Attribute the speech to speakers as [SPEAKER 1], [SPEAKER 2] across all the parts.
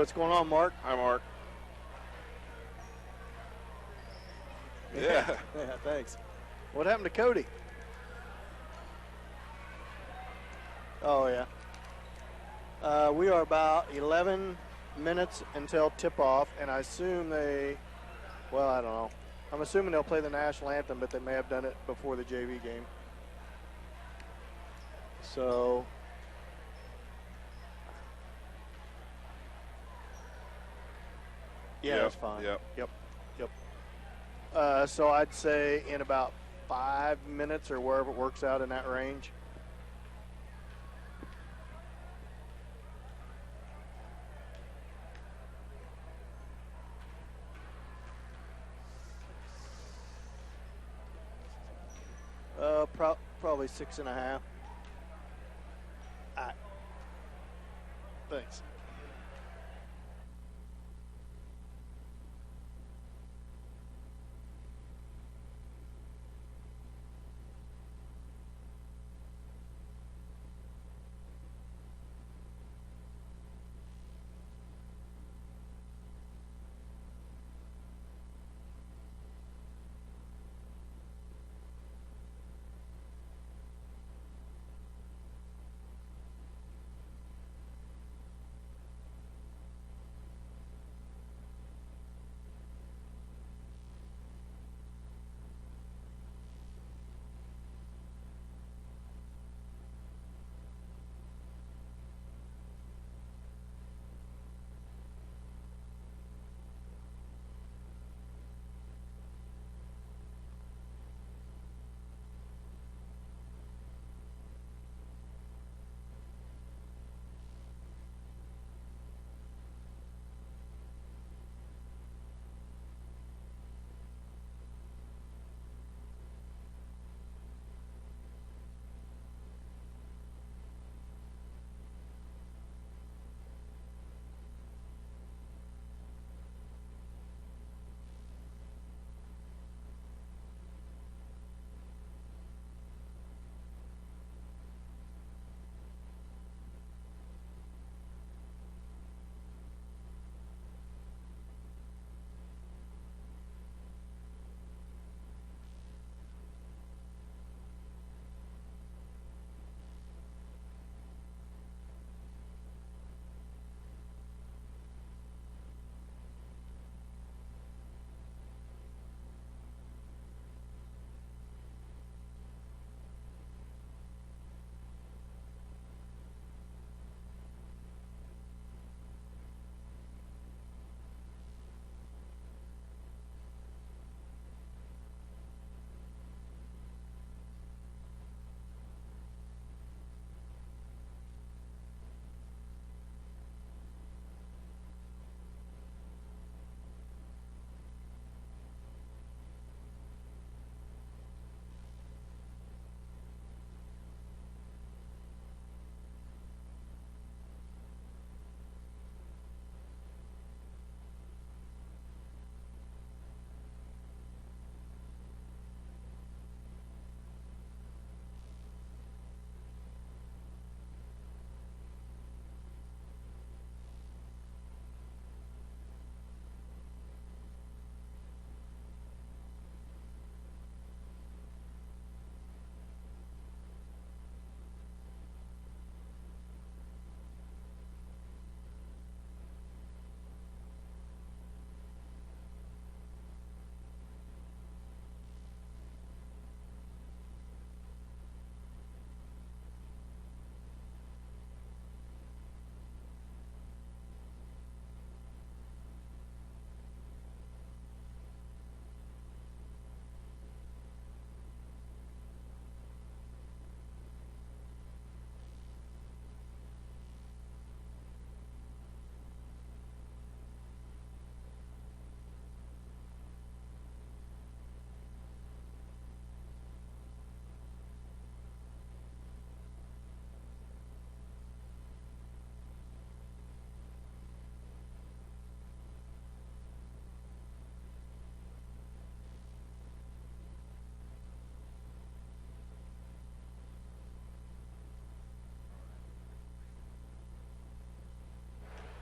[SPEAKER 1] what's going on, Mark?
[SPEAKER 2] Hi, Mark. Yeah.
[SPEAKER 1] Yeah, thanks. What happened to Cody? Oh, yeah. We are about 11 minutes until tip-off, and I assume I don't know. I'm assuming they'll play the national anthem, but they may have done it before the JV game. So, yeah, that's fine.
[SPEAKER 2] Yep.
[SPEAKER 1] So I'd say in about 5 minutes or wherever it works out in that range. Probably 6.5. All right. Thanks.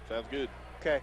[SPEAKER 2] Sounds good.
[SPEAKER 1] Okay.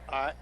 [SPEAKER 1] All right.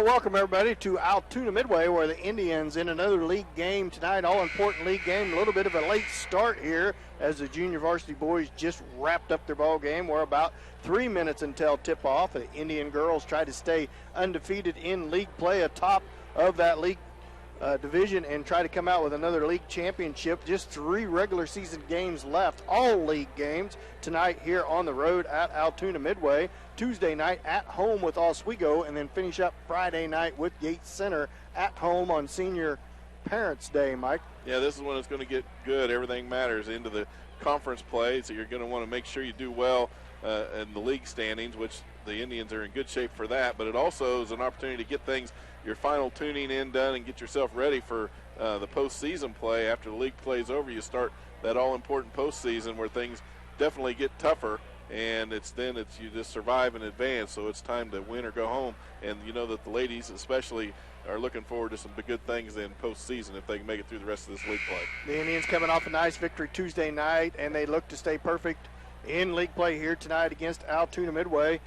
[SPEAKER 1] Welcome everybody to Altoona Midway, where the Indians in another league game tonight, all-important league game. A little bit of a late start here as the junior varsity boys just wrapped up their ball game. We're about 3 minutes until tip-off. The Indian girls try to stay undefeated in league play atop of that league division and try to come out with another league championship. Just 3 regular season games left, all league games tonight here on the road at Altoona Midway. Tuesday night at home with Oswego, and then finish up Friday night with Yates Center at home on Senior Parents Day, Mike.
[SPEAKER 2] Yeah, this is when it's going to get good. Everything matters into the conference play, so you're going to want to make sure you do well in the league standings, which the Indians are in good shape for that, but it also is an opportunity to get things, your final tuning in done, and get yourself ready for the postseason play. After the league play is over, you start that all-important postseason where things definitely get tougher, and you just survive and advance, so it's time to win or go home. And you know that the ladies especially are looking forward to some good things in postseason if they can make it through the rest of this league play.
[SPEAKER 1] The Indians coming off a nice victory Tuesday night, and they look to stay perfect in league play here tonight against Altoona Midway.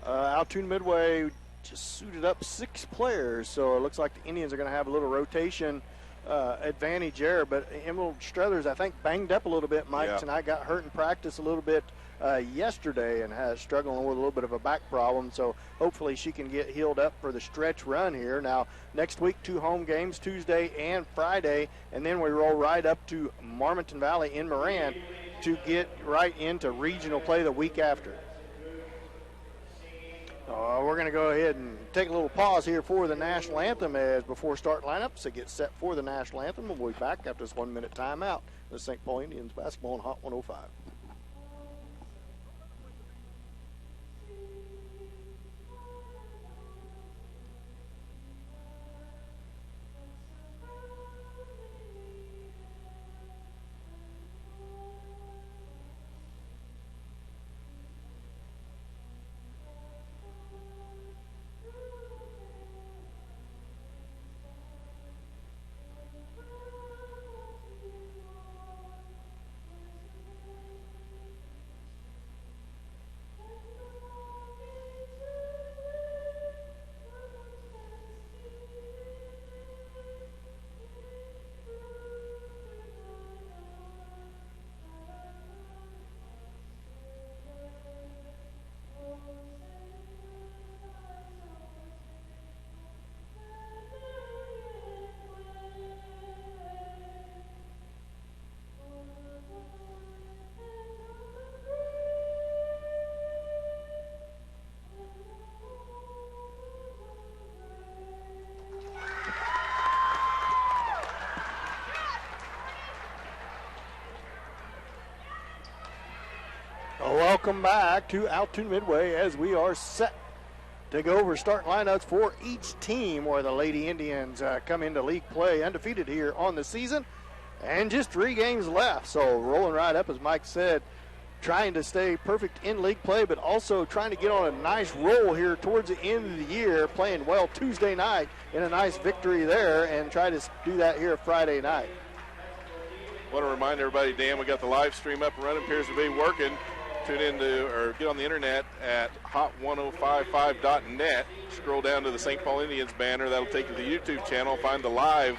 [SPEAKER 1] Altoona Midway just suited up 6 players, so it looks like the Indians are going to have a little rotation advantage there. But Emerald Struthers, I think, banged up a little bit, Mike, tonight. Got hurt in practice a little bit yesterday and has struggling with a little bit of a back problem, so hopefully she can get healed up for the stretch run here. Now, next week, 2 home games, Tuesday and Friday, and then we roll right up to Marmonton Valley in Moran to get right into regional play the week after. We're going to go ahead and take a little pause here for the national anthem as before start lineups to get set for the national anthem. We'll be back after this 1 minute timeout. The St. Paul Indians basketball on Hot 105. Welcome back to Altoona Midway as we are set to go over starting lineups for each team, where the Lady Indians come into league play undefeated here on the season and just 3 games left. So rolling right up, as Mike said, trying to stay perfect in league play, but also trying to get on a nice roll here towards the end of the year, playing well Tuesday night in a nice victory there, and try to do that here Friday night.
[SPEAKER 2] Want to remind everybody, Dan, we got the live stream up and running, appears to be working. Tune in to, or get on the internet at hot1055.net. Scroll down to the St. Paul Indians banner. That'll take you to the YouTube channel. Find the live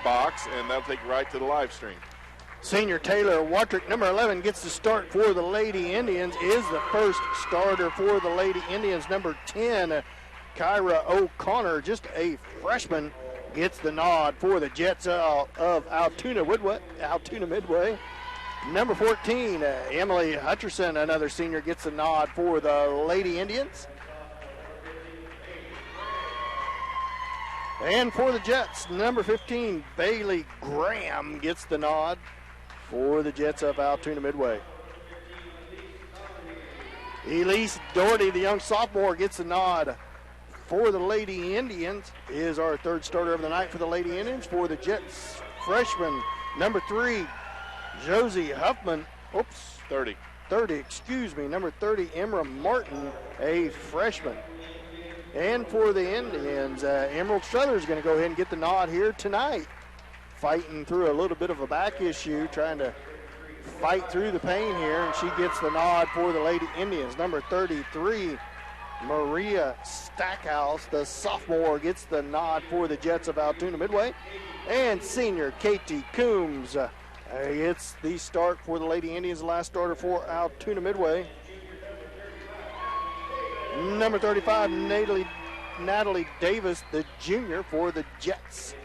[SPEAKER 2] box, and that'll take you right to the live stream.
[SPEAKER 1] Senior Taylor Watrick, number 11, gets the start for the Lady Indians, is the first starter for the Lady Indians. Number 10, Kyra O'Connor, just a freshman, gets the nod for the Jets of Altoona Midway. Number 14, Emily Hutcherson, another senior, gets the nod for the Lady Indians. And for the Jets, number 15, Bailey Graham, gets the nod for the Jets of Altoona Midway. Elise Doherty, the young sophomore, gets the nod for the Lady Indians, is our third starter of the night for the Lady Indians. For the Jets, freshman, number 3, Josie Huffman, 30, number 30, Emra Martin, a freshman. And for the Indians, Emerald Struthers is going to go ahead and get the nod here tonight. Fighting through a little bit of a back issue, trying to fight through the pain here, and she gets the nod for the Lady Indians. Number 33, Maria Stackhouse, the sophomore, gets the nod for the Jets of Altoona Midway. And senior Katie Coombs gets the start for the Lady Indians, the last starter for Altoona Midway. Number 35, Natalie Davis, the junior, for the Jets.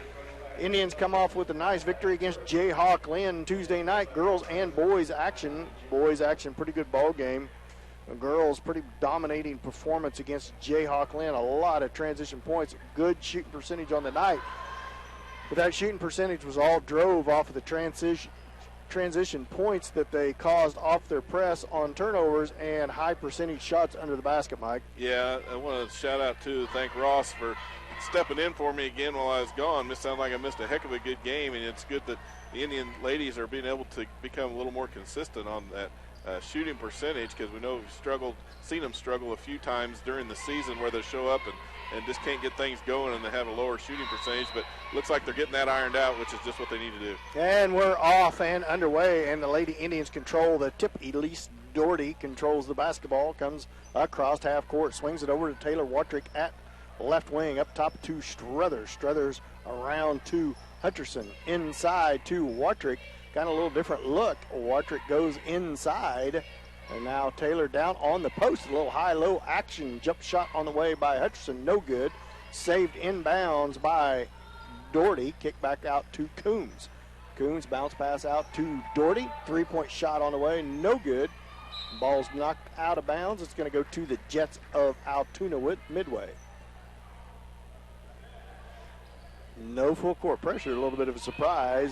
[SPEAKER 1] Indians come off with a nice victory against Jayhawk Lynn Tuesday night. Girls and boys action. Boys action, pretty good ball game. Girls, pretty dominating performance against Jayhawk Lynn. A lot of transition points, good shooting percentage on the night. But that shooting percentage was all drove off of the transition points that they caused off their press on turnovers and high percentage shots under the basket, Mike.
[SPEAKER 2] Yeah, I want to shout out to thank Ross for stepping in for me again while I was gone. It sounded like I missed a heck of a good game, and it's good that the Indian ladies are being able to become a little more consistent on that shooting percentage, because we know we've seen them struggle a few times during the season where they show up and just can't get things going and they have a lower shooting percentage, but looks like they're getting that ironed out, which is just what they need to do.
[SPEAKER 1] And we're off and underway, and the Lady Indians control the tip. Elise Doherty controls the basketball, comes across half court, swings it over to Taylor Watrick at left wing, up top to Struthers. Struthers around to Hutcherson, inside to Watrick. Got a little different look. Watrick goes inside. And now Taylor down on the post. A little high-low action. Jump shot on the way by Hutcherson. No good. Saved inbounds by Doherty. Kick back out to Coombs. Coons bounce pass out to Doherty. 3-point shot on the way, no good. Ball's knocked out of bounds. It's going to go to the Jets of Altoona Midway. No full court pressure, a little bit of a surprise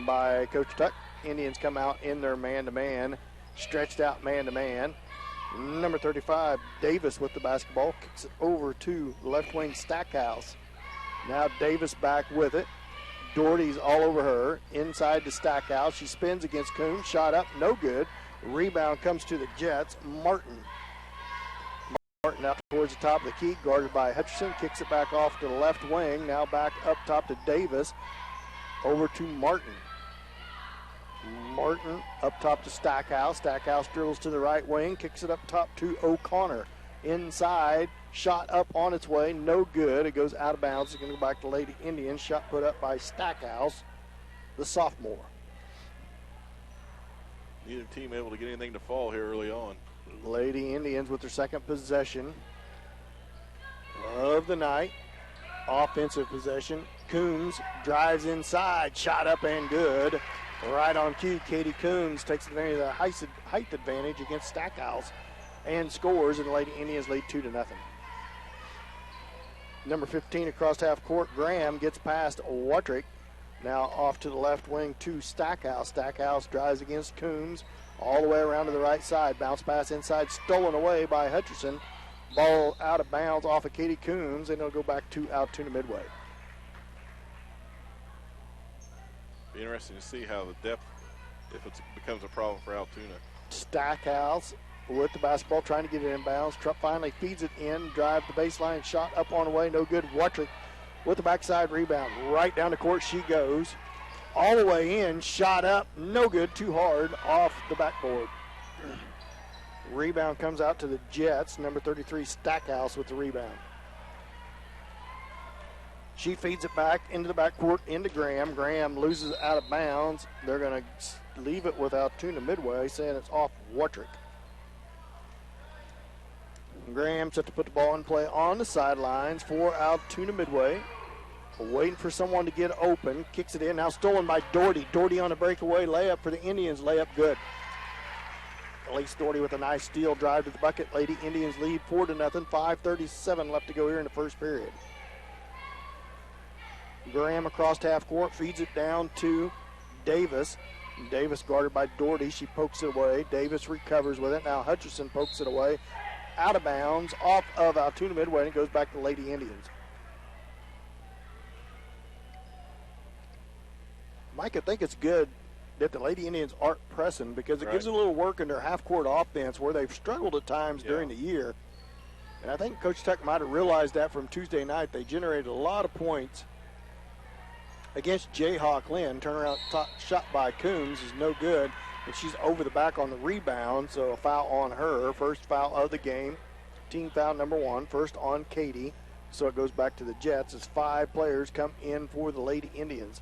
[SPEAKER 1] by Coach Tuck. Indians come out in their man-to-man, stretched out man-to-man. Number 35, Davis with the basketball, kicks it over to left wing Stackhouse. Now Davis back with it. Doherty's all over her, inside to Stackhouse. She spins against Coons, shot up, no good. Rebound comes to the Jets. Martin out towards the top of the key, guarded by Hutcherson, kicks it back off to the left wing. Now back up top to Davis, over to Martin. Martin up top to Stackhouse. Stackhouse dribbles to the right wing, kicks it up top to O'Connor. Inside, shot up on its way, no good. It goes out of bounds. It's going to go back to Lady Indians. Shot put up by Stackhouse, the sophomore.
[SPEAKER 2] Neither team able to get anything to fall here early on.
[SPEAKER 1] Lady Indians with their second possession of the night. Offensive possession. Coons drives inside, shot up and good. Right on cue, Katie Coons takes advantage of the height advantage against Stackhouse and scores, and the Lady Indians lead 2-0. Number 15 across half court, Graham gets past Wattrick. Now off to the left wing to Stackhouse. Stackhouse drives against Coons all the way around to the right side. Bounce pass inside, stolen away by Hutcherson. Ball out of bounds off of Katie Coons, and it'll go back to Altoona Midway.
[SPEAKER 2] Be interesting to see how the depth, if it becomes a problem for Altoona.
[SPEAKER 1] Stackhouse with the basketball, trying to get it inbounds. Trupp finally feeds it in, drive the baseline, shot up on the way, no good. Wattrick with the backside rebound. Right down the court she goes. All the way in, shot up, no good, too hard, off the backboard. Rebound comes out to the Jets. Number 33, Stackhouse with the rebound. She feeds it back into the backcourt, into Graham. Graham loses out of bounds. They're going to leave it with Altoona Midway, saying it's off Wattrick. Graham set to put the ball in play on the sidelines for Altoona Midway. Waiting for someone to get open. Kicks it in. Now stolen by Doherty. Doherty on a breakaway layup for the Indians. Layup good. Elise Doherty with a nice steal drive to the bucket. Lady Indians lead 4-0. 5:37 left to go here in the first period. Graham across half court. Feeds it down to Davis. Davis guarded by Doherty. She pokes it away. Davis recovers with it. Now Hutcherson pokes it away. Out of bounds. Off of Altoona Midway. And it goes back to Lady Indians. Mike, I think it's good that the Lady Indians aren't pressing because it gives a little work in their half-court offense where they've struggled at times during the year. And I think Coach Tuck might have realized that from Tuesday night. They generated a lot of points against Jayhawk Lynn. Turnaround shot by Coons is no good, and she's over the back on the rebound, so a foul on her. First foul of the game, team foul number 1, first on Katie. So it goes back to the Jets as 5 players come in for the Lady Indians.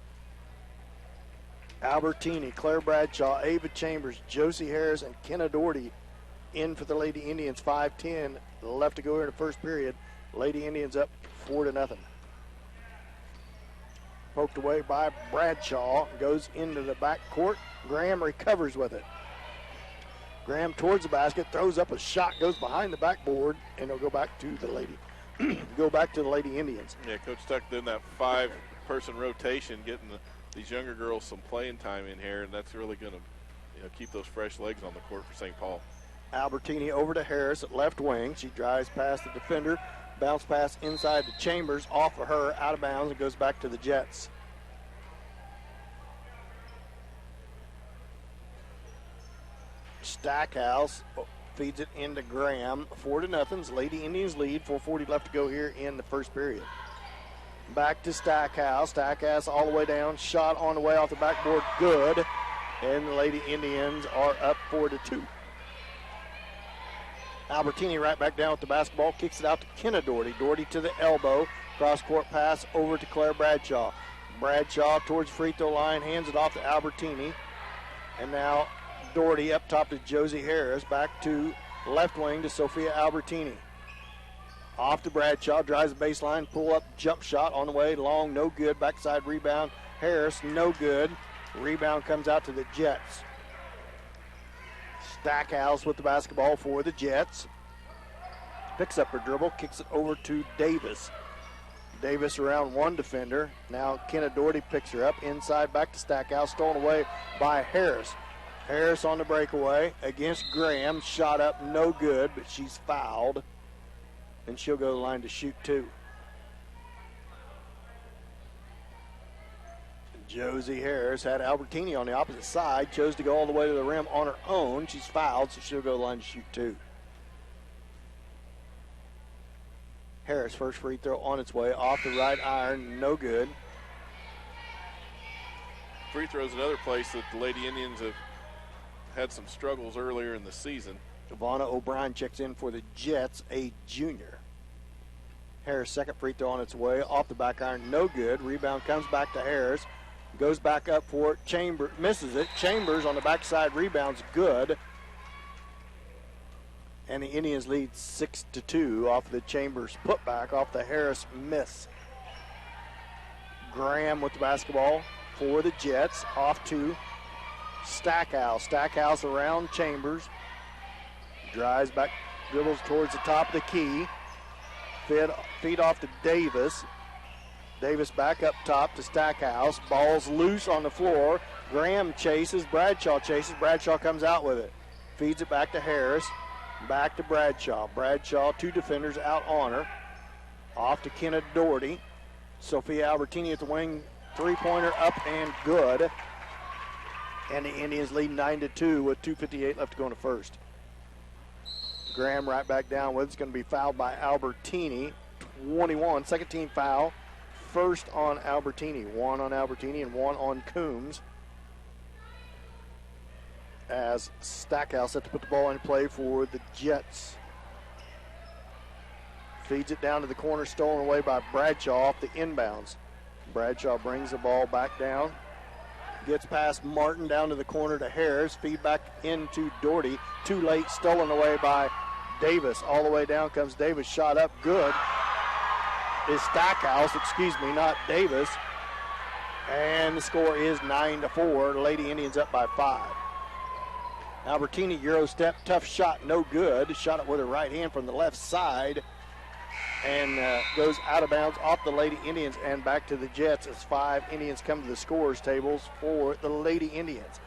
[SPEAKER 1] Albertini, Claire Bradshaw, Ava Chambers, Josie Harris, and Kenna Doherty in for the Lady Indians. 5:10 left to go here in the first period. Lady Indians up 4-0. Poked away by Bradshaw, goes into the back court. Graham recovers with it. Graham towards the basket, throws up a shot, goes behind the backboard, and it'll go back to the Lady Indians.
[SPEAKER 2] Yeah, Coach Tuck did that 5-person rotation, getting these younger girls some playing time in here, and that's really going to keep those fresh legs on the court for St. Paul.
[SPEAKER 1] Albertini over to Harris at left wing. She drives past the defender. Bounce pass inside to Chambers, off of her, out of bounds, and goes back to the Jets. Stackhouse feeds it into Graham. 4-0. Lady Indians lead. 4:40 left to go here in the first period. Back to Stackhouse. Stackhouse all the way down. Shot on the way off the backboard. Good. And the Lady Indians are up 4-2. Albertini right back down with the basketball. Kicks it out to Kenna Doherty. Doherty to the elbow. Cross-court pass over to Claire Bradshaw. Bradshaw towards free throw line. Hands it off to Albertini. And now Doherty up top to Josie Harris. Back to left wing to Sophia Albertini. Off to Bradshaw, drives the baseline, pull up, jump shot on the way, long, no good, backside rebound. Harris, no good. Rebound comes out to the Jets. Stackhouse with the basketball for the Jets. Picks up her dribble, kicks it over to Davis. Davis around one defender. Now Kenna Doherty picks her up. Inside back to Stackhouse. Stolen away by Harris. Harris on the breakaway against Graham. Shot up, no good, but she's fouled. And she'll go to the line to shoot two. Josie Harris had Albertini on the opposite side. Chose to go all the way to the rim on her own. She's fouled, so she'll go to the line to shoot two. Harris, first free throw on its way. Off the right iron, no good.
[SPEAKER 2] Free throw's another place that the Lady Indians have had some struggles earlier in the season.
[SPEAKER 1] Ivana O'Brien checks in for the Jets, a junior. Harris, second free throw on its way. Off the back iron, no good. Rebound comes back to Harris. Goes back up for it. Chambers misses it. Chambers on the backside rebounds, good. And the Indians lead 6-2 off the Chambers putback off the Harris miss. Graham with the basketball for the Jets. Off to Stackhouse. Stackhouse around Chambers. Drives back, dribbles towards the top of the key. Feed off to Davis. Davis back up top to Stackhouse. Ball's loose on the floor. Graham chases. Bradshaw chases. Bradshaw comes out with it. Feeds it back to Harris. Back to Bradshaw. Bradshaw, two defenders out on her. Off to Kenna Doherty. Sophia Albertini at the wing. Three-pointer up and good. And the Indians lead 9-2 with 2:58 left to go in the first. Graham right back down with it. It's going to be fouled by Albertini. 21. Second team foul. First on Albertini. One on Albertini and one on Coombs. As Stackhouse set to put the ball in play for the Jets. Feeds it down to the corner, stolen away by Bradshaw off the inbounds. Bradshaw brings the ball back down. Gets past Martin down to the corner to Harris. Feed back into Doherty. Too late, stolen away by Davis. All the way down comes Davis. Shot up, good. Is Stackhouse, not Davis. And the score is 9-4. The Lady Indians up by 5. Albertini Euro step, tough shot, no good. Shot it with her right hand from the left side. And goes out of bounds off the Lady Indians and back to the Jets as 5 Indians come to the scorers tables for the Lady Indians.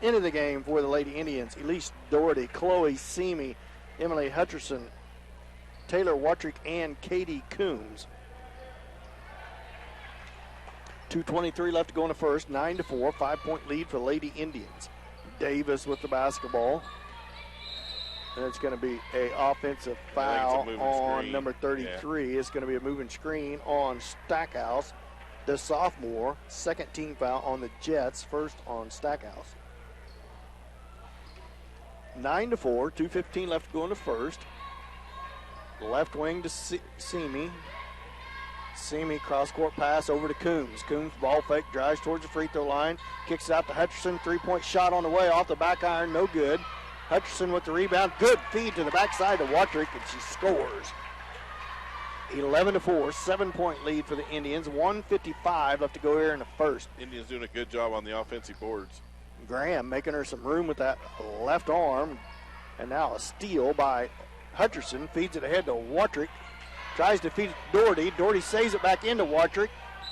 [SPEAKER 1] Into the game for the Lady Indians, Elise Doherty, Chloe Semi, Emily Hutcherson, Taylor Watrick, and Katie Coombs. 2:23 left to go in the first, 9-4, 5-point lead for the Lady Indians. Davis with the basketball. And it's going to be an offensive foul on screen. Number 33. Yeah. It's going to be a moving screen on Stackhouse, the sophomore. Second team foul on the Jets, first on Stackhouse. 9-4, 2:15 left to go in the first. Left wing to Semi. Semi cross-court pass over to Coombs. Coombs ball fake, drives towards the free throw line. Kicks it out to Hutcherson. Three-point shot on the way off the back iron, no good. Hutcherson with the rebound. Good feed to the backside to Watrick, and she scores. 11-4, 7-point lead for the Indians. 1:55 left to go here in the first.
[SPEAKER 2] Indians doing a good job on the offensive boards.
[SPEAKER 1] Graham making her some room with that left arm. And now a steal by Hutcherson. Feeds it ahead to Watrick. Tries to feed Doherty. Doherty saves it back into Watrick.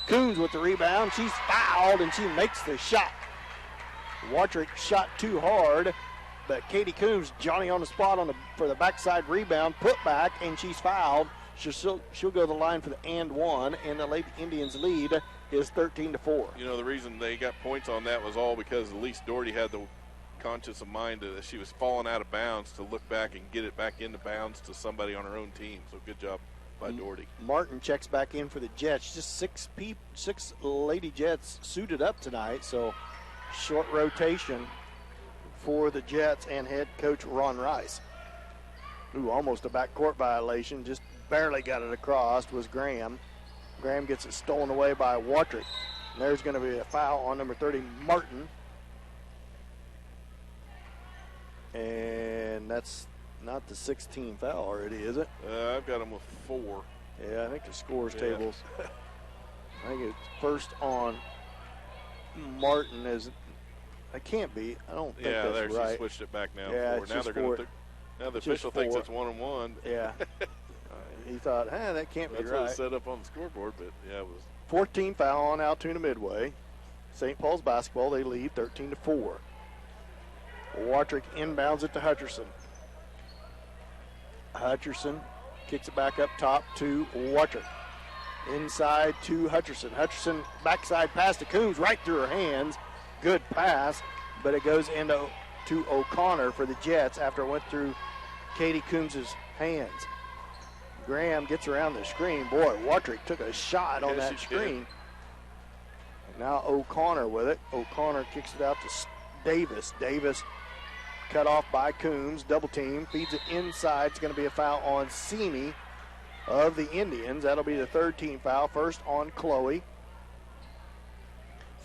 [SPEAKER 1] Coombs with the rebound. She's fouled, and she makes the shot. Watrick shot too hard, but Katie Coombs, Johnny on the spot for the backside rebound, put back, and she's fouled. She'll go to the line for the and one, and the Lady Indians lead is 13-4.
[SPEAKER 2] You know, the reason they got points on that was all because Elise Doherty had the conscious of mind that she was falling out of bounds to look back and get it back into bounds to somebody on her own team. So good job by Doherty.
[SPEAKER 1] Martin checks back in for the Jets. Just six Lady Jets suited up tonight, so short rotation for the Jets and head coach Ron Rice. Ooh, almost a backcourt violation. Just barely got it across was Graham. Graham gets it stolen away by Watrick. And there's going to be a foul on number 30, Martin. And that's not the 16th foul already, is it?
[SPEAKER 2] I've got him with 4.
[SPEAKER 1] Yeah, I think the scores tables. I think it's first on Martin is. It can't be. I don't think
[SPEAKER 2] Yeah,
[SPEAKER 1] that's
[SPEAKER 2] there
[SPEAKER 1] right.
[SPEAKER 2] she switched it back now.
[SPEAKER 1] Yeah,
[SPEAKER 2] Now they're going to. Now the official thinks it's 1-1.
[SPEAKER 1] Yeah. He thought, that can't be
[SPEAKER 2] That's
[SPEAKER 1] right.
[SPEAKER 2] what it set up on the scoreboard, but yeah, it was.
[SPEAKER 1] 14 foul on Altoona Midway. St. Paul's basketball, they lead 13-4. Watrick inbounds it to Hutcherson. Hutcherson kicks it back up top to Watrick. Inside to Hutcherson. Hutcherson backside pass to Coombs right through her hands. Good pass, but it goes into O'Connor for the Jets after it went through Katie Coombs' hands. Graham gets around the screen. Boy, Watrick took a shot on that screen. Now O'Connor with it. O'Connor kicks it out to Davis. Davis cut off by Coombs. Double team. Feeds it inside. It's going to be a foul on Simi of the Indians. That'll be the third team foul. First on Chloe.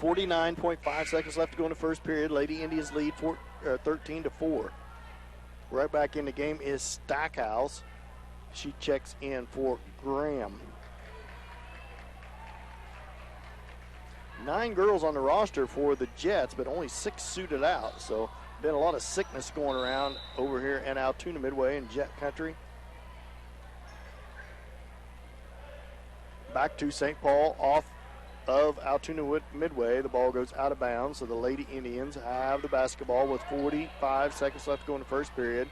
[SPEAKER 1] 49.5 seconds left to go in the first period. Lady Indians lead 13-4. Right back in the game is Stackhouse. She checks in for Graham. 9 girls on the roster for the Jets, but only 6 suited out. So been a lot of sickness going around over here in Altoona Midway in Jet Country. Back to St. Paul off of Altoona Midway. The ball goes out of bounds, so the Lady Indians have the basketball with 45 seconds left to go in the first period.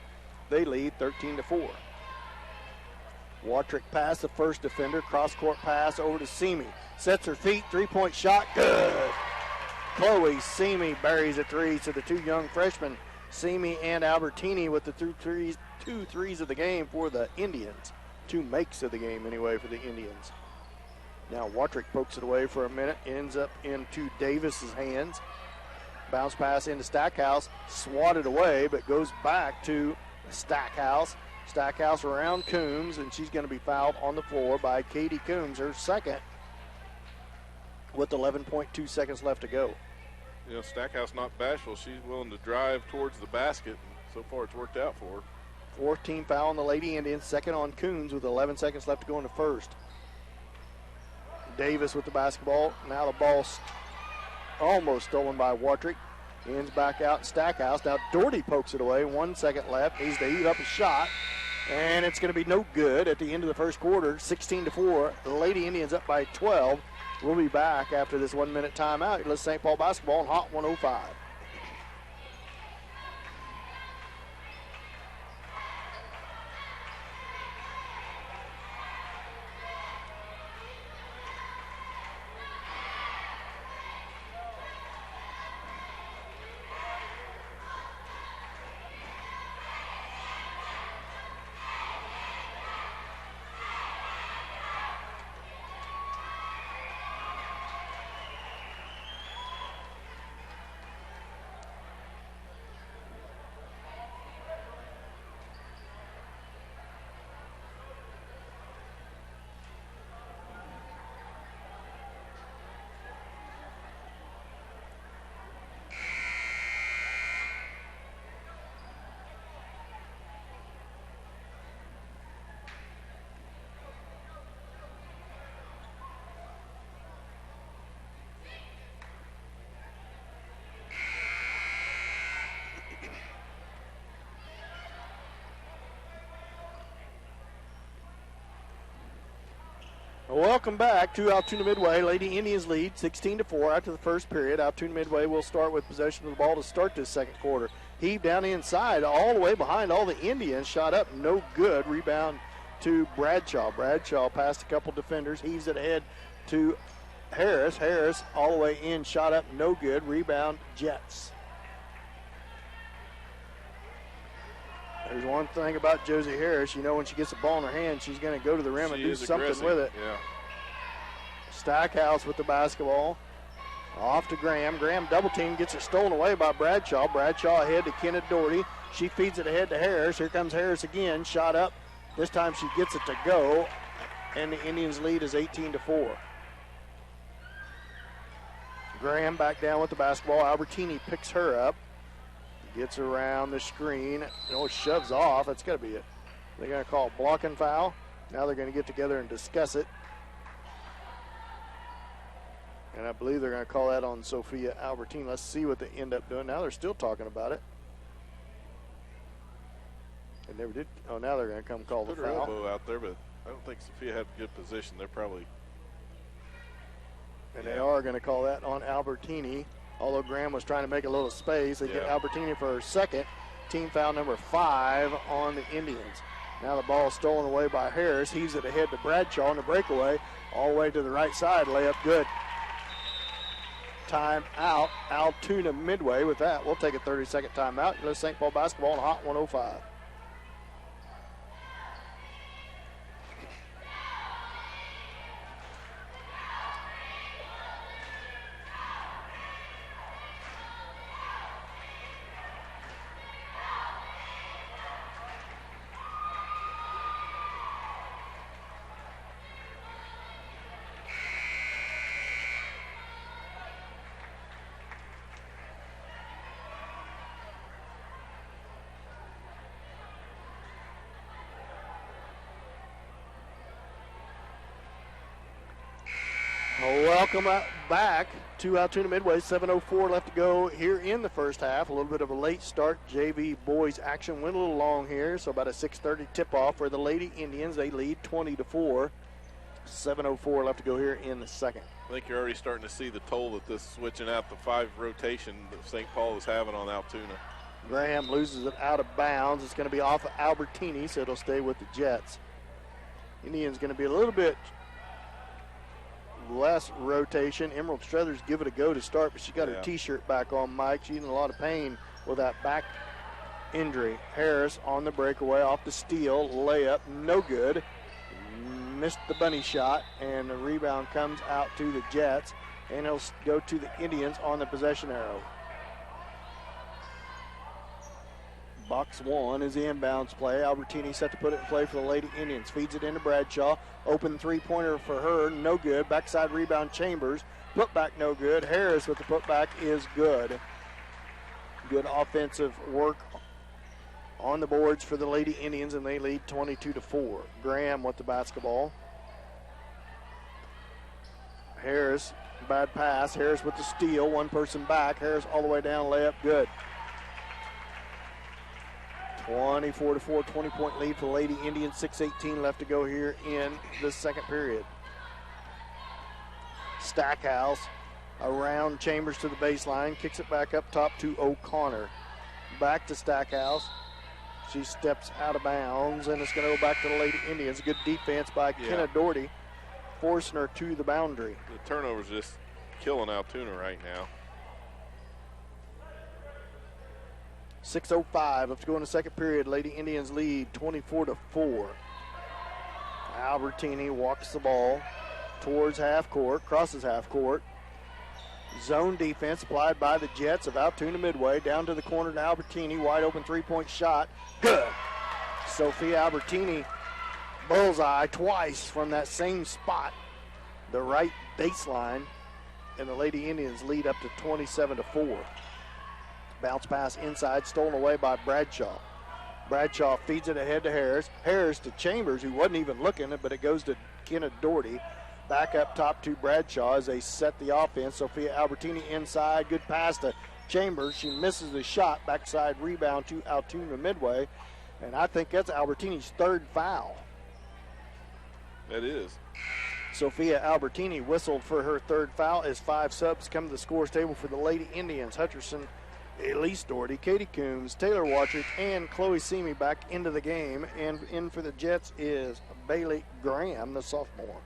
[SPEAKER 1] They lead 13-4. Watrick pass the first defender. Cross-court pass over to Simi. Sets her feet. Three-point shot. Good. Chloe Simi buries a three. So the two young freshmen, Simi and Albertini, with the two threes of the game for the Indians. 2 makes of the game anyway for the Indians. Now Watrick pokes it away for a minute. Ends up into Davis's hands. Bounce pass into Stackhouse. Swatted away, but goes back to Stackhouse. Stackhouse around Coombs, and she's going to be fouled on the floor by Katie Coombs, her second, with 11.2 seconds left to go.
[SPEAKER 2] You know, Stackhouse not bashful. She's willing to drive towards the basket, and so far it's worked out for her.
[SPEAKER 1] 14 foul on the Lady Indians, second on Coombs with 11 seconds left to go in the first. Davis with the basketball. Now the ball's almost stolen by Watrick. Ends back out Stackhouse. Now Doherty pokes it away. 1 second left. Needs to heat up a shot. And it's going to be no good at the end of the first quarter. 16-4. The Lady Indians up by 12. We'll be back after this 1 minute timeout. Let's St. Paul basketball on Hot 105. Welcome back to Altoona Midway. Lady Indians lead 16-4 after the first period. Altoona Midway will start with possession of the ball to start this second quarter. Heave down inside, all the way behind all the Indians. Shot up, no good. Rebound to Bradshaw. Bradshaw passed a couple defenders. Heaves it ahead to Harris. Harris all the way in, shot up, no good. Rebound, Jets. There's one thing about Josie Harris. You know, when she gets the ball in her hand, she's going to go to the rim and do something with it.
[SPEAKER 2] Yeah.
[SPEAKER 1] Stackhouse with the basketball. Off to Graham. Graham double team, gets it stolen away by Bradshaw. Bradshaw ahead to Kenneth Doherty. She feeds it ahead to Harris. Here comes Harris again. Shot up. This time she gets it to go. And the Indians' lead is 18-4. Graham back down with the basketball. Albertini picks her up. Gets around the screen. Shoves off. That's got to be it. They're going to call a blocking foul. Now they're going to get together and discuss it. And I believe they're going to call that on Sophia Albertini. Let's see what they end up doing. Now they're still talking about it. They never did. Oh, now they're going to come call the
[SPEAKER 2] Put her
[SPEAKER 1] foul.
[SPEAKER 2] elbow out there, but I don't think Sophia had a good position. They're probably.
[SPEAKER 1] And they are going to call that on Albertini. Although Graham was trying to make a little space, they get Albertini for her second. Team foul number 5 on the Indians. Now the ball is stolen away by Harris. Heaves it ahead to Bradshaw on the breakaway. All the way to the right side. Layup good. Time out. Altoona Midway. With that, we'll take a 30-second timeout. You're listening to St. Paul basketball on Hot 105. Welcome back to Altoona Midway. 7:04 left to go here in the first half. A little bit of a late start. JV boys action went a little long here, so about a 6:30 tip-off for the Lady Indians. They lead 20-4. 7:04 left to go here in the second.
[SPEAKER 2] I think you're already starting to see the toll that this switching out the 5 rotation that St. Paul is having on Altoona.
[SPEAKER 1] Graham loses it out of bounds. It's going to be off of Albertini, so it'll stay with the Jets. Indians going to be a little bit less rotation. Emerald Struthers give it a go to start, but she got her T-shirt back on, Mike. She's in a lot of pain with that back injury. Harris on the breakaway off the steal. Layup, no good. Missed the bunny shot, and the rebound comes out to the Jets, and it'll go to the Indians on the possession arrow. Box 1 is the inbounds play. Albertini set to put it in play for the Lady Indians. Feeds it into Bradshaw. Open three-pointer for her, no good. Backside rebound, Chambers. Putback, no good. Harris with the putback is good. Good offensive work on the boards for the Lady Indians, and they lead 22-4. Graham with the basketball. Harris, bad pass. Harris with the steal. One person back. Harris all the way down, layup, good. 24-4, 20-point lead for the Lady Indians. 6:18 left to go here in the second period. Stackhouse around Chambers to the baseline. Kicks it back up top to O'Connor. Back to Stackhouse. She steps out of bounds, and it's going to go back to the Lady Indians. Good defense by Kenna Doherty, forcing her to the boundary.
[SPEAKER 2] The turnover's just killing Altoona right now.
[SPEAKER 1] 6:05 left to go in the second period. Lady Indians lead 24-4. Albertini walks the ball towards half court, crosses half court. Zone defense applied by the Jets of Altoona Midway. Down to the corner to Albertini. Wide open three-point shot. Good. Sophia Albertini bullseye twice from that same spot. The right baseline. And the Lady Indians lead up to 27-4. Bounce pass inside, stolen away by Bradshaw. Bradshaw feeds it ahead to Harris. Harris to Chambers, who wasn't even looking, but it goes to Kenna Doherty. Back up top to Bradshaw as they set the offense. Sophia Albertini inside. Good pass to Chambers. She misses the shot. Backside rebound to Altoona Midway. And I think that's Albertini's third foul.
[SPEAKER 2] That is.
[SPEAKER 1] Sophia Albertini whistled for her third foul as 5 subs come to the scores table for the Lady Indians. Hutcherson, Elise Doherty, Katie Coombs, Taylor Watchert, and Chloe Semi back into the game. And in for the Jets is Bailey Graham, the sophomore.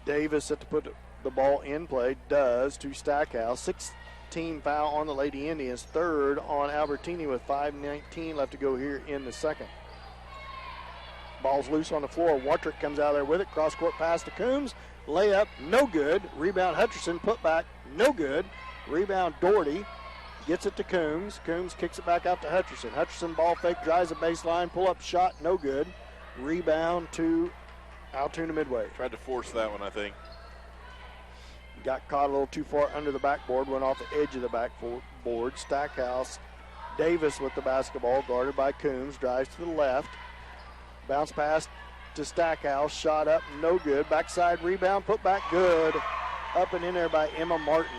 [SPEAKER 1] Davis set to put the ball in play, does to Stackhouse. 16 foul on the Lady Indians, third on Albertini with 5:19 left to go here in the second. Ball's loose on the floor. Watchert comes out there with it. Cross-court pass to Coombs. Layup, no good. Rebound Hutcherson, put back, no good. Rebound Doherty, gets it to Coombs. Coombs kicks it back out to Hutcherson. Hutcherson ball fake, drives the baseline, pull-up shot, no good. Rebound to Altoona Midway.
[SPEAKER 2] Tried to force that one, I think.
[SPEAKER 1] Got caught a little too far under the backboard, went off the edge of the backboard. Stackhouse, Davis with the basketball, guarded by Coombs, drives to the left. Bounce pass to Stackhouse. Shot up, no good. Backside rebound, put back good. Up and in there by Emma Martin.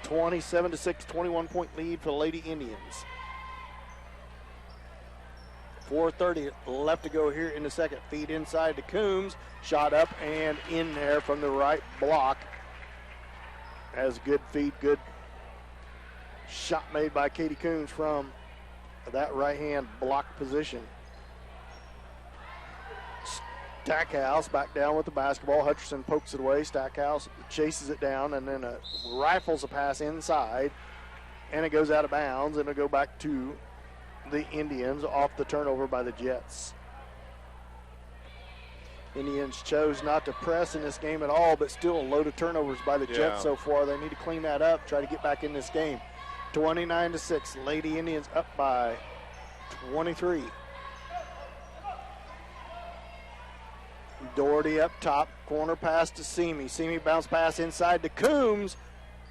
[SPEAKER 1] 27-6, 21-point lead for the Lady Indians. 4:30 left to go here in the second. Feed inside to Coombs. Shot up and in there from the right block. Has a good feed, good shot made by Katie Coombs from that right-hand block position. Stackhouse back down with the basketball. Hutcherson pokes it away. Stackhouse chases it down and then rifles a pass inside, and it goes out of bounds, and it'll go back to the Indians off the turnover by the Jets. Indians chose not to press in this game at all, but still a load of turnovers by the Jets so far. They need to clean that up, try to get back in this game. 29-6, Lady Indians up by 23. Doherty up top, corner pass to Simi. Simi bounce pass inside to Coombs.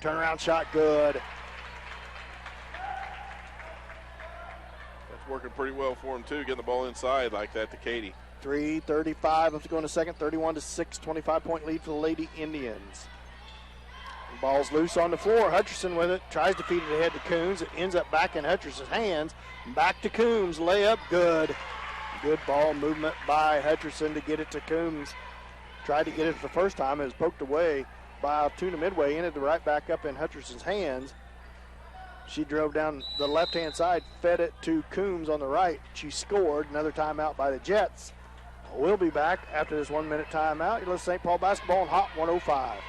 [SPEAKER 1] Turnaround shot good.
[SPEAKER 2] That's working pretty well for him too, getting the ball inside like that to Katie.
[SPEAKER 1] 3:35 left to go in the second. 31-6, 25-point lead for the Lady Indians. The ball's loose on the floor. Hutcherson with it, tries to feed it ahead to Coombs. It ends up back in Hutcherson's hands. Back to Coombs, layup good. Good ball movement by Hutcherson to get it to Coombs. Tried to get it the first time. It was poked away by Altoona Midway. Ended right back up in Hutcherson's hands. She drove down the left-hand side, fed it to Coombs on the right. She scored. Another timeout by the Jets. We'll be back after this 1 minute timeout. You're listening to St. Paul basketball on Hot 105.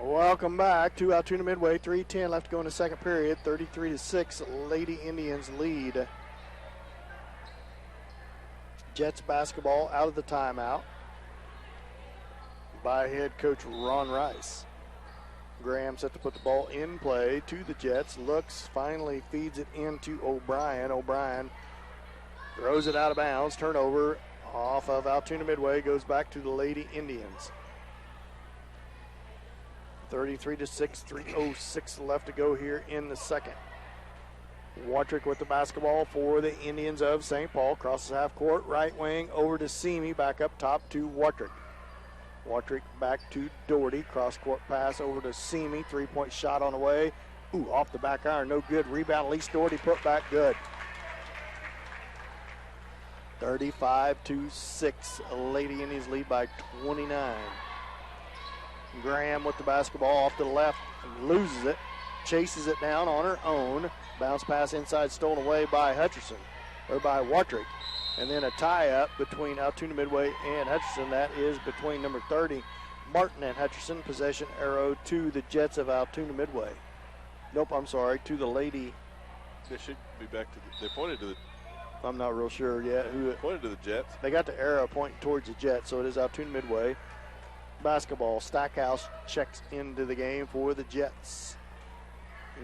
[SPEAKER 1] Welcome back to Altoona Midway. 3:10 left to go in the second period. 33-6, Lady Indians lead. Jets basketball out of the timeout by head coach Ron Rice. Graham set to put the ball in play to the Jets. Looks, finally feeds it into O'Brien. O'Brien throws it out of bounds. Turnover off of Altoona Midway. Goes back to the Lady Indians. 33-6, 3:06 left to go here in the second. Watrick with the basketball for the Indians of St. Paul. Crosses half court, right wing, over to Simi, back up top to Watrick. Watrick back to Doherty. Cross court pass over to Simi. 3-point shot on the way. Ooh, off the back iron, no good. Rebound, Lise Doherty, put back good. 35-6, Lady Indians lead by 29. Graham with the basketball off to the left, loses it, chases it down on her own. Bounce pass inside, stolen away by Hutcherson, or by Watrick. And then a tie-up between Altoona Midway and Hutcherson. That is between number 30, Martin, and Hutcherson. Possession arrow to the Jets of Altoona Midway. Nope, I'm sorry, to the Lady.
[SPEAKER 2] They should be back to they pointed to the.
[SPEAKER 1] I'm not real sure yet who it.
[SPEAKER 2] Pointed to the Jets.
[SPEAKER 1] They got the arrow pointing towards the Jets, so it is Altoona Midway. Basketball. Stackhouse checks into the game for the Jets.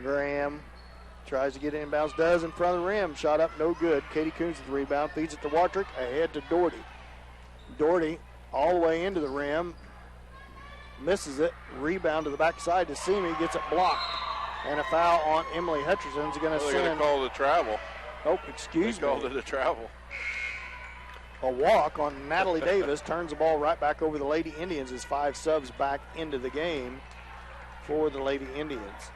[SPEAKER 1] Graham tries to get inbounds, does in front of the rim. Shot up, no good. Katie Coombs with the rebound, feeds it to Watrick, ahead to Doherty. Doherty all the way into the rim, misses it. Rebound to the backside to Simi, gets it blocked. And a foul on Emily Hutcherson's going to send.
[SPEAKER 2] They're going to call it a travel.
[SPEAKER 1] Oh, excuse me.
[SPEAKER 2] They called it a travel.
[SPEAKER 1] a walk on Natalie Davis. Turns the ball right back over the Lady Indians as 5 subs back into the game for the Lady Indians.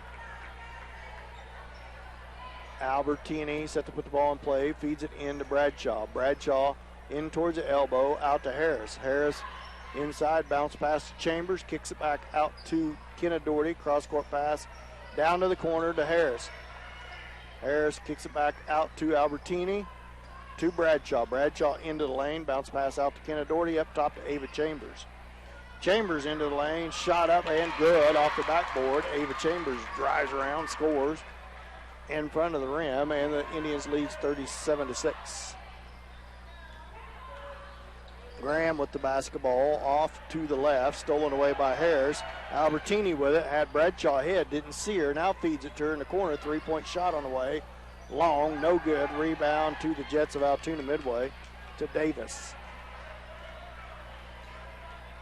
[SPEAKER 1] Albertini set to put the ball in play, feeds it in to Bradshaw. Bradshaw in towards the elbow, out to Harris. Harris inside, bounce pass to Chambers, kicks it back out to Kenna Doherty. Cross-court pass down to the corner to Harris. Harris kicks it back out to Albertini, to Bradshaw. Bradshaw into the lane, bounce pass out to Kenna Doherty, up top to Ava Chambers. Chambers into the lane, shot up and good off the backboard. Ava Chambers drives around, scores in front of the rim, and the Indians leads 37-6. Graham with the basketball off to the left, stolen away by Harris. Albertini with it, had Bradshaw ahead, didn't see her, now feeds it to her in the corner. 3-point shot on the way. Long, no good. Rebound to the Jets of Altoona Midway to Davis.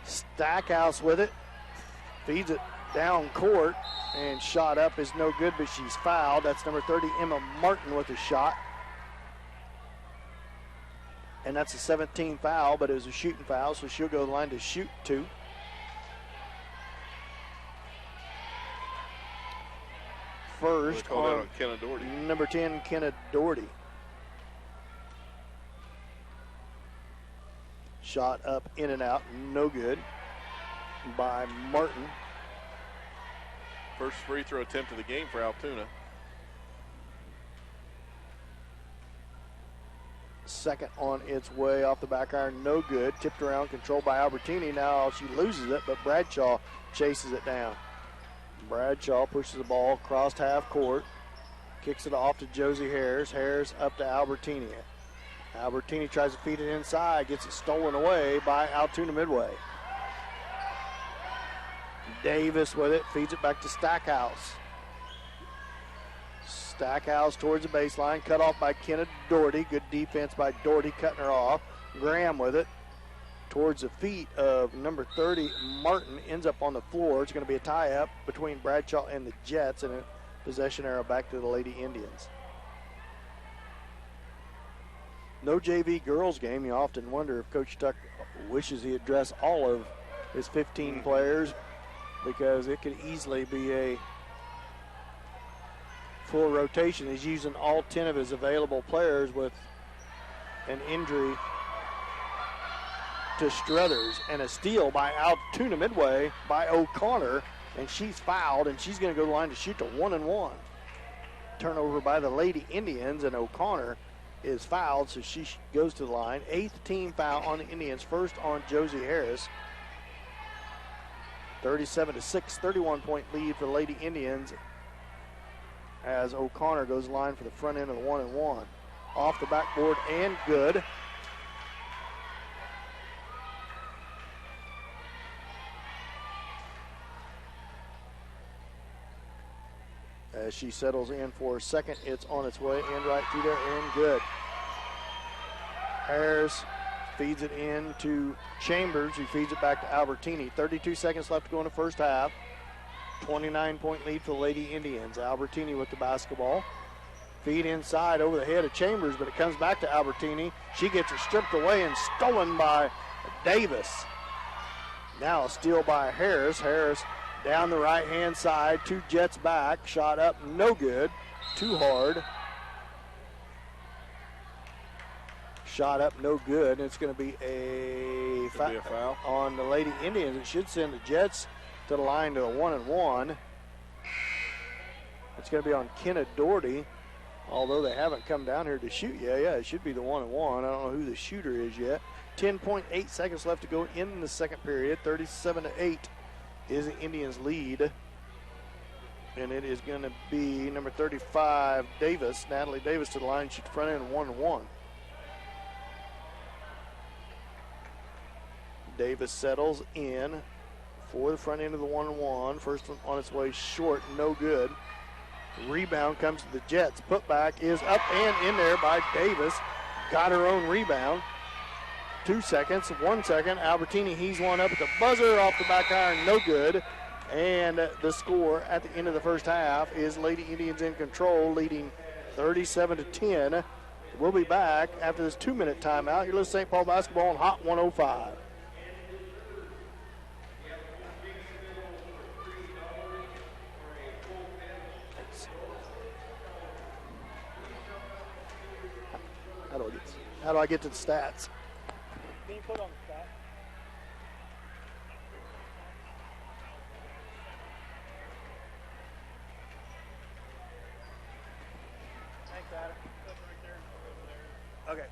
[SPEAKER 1] Stackhouse with it, feeds it down court, and shot up is no good, but she's fouled. That's number 30, Emma Martin, with a shot. And that's a 17 foul, but it was a shooting foul, so she'll go to the line to shoot 2. First on
[SPEAKER 2] Kenna Doherty.
[SPEAKER 1] Number 10, Kenna Doherty. Shot up, in and out, no good by Martin.
[SPEAKER 2] First free throw attempt of the game for Altoona.
[SPEAKER 1] Second on its way off the back iron, no good. Tipped around, controlled by Albertini. Now she loses it, but Bradshaw chases it down. Bradshaw pushes the ball across half court, kicks it off to Josie Harris. Harris up to Albertini. Albertini tries to feed it inside, gets it stolen away by Altoona Midway. Davis with it, feeds it back to Stackhouse. Stackhouse towards the baseline, cut off by Kenna Doherty. Good defense by Doherty, cutting her off. Graham with it towards the feet of number 30, Martin. Ends up on the floor. It's going to be a tie-up between Bradshaw and the Jets, and a possession arrow back to the Lady Indians. No JV girls game. You often wonder if Coach Tuck wishes he addressed all of his 15 players, because it could easily be a full rotation. He's using all 10 of his available players with an injury to Struthers, and a steal by Altoona Midway by O'Connor, and she's fouled, and she's going to go to the line to shoot to 1-1. Turnover by the Lady Indians, and O'Connor is fouled, so she goes to the line. 8th team foul on the Indians, first on Josie Harris. 37-6, 31-point lead for the Lady Indians as O'Connor goes to the line for the front end of the 1-1. Off the backboard and good. As she settles in for a second, it's on its way and right through there and good. Harris feeds it in to Chambers, who feeds it back to Albertini. 32 seconds left to go in the first half. 29-point lead for the Lady Indians. Albertini with the basketball. Feed inside over the head of Chambers, but it comes back to Albertini. She gets it stripped away and stolen by Davis. Now a steal by Harris. Harris down the right-hand side, 2 Jets back. Shot up, no good. Too hard. Shot up, no good. And it's going to be a foul on the Lady Indians. It should send the Jets to the line to a 1-1. It's going to be on Kenna Doherty, although they haven't come down here to shoot yet. Yeah, it should be the 1-1. I don't know who the shooter is yet. 10.8 seconds left to go in the second period. 37-8 is the Indians' lead. And it is going to be number 35, Davis, Natalie Davis, to the line. She's front end 1-1. Davis settles in for the front end of the 1-1. First one on its way short, no good. Rebound comes to the Jets. Putback is up and in there by Davis. Got her own rebound. 2 seconds, 1 second. Albertini heaves one up at the buzzer off the back iron, no good. And the score at the end of the first half is Lady Indians in control, leading 37-10. We'll be back after this 2-minute timeout. You're listening to St. Paul basketball on Hot 105. How do I get to the stats?
[SPEAKER 3] Can you put on the stats? Thanks, Adam. That's right there.
[SPEAKER 1] Okay.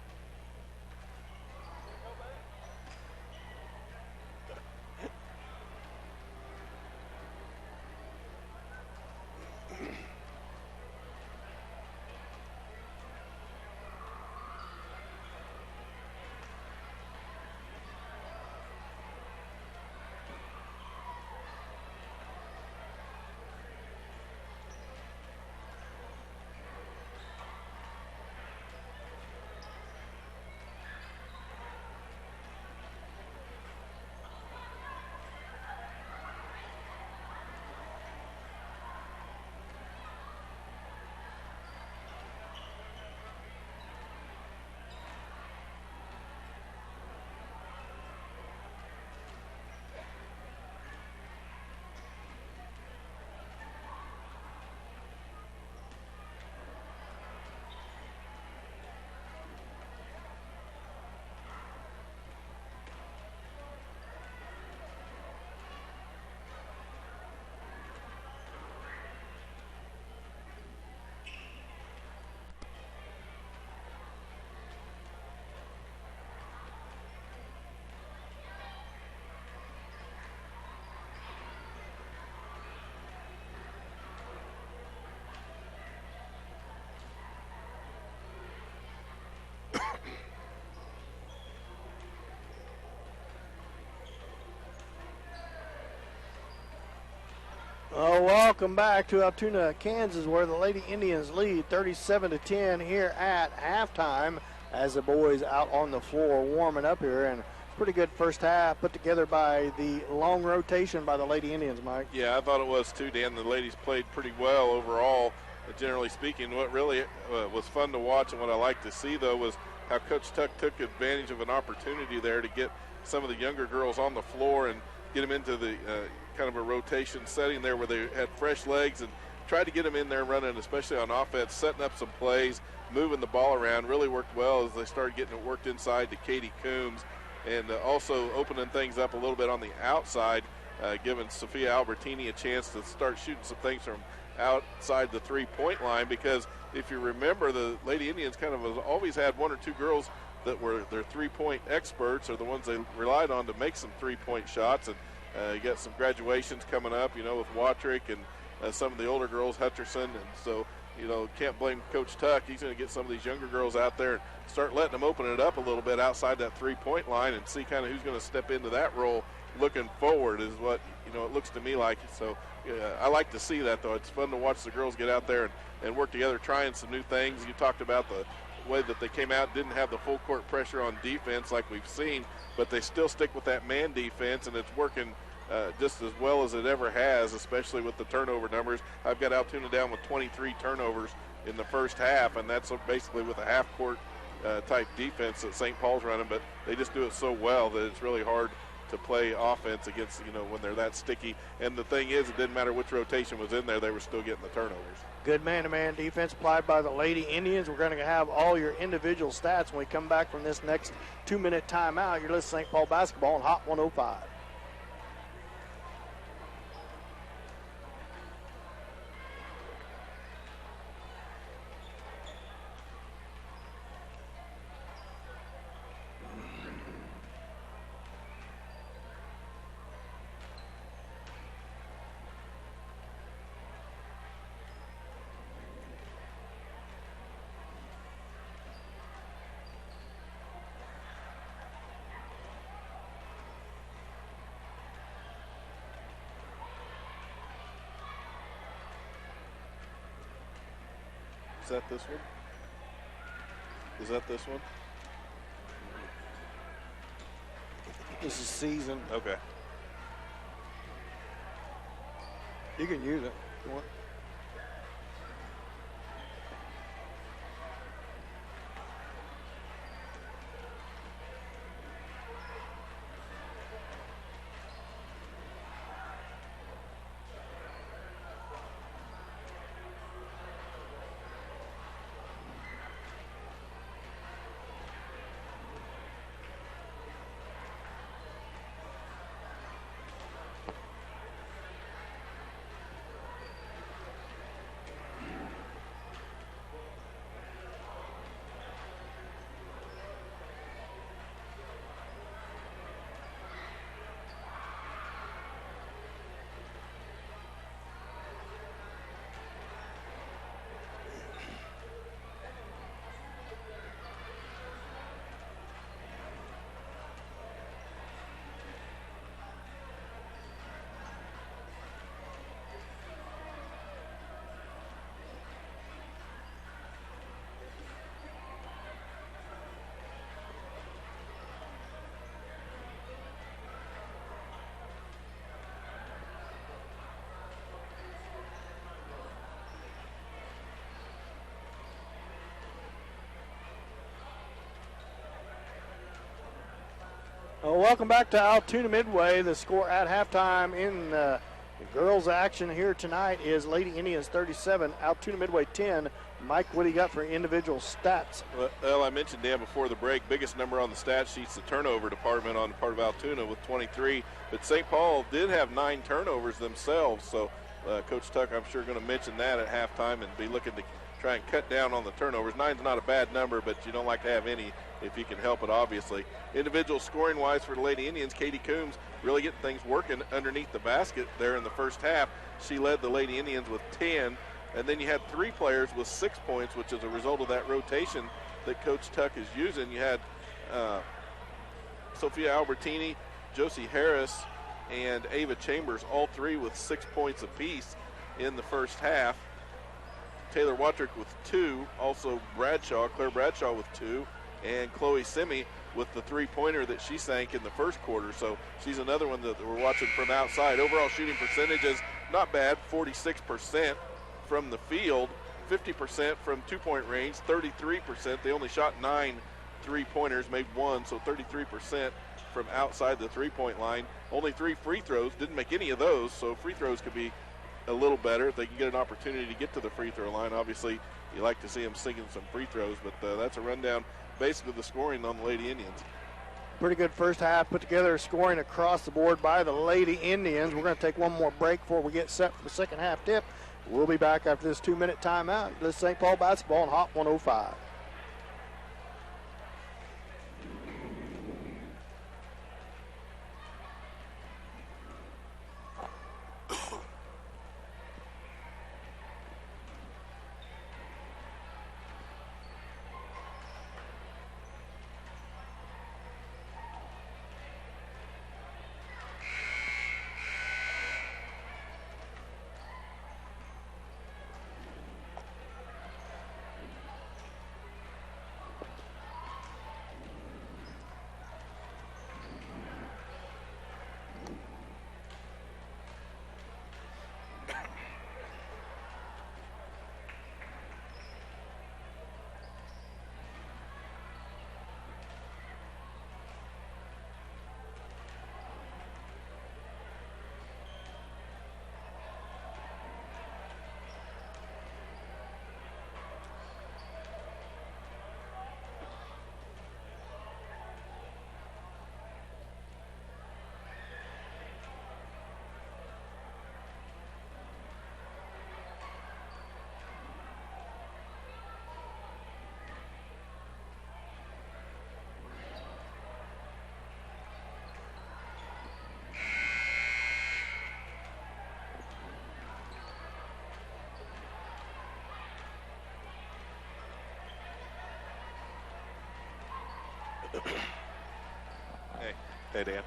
[SPEAKER 1] Oh, welcome back to Altoona, Kansas, where the Lady Indians lead 37-10 here at halftime as the boys out on the floor warming up here. And pretty good first half put together by the long rotation by the Lady Indians, Mike.
[SPEAKER 2] Yeah, I thought it was too, Dan. The ladies played pretty well overall, generally speaking. What really was fun to watch and what I like to see, though, was how Coach Tuck took advantage of an opportunity there to get some of the younger girls on the floor and get them into the kind of a rotation setting there where they had fresh legs and tried to get them in there running, especially on offense, setting up some plays, moving the ball around. Really worked well as they started getting it worked inside to Katie Coombs, and also opening things up a little bit on the outside, giving Sophia Albertini a chance to start shooting some things from outside the three-point line, because if you remember, the Lady Indians kind of has always had one or two girls that were their three-point experts, or the ones they relied on to make some three-point shots. And you got some graduations coming up, with Watrick and some of the older girls, Hutcherson. And so, can't blame Coach Tuck. He's going to get some of these younger girls out there and start letting them open it up a little bit outside that three-point line and see kind of who's going to step into that role looking forward is what, it looks to me like. So I like to see that, though. It's fun to watch the girls get out there and work together, trying some new things. You talked about the way that they came out, didn't have the full court pressure on defense like we've seen, but they still stick with that man defense, and it's working just as well as it ever has, especially with the turnover numbers. I've got Altoona down with 23 turnovers in the first half, and that's basically with a half-court type defense that St. Paul's running, but they just do it so well that it's really hard to play offense against, when they're that sticky. And the thing is, it didn't matter which rotation was in there, they were still getting the turnovers.
[SPEAKER 1] Good man-to-man defense applied by the Lady Indians. We're going to have all your individual stats when we come back from this next 2-minute timeout. You're listening to St. Paul basketball on Hot 105.
[SPEAKER 2] Is that this one? Is that this one?
[SPEAKER 1] This is season.
[SPEAKER 2] Okay.
[SPEAKER 1] You can use it if you want. Welcome back to Altoona Midway. The score at halftime in the girls' action here tonight is Lady Indians 37, Altoona Midway 10. Mike, what do you got for individual stats?
[SPEAKER 2] Well, I mentioned, Dan, before the break, biggest number on the stat sheet's the turnover department on the part of Altoona with 23. But St. Paul did have 9 turnovers themselves, so Coach Tuck, I'm sure, going to mention that at halftime and be looking to try and cut down on the turnovers. 9's not a bad number, but you don't like to have any if you can help it, obviously. Individual scoring-wise for the Lady Indians, Katie Coombs really getting things working underneath the basket there in the first half. She led the Lady Indians with 10. And then you had 3 players with 6 points, which is a result of that rotation that Coach Tuck is using. You had Sophia Albertini, Josie Harris, and Ava Chambers, all 3 with 6 points apiece in the first half. Taylor Watrick with 2, also Claire Bradshaw with 2, and Chloe Simi with the 3-pointer that she sank in the first quarter. So she's another one that we're watching from outside. Overall shooting percentages, not bad, 46% from the field, 50% from 2-point range, 33%. They only shot 9 3-pointers, made 1, so 33% from outside the 3-point line. Only 3 free throws, didn't make any of those, so free throws could be a little better if they can get an opportunity to get to the free throw line. Obviously, you like to see them sinking some free throws, but that's a rundown basically the scoring on the Lady Indians.
[SPEAKER 1] Pretty good first half put together, scoring across the board by the Lady Indians. We're going to take one more break before we get set for the second half tip. We'll be back after this 2-minute timeout. This is St. Paul basketball on Hot 105.
[SPEAKER 2] Hey, Dan.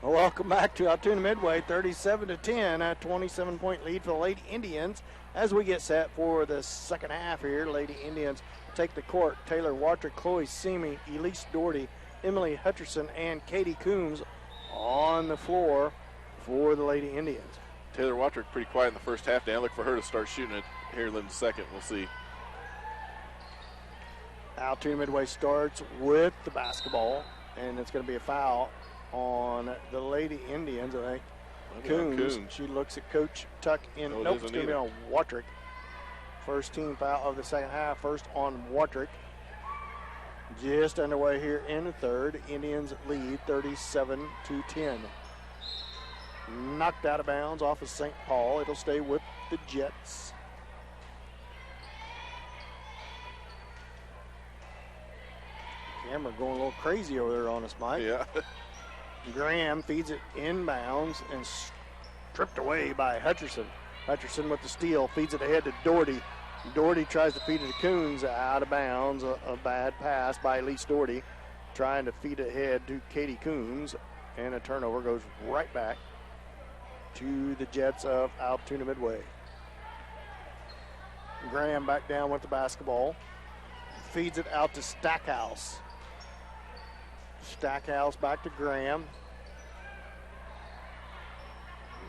[SPEAKER 1] Welcome back to Altoona Midway, 37-10, a 27-point lead for the Lady Indians as we get set for the second half here. Lady Indians take the court. Taylor Watrick, Chloe Simi, Elise Doherty, Emily Hutcherson, and Katie Coombs on the floor for the Lady Indians.
[SPEAKER 2] Taylor Watrick pretty quiet in the first half. Dan, look for her to start shooting it here in the second. We'll see.
[SPEAKER 1] Altoona Midway starts with the basketball, and it's going to be a foul on the Lady Indians. I think Coombs. She looks at Coach Tuck in.
[SPEAKER 2] No,
[SPEAKER 1] nope, it's going to be on Watrick. First team foul of the second half. First on Watrick. Just underway here in the third. Indians lead 37-10. Knocked out of bounds off of St. Paul. It'll stay with the Jets. Camera going a little crazy over there on us, Mike.
[SPEAKER 2] Yeah.
[SPEAKER 1] Graham feeds it inbounds and stripped away by Hutcherson. Hutcherson with the steal, feeds it ahead to Doherty. Doherty tries to feed it to Coons, out of bounds. A bad pass by Elise Doherty, trying to feed it ahead to Katie Coombs. And a turnover goes right back to the Jets of Altoona Midway. Graham back down with the basketball. Feeds it out to Stackhouse. Stackhouse back to Graham.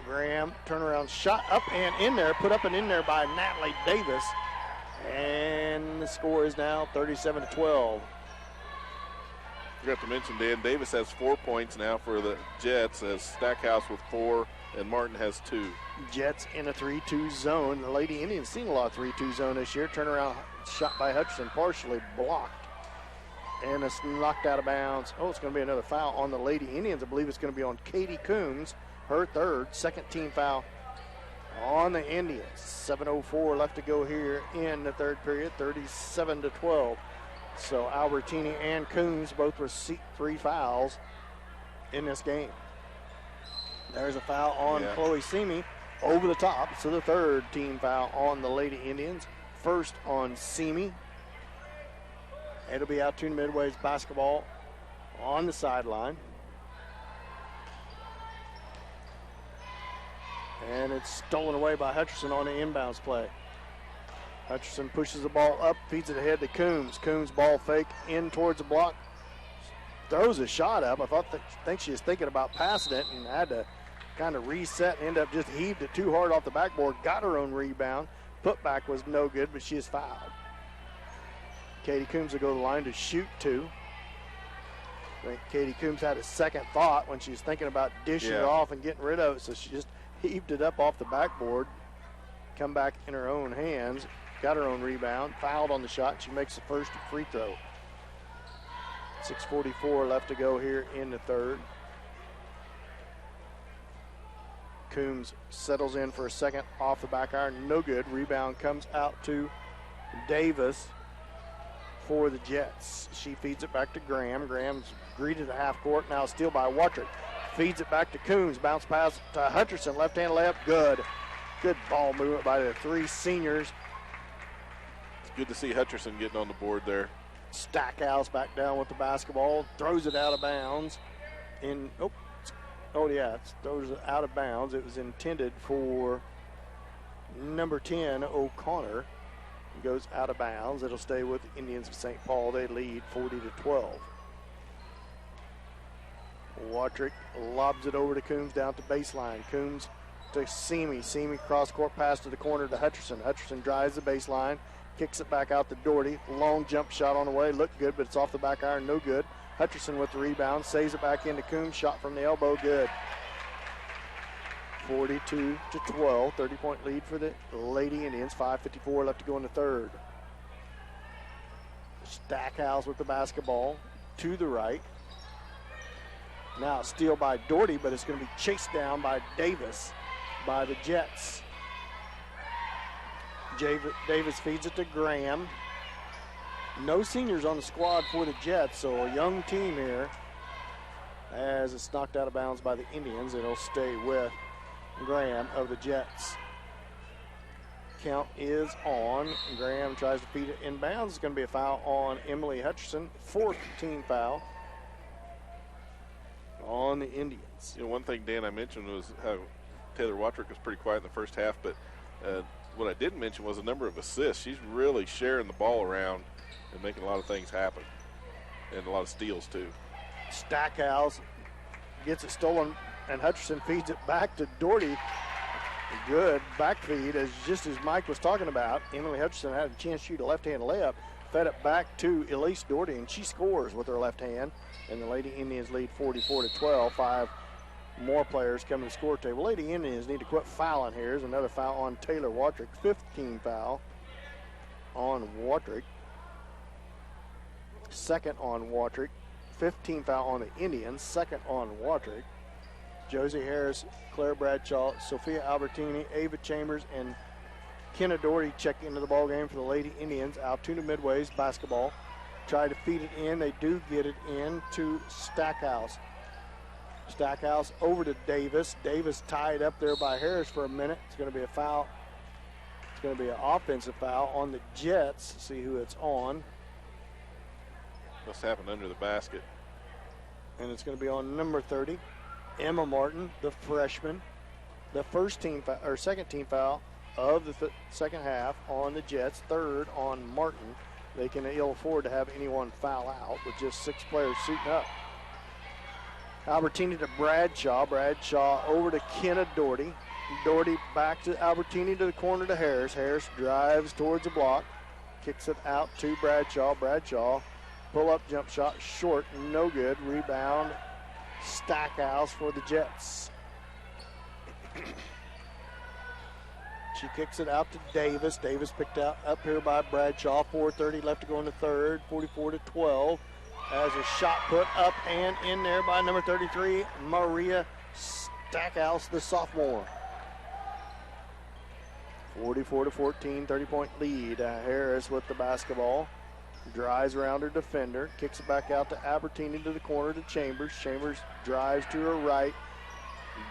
[SPEAKER 1] Graham, turnaround shot up and in there, put up and in there by Natalie Davis. And the score is now 37-12.
[SPEAKER 2] Forgot to mention, Dan, Davis has 4 points now for the Jets, as Stackhouse with 4 and Martin has 2.
[SPEAKER 1] Jets in a 3-2 zone. The Lady Indians seen a lot of 3-2 zone this year. Turnaround shot by Hutchinson, partially blocked. And it's knocked out of bounds. Oh, it's going to be another foul on the Lady Indians. I believe it's going to be on Katie Coombs, her third, second team foul on the Indians. 7:04 left to go here in the third period, 37-12. So Albertini and Coombs both receive 3 fouls in this game. There's a foul on Chloe Simi over the top. So the third team foul on the Lady Indians. First on Simi. It'll be Altoona Midway's basketball on the sideline. And it's stolen away by Hutcherson on the inbounds play. Hutcherson pushes the ball up, feeds it ahead to Coombs. Coombs ball fake in towards the block. Throws a shot up. I think she was thinking about passing it and had to kind of reset and end up just heaved it too hard off the backboard. Got her own rebound. Putback was no good, but she is fouled. Katie Coombs will go to the line to shoot 2. I think Katie Coombs had a second thought when she was thinking about dishing it off and getting rid of it, so she just heaved it up off the backboard. Come back in her own hands. Got her own rebound. Fouled on the shot. She makes the first free throw. 6:44 left to go here in the third. Coombs settles in for a second off the back iron. No good. Rebound comes out to Davis for the Jets. She feeds it back to Graham. Graham's greeted at half court. Now steal by Watrick. Feeds it back to Coombs. Bounce pass to Hutcherson. Left-hand layup. Good. Good ball movement by the 3 seniors.
[SPEAKER 2] It's good to see Hutcherson getting on the board there.
[SPEAKER 1] Stackhouse back down with the basketball. Throws it out of bounds. Throws it out of bounds. It was intended for number 10, O'Connor. Goes out of bounds. It'll stay with the Indians of St. Paul. They lead 40-12. Watrick lobs it over to Coombs down to baseline. Coombs to Simi. Simi cross-court pass to the corner to Hutcherson. Hutcherson drives the baseline, kicks it back out to Doherty. Long jump shot on the way. Looked good, but it's off the back iron. No good. Hutcherson with the rebound. Saves it back into Coombs. Shot from the elbow. Good. 42-12. 30-point lead for the Lady Indians. 5:54 left to go in the third. Stackhouse with the basketball to the right. Now steal by Doherty, but it's going to be chased down by Davis by the Jets. Davis feeds it to Graham. No seniors on the squad for the Jets, so a young team here. As it's knocked out of bounds by the Indians, it'll stay with Graham of the Jets. Count is on. Graham tries to feed it inbounds. It's going to be a foul on Emily Hutcherson. 4th team foul on the Indians.
[SPEAKER 2] You know, one thing, Dan, I mentioned was how Taylor Watrick was pretty quiet in the first half, but what I didn't mention was the number of assists. She's really sharing the ball around and making a lot of things happen, and a lot of steals too.
[SPEAKER 1] Stackhouse gets it stolen, and Hutcherson feeds it back to Doherty. Good back feed, just as Mike was talking about. Emily Hutcherson had a chance to shoot a left-hand layup, fed it back to Elise Doherty, and she scores with her left hand. And the Lady Indians lead 44-12. 5 more players come to the score table. Lady Indians need to quit fouling here. Here's another foul on Taylor Watrick. 15 foul on Watrick. Second on Watrick. 15 foul on the Indians. Second on Watrick. Josie Harris, Claire Bradshaw, Sophia Albertini, Ava Chambers, and Kenna Doherty check into the ballgame for the Lady Indians. Altoona Midway's basketball. Try to feed it in. They do get it in to Stackhouse. Stackhouse over to Davis. Davis tied up there by Harris for a minute. It's going to be a foul. It's going to be an offensive foul on the Jets. See who it's on.
[SPEAKER 2] Must happen under the basket.
[SPEAKER 1] And it's going to be on number 30. Emma Martin, the freshman, the second team foul of the second half on the Jets, third on Martin. They can ill afford to have anyone foul out with just 6 players suiting up. Albertini to Bradshaw. Bradshaw over to Kenna Doherty. Doherty back to Albertini to the corner to Harris. Harris drives towards the block. Kicks it out to Bradshaw. Bradshaw, pull-up jump shot, short, no good. Rebound, Stackhouse for the Jets. She kicks it out to Davis. Davis picked out up here by Bradshaw. 4:30 left to go in the third. 44-12. As a shot put up and in there by number 33, Maria Stackhouse, the sophomore. 44-14, 30-point lead. Harris with the basketball. Drives around her defender. Kicks it back out to Albertini to the corner to Chambers. Chambers drives to her right.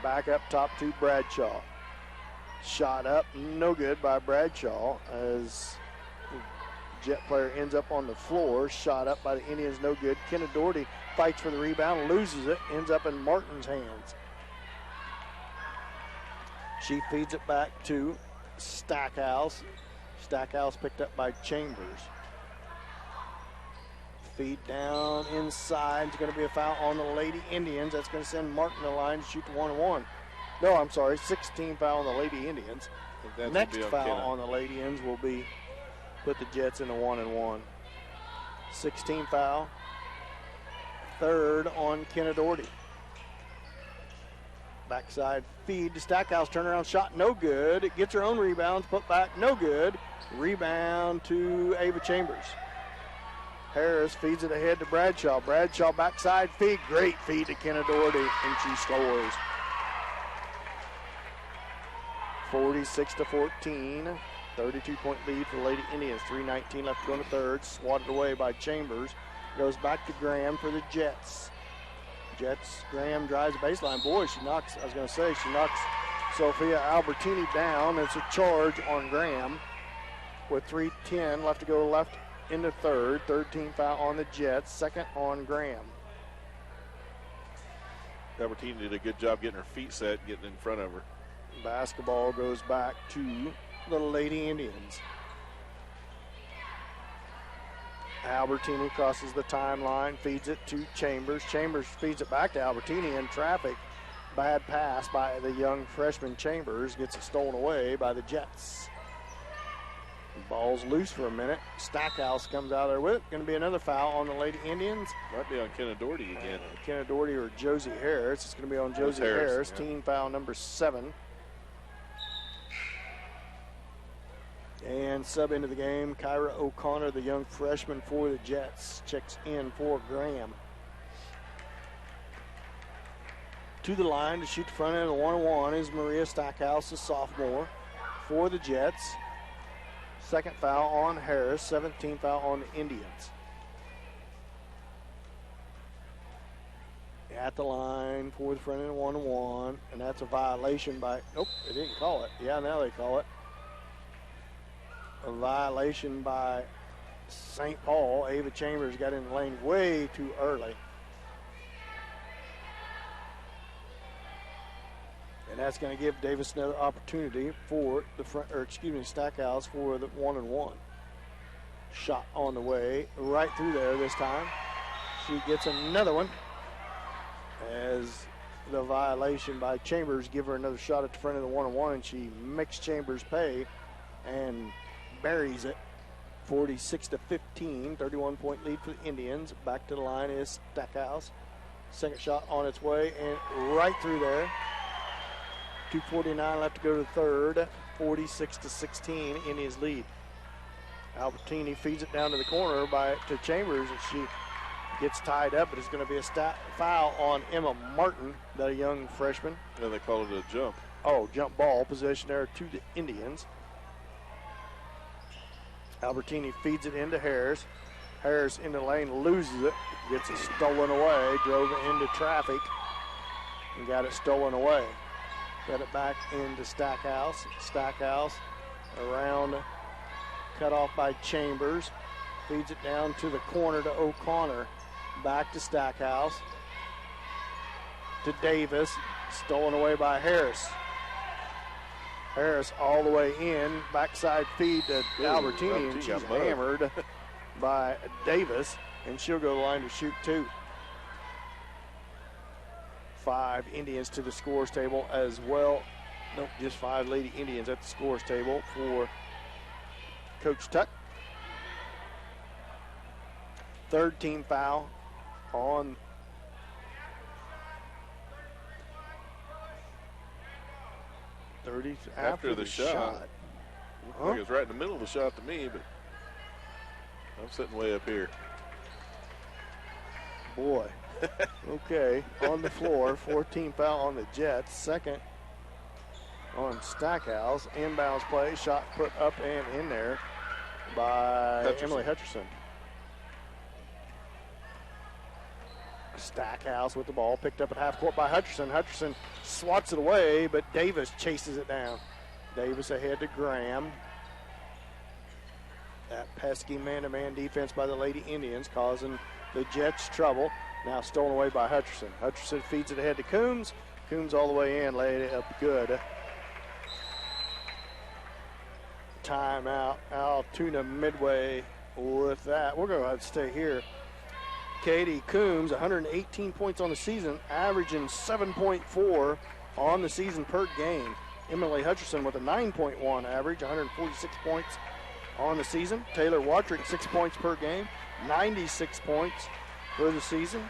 [SPEAKER 1] Back up top to Bradshaw. Shot up, no good by Bradshaw as the Jet player ends up on the floor. Shot up by the Indians, no good. Kenna Doherty fights for the rebound, loses it, ends up in Martin's hands. She feeds it back to Stackhouse. Stackhouse picked up by Chambers. Feed down inside. It's going to be a foul on the Lady Indians. That's going to send Martin to the line to shoot the 1-1. No, I'm sorry, 16 foul on the Lady Indians. Next foul on the Lady Indians will be put the Jets in a 1-1. 16 foul. Third on Kenna Doherty. Backside feed to Stackhouse. Turnaround shot, no good. It gets her own rebounds, put back, no good. Rebound to Ava Chambers. Harris feeds it ahead to Bradshaw. Bradshaw backside feed, great feed to Kenna Doherty, and she scores. 46-14, 32-point lead for the Lady Indians. 3:19 left to go in the third. Swatted away by Chambers. Goes back to Graham for the Jets. Graham drives the baseline. Boy, she knocks Sophia Albertini down. It's a charge on Graham with 3:10 left to go left in the third. Third team foul on the Jets. Second on Graham.
[SPEAKER 2] Albertini did a good job getting her feet set, getting in front of her.
[SPEAKER 1] Basketball goes back to the Lady Indians. Albertini crosses the timeline, feeds it to Chambers. Chambers feeds it back to Albertini in traffic. Bad pass by the young freshman Chambers. Gets it stolen away by the Jets. Ball's loose for a minute. Stackhouse comes out there with it. Going to be another foul on the Lady Indians.
[SPEAKER 2] Might be on Kenna Doherty again.
[SPEAKER 1] Kenna Doherty or Josie Harris. It's going to be on Josie Harris.
[SPEAKER 2] Yeah.
[SPEAKER 1] Team foul number 7. And sub into the game, Kyra O'Connor, the young freshman for the Jets, checks in for Graham. To the line to shoot the front end of the 1-1 is Maria Stackhouse, the sophomore, for the Jets. Second foul on Harris, 17th foul on the Indians. At the line for the front end of 1-1, and that's a violation by, nope, they didn't call it. Yeah, now they call it. A violation by St. Paul. Ava Chambers got in the lane way too early. And that's going to give Davis another opportunity for the Stackhouse for the 1-1. Shot on the way, right through there this time. She gets another one as the violation by Chambers give her another shot at the front of the 1-1, and she makes Chambers pay and buries it. 46-15, 31-point lead for the Indians. Back to the line is Stackhouse. Second shot on its way and right through there. 2:49 left to go to the third. 46-16, Indians lead. Albertini feeds it down to the corner to Chambers, and she gets tied up, but it's going to be a foul on Emma Martin, that young freshman.
[SPEAKER 2] Yeah, they call it a jump.
[SPEAKER 1] Oh, jump ball. Possession there to the Indians. Albertini feeds it into Harris. Harris in the lane, loses it, gets it stolen away, drove it into traffic, and got it stolen away. Got it back into Stackhouse. Stackhouse around, cut off by Chambers. Feeds it down to the corner to O'Connor. Back to Stackhouse. to Davis. Stolen away by Harris. Harris all the way in. Backside feed to Albertini, and she's hammered by Davis, and she'll go to the line to shoot 2. 5 Indians to the scores table as well. Nope, just 5 Lady Indians at the scores table for Coach Tuck. Third team foul on after the shot.
[SPEAKER 2] Looked like it was right in the middle of the shot to me, but I'm sitting way up here.
[SPEAKER 1] Boy. Okay, on the floor, 14 foul on the Jets. Second on Stackhouse. Inbounds play, shot put up and in there by Emily Hutcherson. Stackhouse with the ball, picked up at half court by Hutcherson. Hutcherson swats it away, but Davis chases it down. Davis ahead to Graham. That pesky man-to-man defense by the Lady Indians causing the Jets trouble. Now stolen away by Hutcherson. Hutcherson feeds it ahead to Coombs. Coombs all the way in, laid it up good. Timeout. Altoona midway with that. We're going to have to stay here. Katie Coombs, 118 points on the season, averaging 7.4 on the season per game. Emily Hutcherson with a 9.1 average, 146 points on the season. Taylor Watrick, 6 points per game, 96 points for the season.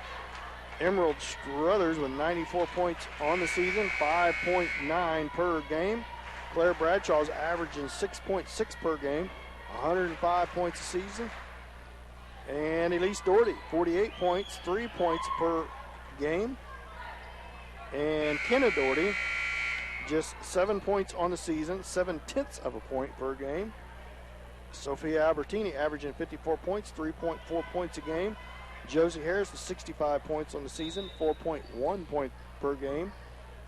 [SPEAKER 1] Emerald Struthers with 94 points on the season, 5.9 per game. Claire Bradshaw's averaging 6.6 per game, 105 points a season. And Elise Doherty, 48 points, 3 points per game. And Kenna Doherty, just 7 points on the season, 7/10 of a point per game. Sophia Albertini averaging 54 points, 3.4 points a game. Josie Harris with 65 points on the season, 4.1 point per game.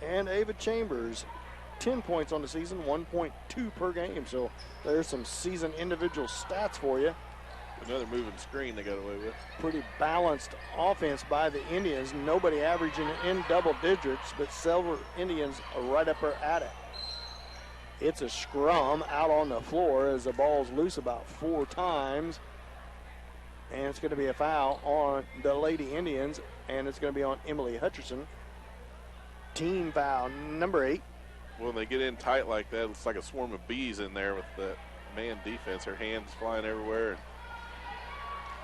[SPEAKER 1] And Ava Chambers, 10 points on the season, 1.2 per game. So there's some season individual stats for you.
[SPEAKER 2] Another moving screen they got away with.
[SPEAKER 1] Pretty balanced offense by the Indians. Nobody averaging in double digits, but several Indians are right up there at it. It's a scrum out on the floor as the ball's loose about 4 times. And it's going to be a foul on the Lady Indians, and it's going to be on Emily Hutcherson. Team foul number 8.
[SPEAKER 2] When they get in tight like that, it's like a swarm of bees in there with the man defense. Her hands flying everywhere.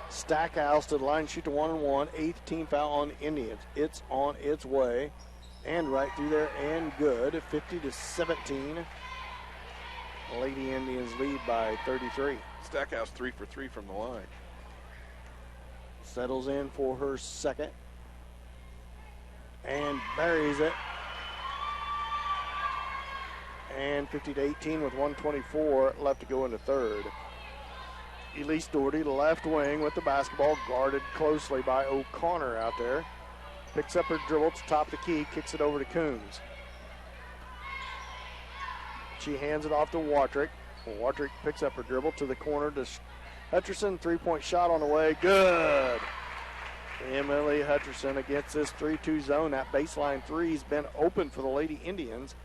[SPEAKER 1] Stackhouse to the line, shoot to 1-and-1. 8th team foul on the Indians. It's on its way, and right through there, and good. 50-17. Lady Indians lead by 33.
[SPEAKER 2] Stackhouse 3 for 3 from the line.
[SPEAKER 1] Settles in for her second, and buries it. And 50-18 with 1:24 left to go in the third. Elise Doherty, the left wing with the basketball, guarded closely by O'Connor out there. Picks up her dribble to top the key, kicks it over to Coombs. She hands it off to Watrick. Watrick picks up her dribble to the corner to Hutcherson. 3-point shot on the way, good. Emily Hutcherson against this 3-2 zone. That baseline three's been open for the Lady Indians.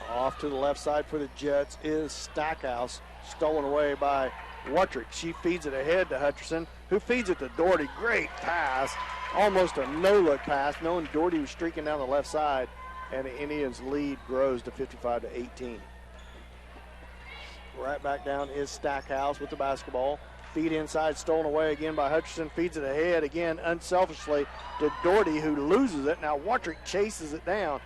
[SPEAKER 1] Off to the left side for the Jets is Stackhouse, stolen away by Watrick. She feeds it ahead to Hutcherson, who feeds it to Doherty. Great pass, almost a no-look pass, knowing Doherty was streaking down the left side, and the Indians' lead grows to 55-18. Right back down is Stackhouse with the basketball. Feed inside, stolen away again by Hutcherson. Feeds it ahead again unselfishly to Doherty, who loses it. Now Watrick chases it down.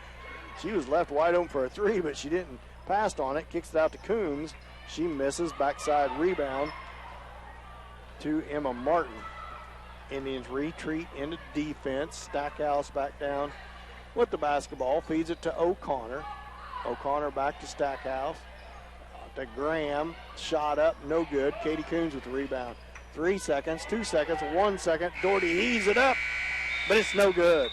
[SPEAKER 1] She was left wide open for a three, but she didn't pass on it. Kicks it out to Coombs. She misses. Backside rebound to Emma Martin. Indians retreat into defense. Stackhouse back down with the basketball. Feeds it to O'Connor. O'Connor back to Stackhouse. To Graham. Shot up. No good. Katie Coombs with the rebound. 3 seconds. 2 seconds. 1 second. Doherty heaves it up, but it's no good.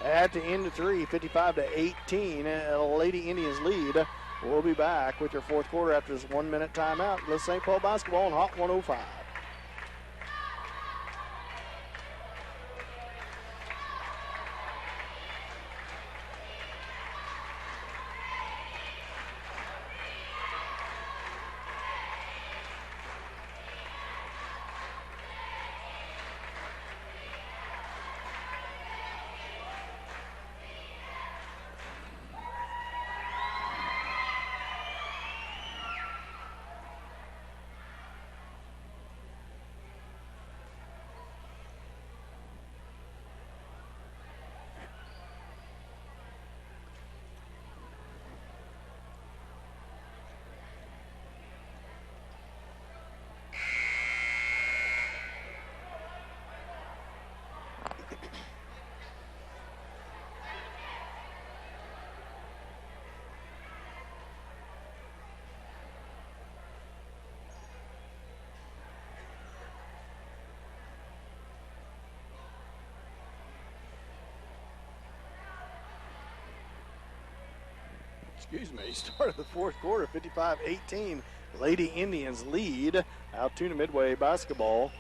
[SPEAKER 1] At the end of 3, 55-18, Lady Indians lead. We'll be back with your fourth quarter after this 1 minute timeout. Let's St. Paul basketball on Hot 105. excuse me, start of the fourth quarter, 55-18. Lady Indians lead Altoona Midway basketball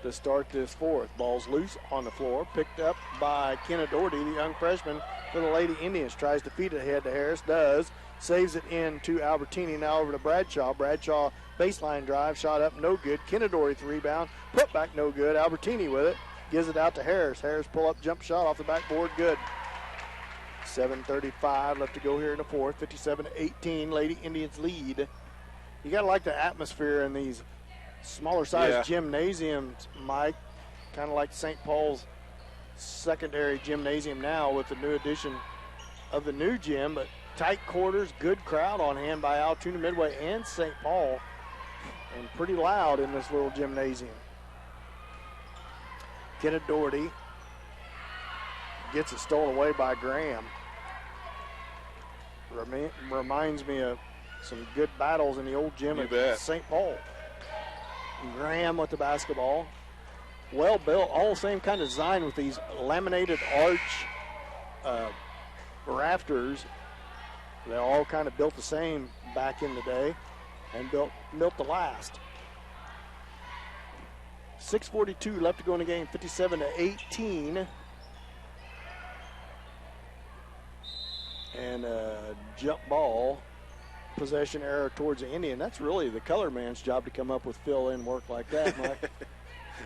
[SPEAKER 1] to start this fourth. Ball's loose on the floor, picked up by Kenna Doherty, the young freshman for the Lady Indians. Tries to feed it ahead to Harris, does. Saves it in to Albertini, now over to Bradshaw. Bradshaw baseline drive, shot up, no good. Kenna Doherty the rebound, put back no good. Albertini with it, gives it out to Harris. Harris pull up jump shot off the backboard, good. 7:35 left to go here in the fourth. 57-18, Lady Indians lead. You got to like the atmosphere in these smaller size gymnasiums, Mike. Kind of like St. Paul's secondary gymnasium now with the new addition of the new gym, but tight quarters, good crowd on hand by Altoona Midway and St. Paul, and pretty loud in this little gymnasium. Kenna Doherty gets it stolen away by Graham. Reminds me of some good battles in the old gym at St. Paul. Graham with the basketball. Well built, all the same kind of design with these laminated arch rafters. They all kind of built the same back in the day and built to last. 6:42 left to go in the game, 57-18. And a jump ball, possession error towards the Indian. That's really the color man's job to come up with fill-in work like that, Mike.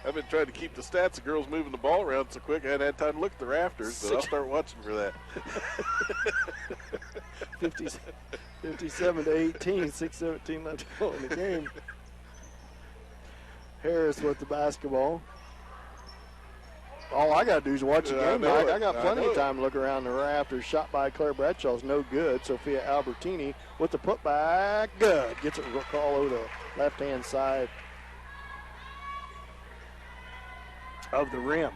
[SPEAKER 2] I've been trying to keep the stats of girls moving the ball around so quick I hadn't had time to look at the rafters, but I'll start watching for that.
[SPEAKER 1] 57-18, 6:17 left to go in the game. Harris with the basketball. All I got to do is watch the game, Mike. I got plenty of time to look around the rafters. Shot by Claire Bradshaw is no good. Sophia Albertini with the putback, good. Gets it all over the left-hand side of the rim.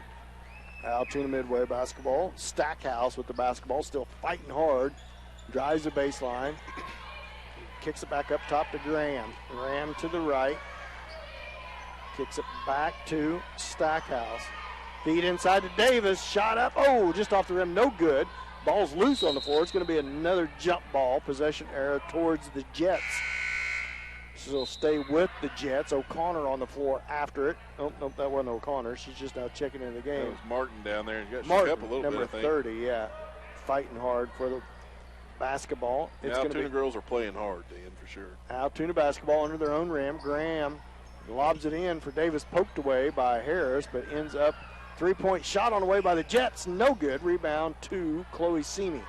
[SPEAKER 1] Altoona Midway basketball. Stackhouse with the basketball, still fighting hard. Drives the baseline. Kicks it back up top to Graham. Graham to the right. Kicks it back to Stackhouse. Feed inside to Davis. Shot up. Oh, just off the rim. No good. Ball's loose on the floor. It's going to be another jump ball. Possession error towards the Jets. So it'll stay with the Jets. O'Connor on the floor after it. Oh, nope, that wasn't O'Connor. She's just now checking in the game.
[SPEAKER 2] That was Martin down there. Got
[SPEAKER 1] Martin,
[SPEAKER 2] shook up a little
[SPEAKER 1] number
[SPEAKER 2] bit, I think.
[SPEAKER 1] 30, yeah. Fighting hard for the basketball.
[SPEAKER 2] It's Altoona girls are playing hard, Dan, for sure.
[SPEAKER 1] Altoona basketball under their own rim. Graham lobs it in for Davis, poked away by Harris, but ends up three-point shot on the way by the Jets. No good. Rebound to Chloe Simi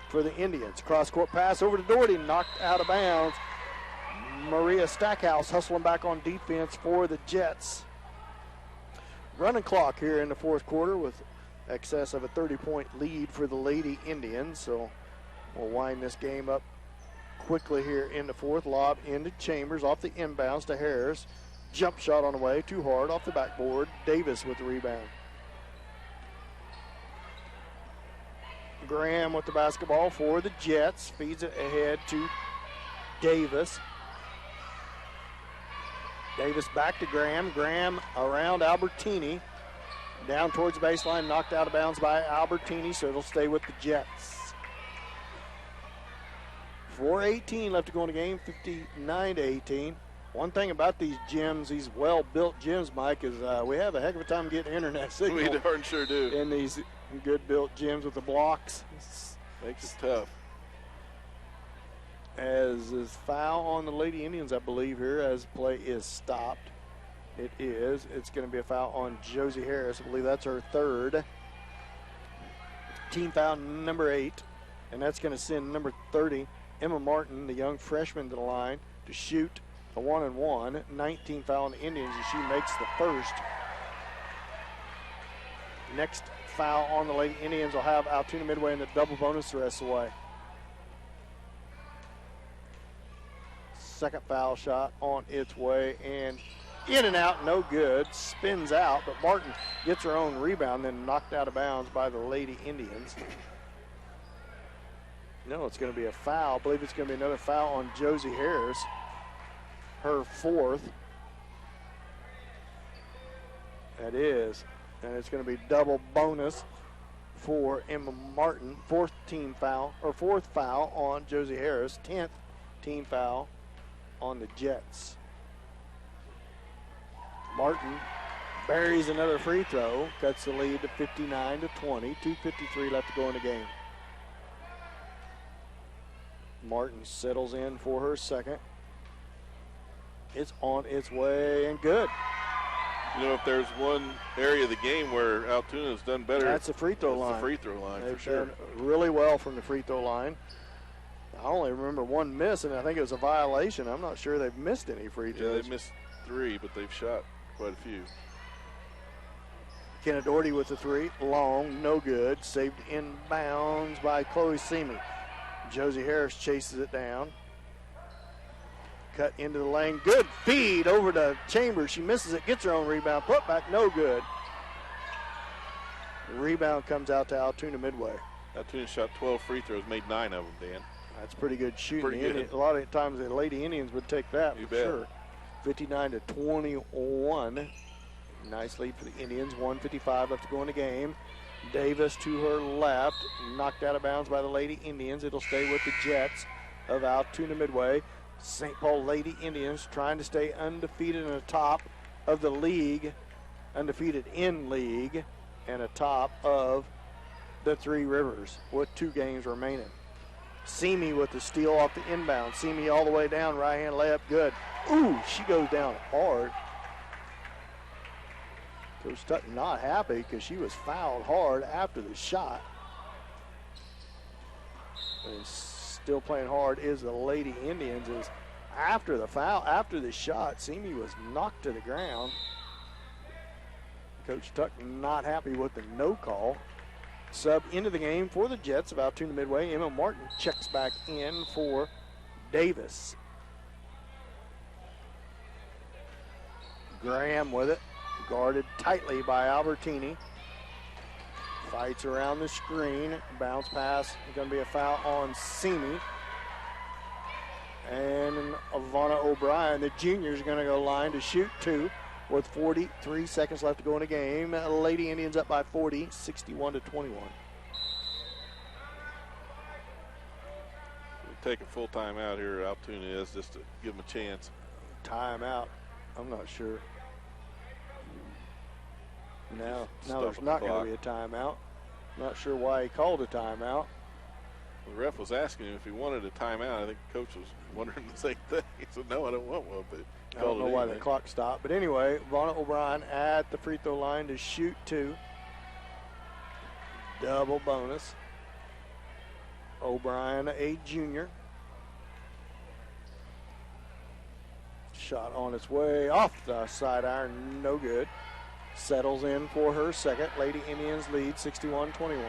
[SPEAKER 1] for the Indians. Cross-court pass over to Doherty, knocked out of bounds. Maria Stackhouse hustling back on defense for the Jets. Running clock here in the fourth quarter with excess of a 30-point lead for the Lady Indians. So we'll wind this game up quickly here in the fourth. Lob into Chambers off the inbounds to Harris. Jump shot on the way, too hard off the backboard. Davis with the rebound. Graham with the basketball for the Jets. Feeds it ahead to Davis. Davis back to Graham. Graham around Albertini. Down towards the baseline, knocked out of bounds by Albertini, so it'll stay with the Jets. 4:18 left to go in the game, 59-18. One thing about these gyms, these well-built gyms, Mike, is we have a heck of a time getting internet signal.
[SPEAKER 2] We darn sure do.
[SPEAKER 1] In these good-built gyms with the blocks.
[SPEAKER 2] Makes it tough.
[SPEAKER 1] As is foul on the Lady Indians, I believe, here as play is stopped. It is. It's going to be a foul on Josie Harris. I believe that's her third. Team foul number 8. And that's going to send number 30, Emma Martin, the young freshman, to the line to shoot a 1-and-1. 19 foul on the Indians as she makes the first. Next foul on the Lady Indians will have Altoona Midway in the double bonus the rest of the way. Second foul shot on its way, and in and out, no good. Spins out, but Martin gets her own rebound, then knocked out of bounds by the Lady Indians. No, it's going to be a foul. I believe it's going to be another foul on Josie Harris, her fourth. That is, and it's going to be double bonus for Emma Martin. Fourth foul on Josie Harris. 10th team foul on the Jets. Martin buries another free throw, cuts the lead to 59-20. 2:53 left to go in the game. Martin settles in for her second. It's on its way and good.
[SPEAKER 2] You know, if there's one area of the game where Altoona's done better,
[SPEAKER 1] that's the free throw line.
[SPEAKER 2] The free throw line,
[SPEAKER 1] They've
[SPEAKER 2] for sure.
[SPEAKER 1] done really well from the free throw line. I only remember one miss, and I think it was a violation. I'm not sure they've missed any free throws.
[SPEAKER 2] Yeah, they missed 3, but they've shot quite a few.
[SPEAKER 1] Kenna Doherty with the 3. Long, no good. Saved inbounds by Chloe Seamy. Josie Harris chases it down. Cut into the lane. Good feed over to Chambers. She misses it, gets her own rebound. Put back, no good. The rebound comes out to Altoona Midway.
[SPEAKER 2] Altoona shot 12 free throws, made 9 of them, Dan.
[SPEAKER 1] That's pretty good shooting.
[SPEAKER 2] Pretty good.
[SPEAKER 1] A lot of times the Lady Indians would take that
[SPEAKER 2] You
[SPEAKER 1] for
[SPEAKER 2] bet.
[SPEAKER 1] sure. 59-21. Nice lead for the Indians. 1:55 left to go in the game. Davis to her left, knocked out of bounds by the Lady Indians. It'll stay with the Jets of Altoona Midway. St. Paul Lady Indians trying to stay undefeated in the top of the league, undefeated in league, and atop of the Three Rivers with 2 games remaining. Seamy with the steal off the inbound. Seamy all the way down, right hand layup, good. Ooh, she goes down hard. Coach Tutton not happy because she was fouled hard after the shot. And still playing hard is the Lady Indians. Is after the foul, after the shot, Seamy was knocked to the ground. Coach Tutton not happy with the no call. Sub into the game for the Jets of Altoona Midway. Emma Martin checks back in for Davis. Graham with it. Guarded tightly by Albertini. Fights around the screen. Bounce pass. Going to be a foul on Seamy. And Ivana O'Brien, the junior, is going to go line to shoot 2 with 43 seconds left to go in the game. Lady Indians up by 40, 61-21.
[SPEAKER 2] We'll take a full timeout here, Altoona is, just to give them a chance.
[SPEAKER 1] Timeout. I'm not sure. Now
[SPEAKER 2] Stop
[SPEAKER 1] there's
[SPEAKER 2] the
[SPEAKER 1] not going
[SPEAKER 2] clock.
[SPEAKER 1] to be a timeout. Not sure why he called a timeout.
[SPEAKER 2] The ref was asking him if he wanted a timeout. I think the coach was wondering the same thing. He said, no, I don't want one, but
[SPEAKER 1] I don't know why the clock stopped. But anyway, Ivana O'Brien at the free throw line to shoot 2. Double bonus. O'Brien, a junior. Shot on its way off the side iron, no good. Settles in for her second. Lady Indians lead 61-21.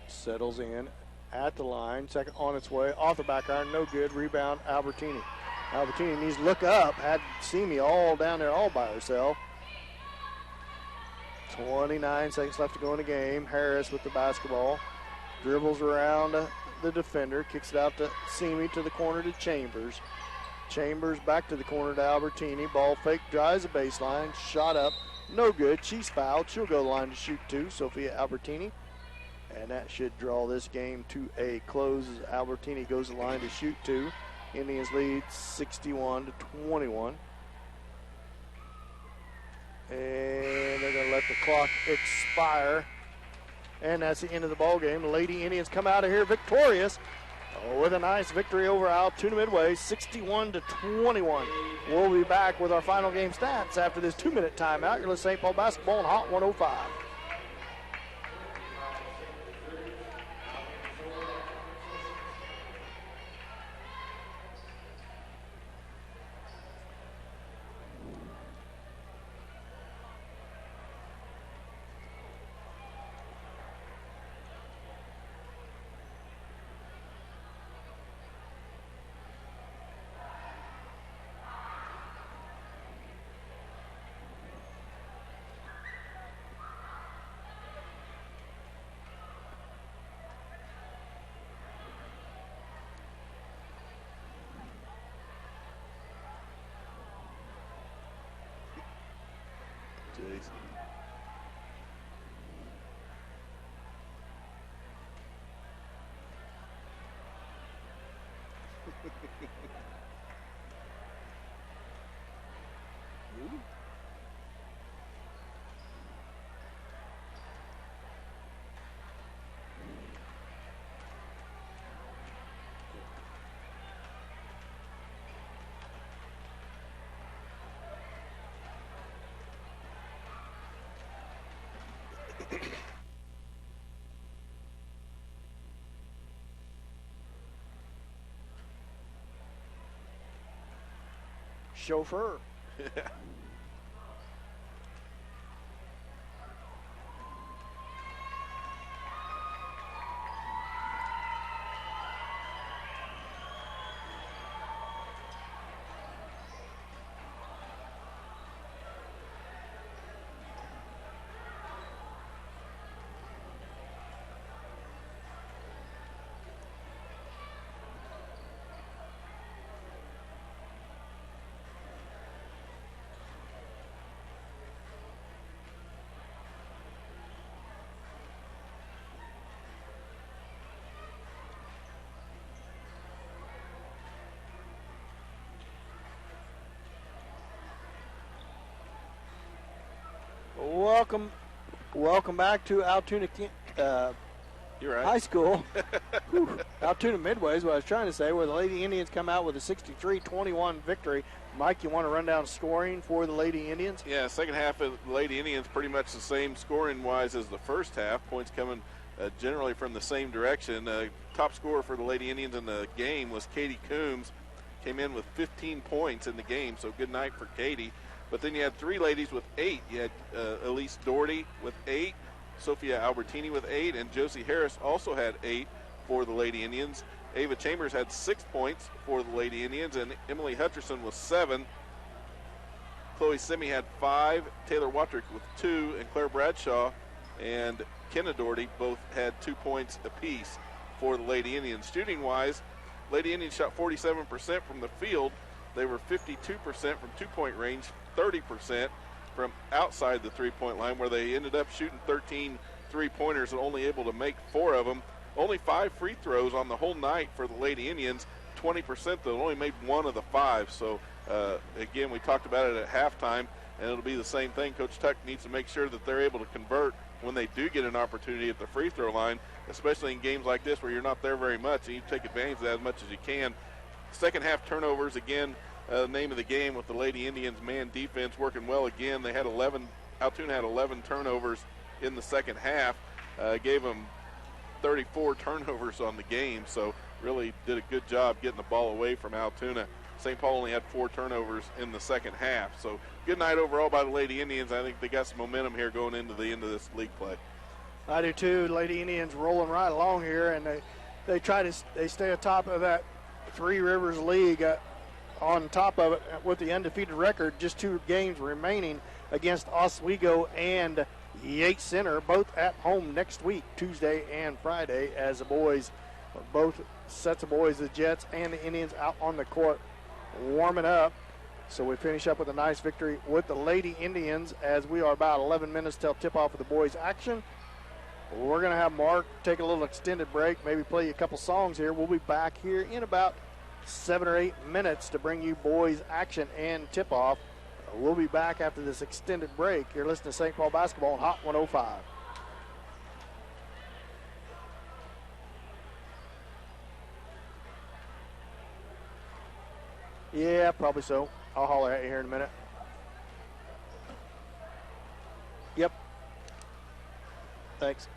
[SPEAKER 1] Settles in at the line. Second on its way. Off the back iron, no good. Rebound, Albertini. Albertini needs to look up. Had Seamy all down there all by herself. 29 seconds left to go in the game. Harris with the basketball. Dribbles around the defender. Kicks it out to Seamy to the corner to Chambers. Chambers back to the corner to Albertini. Ball fake, drives the baseline. Shot up, no good. She's fouled. She'll go to the line to shoot 2. Sophia Albertini. And that should draw this game to a close as Albertini goes to the line to shoot 2. Indians lead 61-21. And they're going to let the clock expire. And that's the end of the ball game. The Lady Indians come out of here victorious with a nice victory over Altoona Midway, 61-21. We'll be back with our final game stats after this 2-minute timeout. You're listening to St. Paul Basketball on Hot 105.
[SPEAKER 2] Jeez.
[SPEAKER 1] Chauffeur. Welcome back to Altoona
[SPEAKER 2] You're right.
[SPEAKER 1] High School. Altoona Midway is what I was trying to say, where the Lady Indians come out with a 63-21 victory. Mike, you want to run down scoring for the Lady Indians?
[SPEAKER 2] Yeah, second half of the Lady Indians pretty much the same scoring-wise as the first half. Points coming generally from the same direction. Top scorer for the Lady Indians in the game was Katie Coombs. Came in with 15 points in the game, so good night for Katie. But then you had three ladies with 8. You had Elise Doherty with 8, Sophia Albertini with 8, and Josie Harris also had 8 for the Lady Indians. Ava Chambers had 6 points for the Lady Indians, and Emily Hutcherson with 7. Chloe Simi had 5, Taylor Watrick with 2, and Claire Bradshaw and Kenna Doherty both had 2 points apiece for the Lady Indians. Shooting-wise, Lady Indians shot 47% from the field. They were 52% from two-point range, 30% from outside the three-point line, where they ended up shooting 13 three-pointers and only able to make 4 of them. Only 5 free throws on the whole night for the Lady Indians, 20%, though, only made 1 of the 5. So, again, we talked about it at halftime, and it'll be the same thing. Coach Tuck needs to make sure that they're able to convert when they do get an opportunity at the free throw line, especially in games like this where you're not there very much, and you take advantage of that as much as you can. Second half turnovers, again, name of the game with the Lady Indians man defense working well again. They had Altoona had 11 turnovers in the second half, gave them 34 turnovers on the game, so really did a good job getting the ball away from Altoona. St. Paul only had 4 turnovers in the second half. So good night overall by the Lady Indians. I think they got some momentum here going into the end of this league play.
[SPEAKER 1] I do too. Lady Indians rolling right along here, and they stay atop of that Three Rivers League, on top of it with the undefeated record. Just 2 games remaining against Oswego and Yates Center, both at home next week, Tuesday and Friday, as the boys, both sets of boys, the Jets and the Indians, out on the court warming up. So we finish up with a nice victory with the Lady Indians, as we are about 11 minutes till tip-off of the boys' action. We're going to have Mark take a little extended break, maybe play you a couple songs here. We'll be back here in about 7 or 8 minutes to bring you boys' action and tip-off. We'll be back after this extended break. You're listening to St. Paul Basketball on Hot 105. Yeah, probably so. I'll holler at you here in a minute. Yep. Thanks.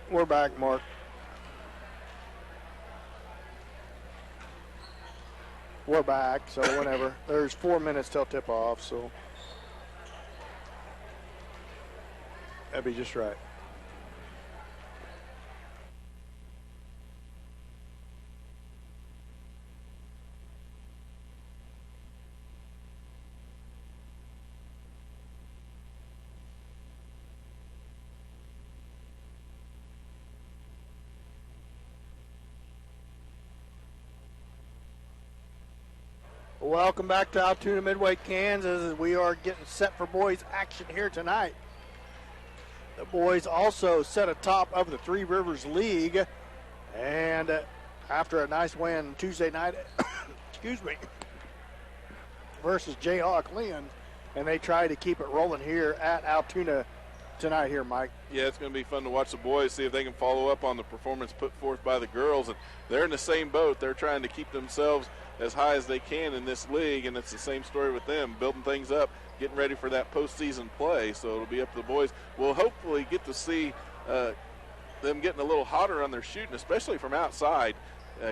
[SPEAKER 1] We're back, Mark. We're back, so whenever. There's 4 minutes till tip-off, so that'd be just right. Welcome back to Altoona Midway, Kansas, as we are getting set for boys action here tonight. The boys also set atop of the Three Rivers League, and after a nice win Tuesday night, excuse me, versus Jayhawk Lynn, and they try to keep it rolling here at Altoona tonight here, Mike.
[SPEAKER 2] Yeah, it's going to be fun to watch the boys, see if they can follow up on the performance put forth by the girls. And they're in the same boat. They're trying to keep themselves as high as they can in this league, and it's the same story with them, building things up, getting ready for that postseason play. So it'll be up to the boys. We'll hopefully get to see them getting a little hotter on their shooting, especially from outside.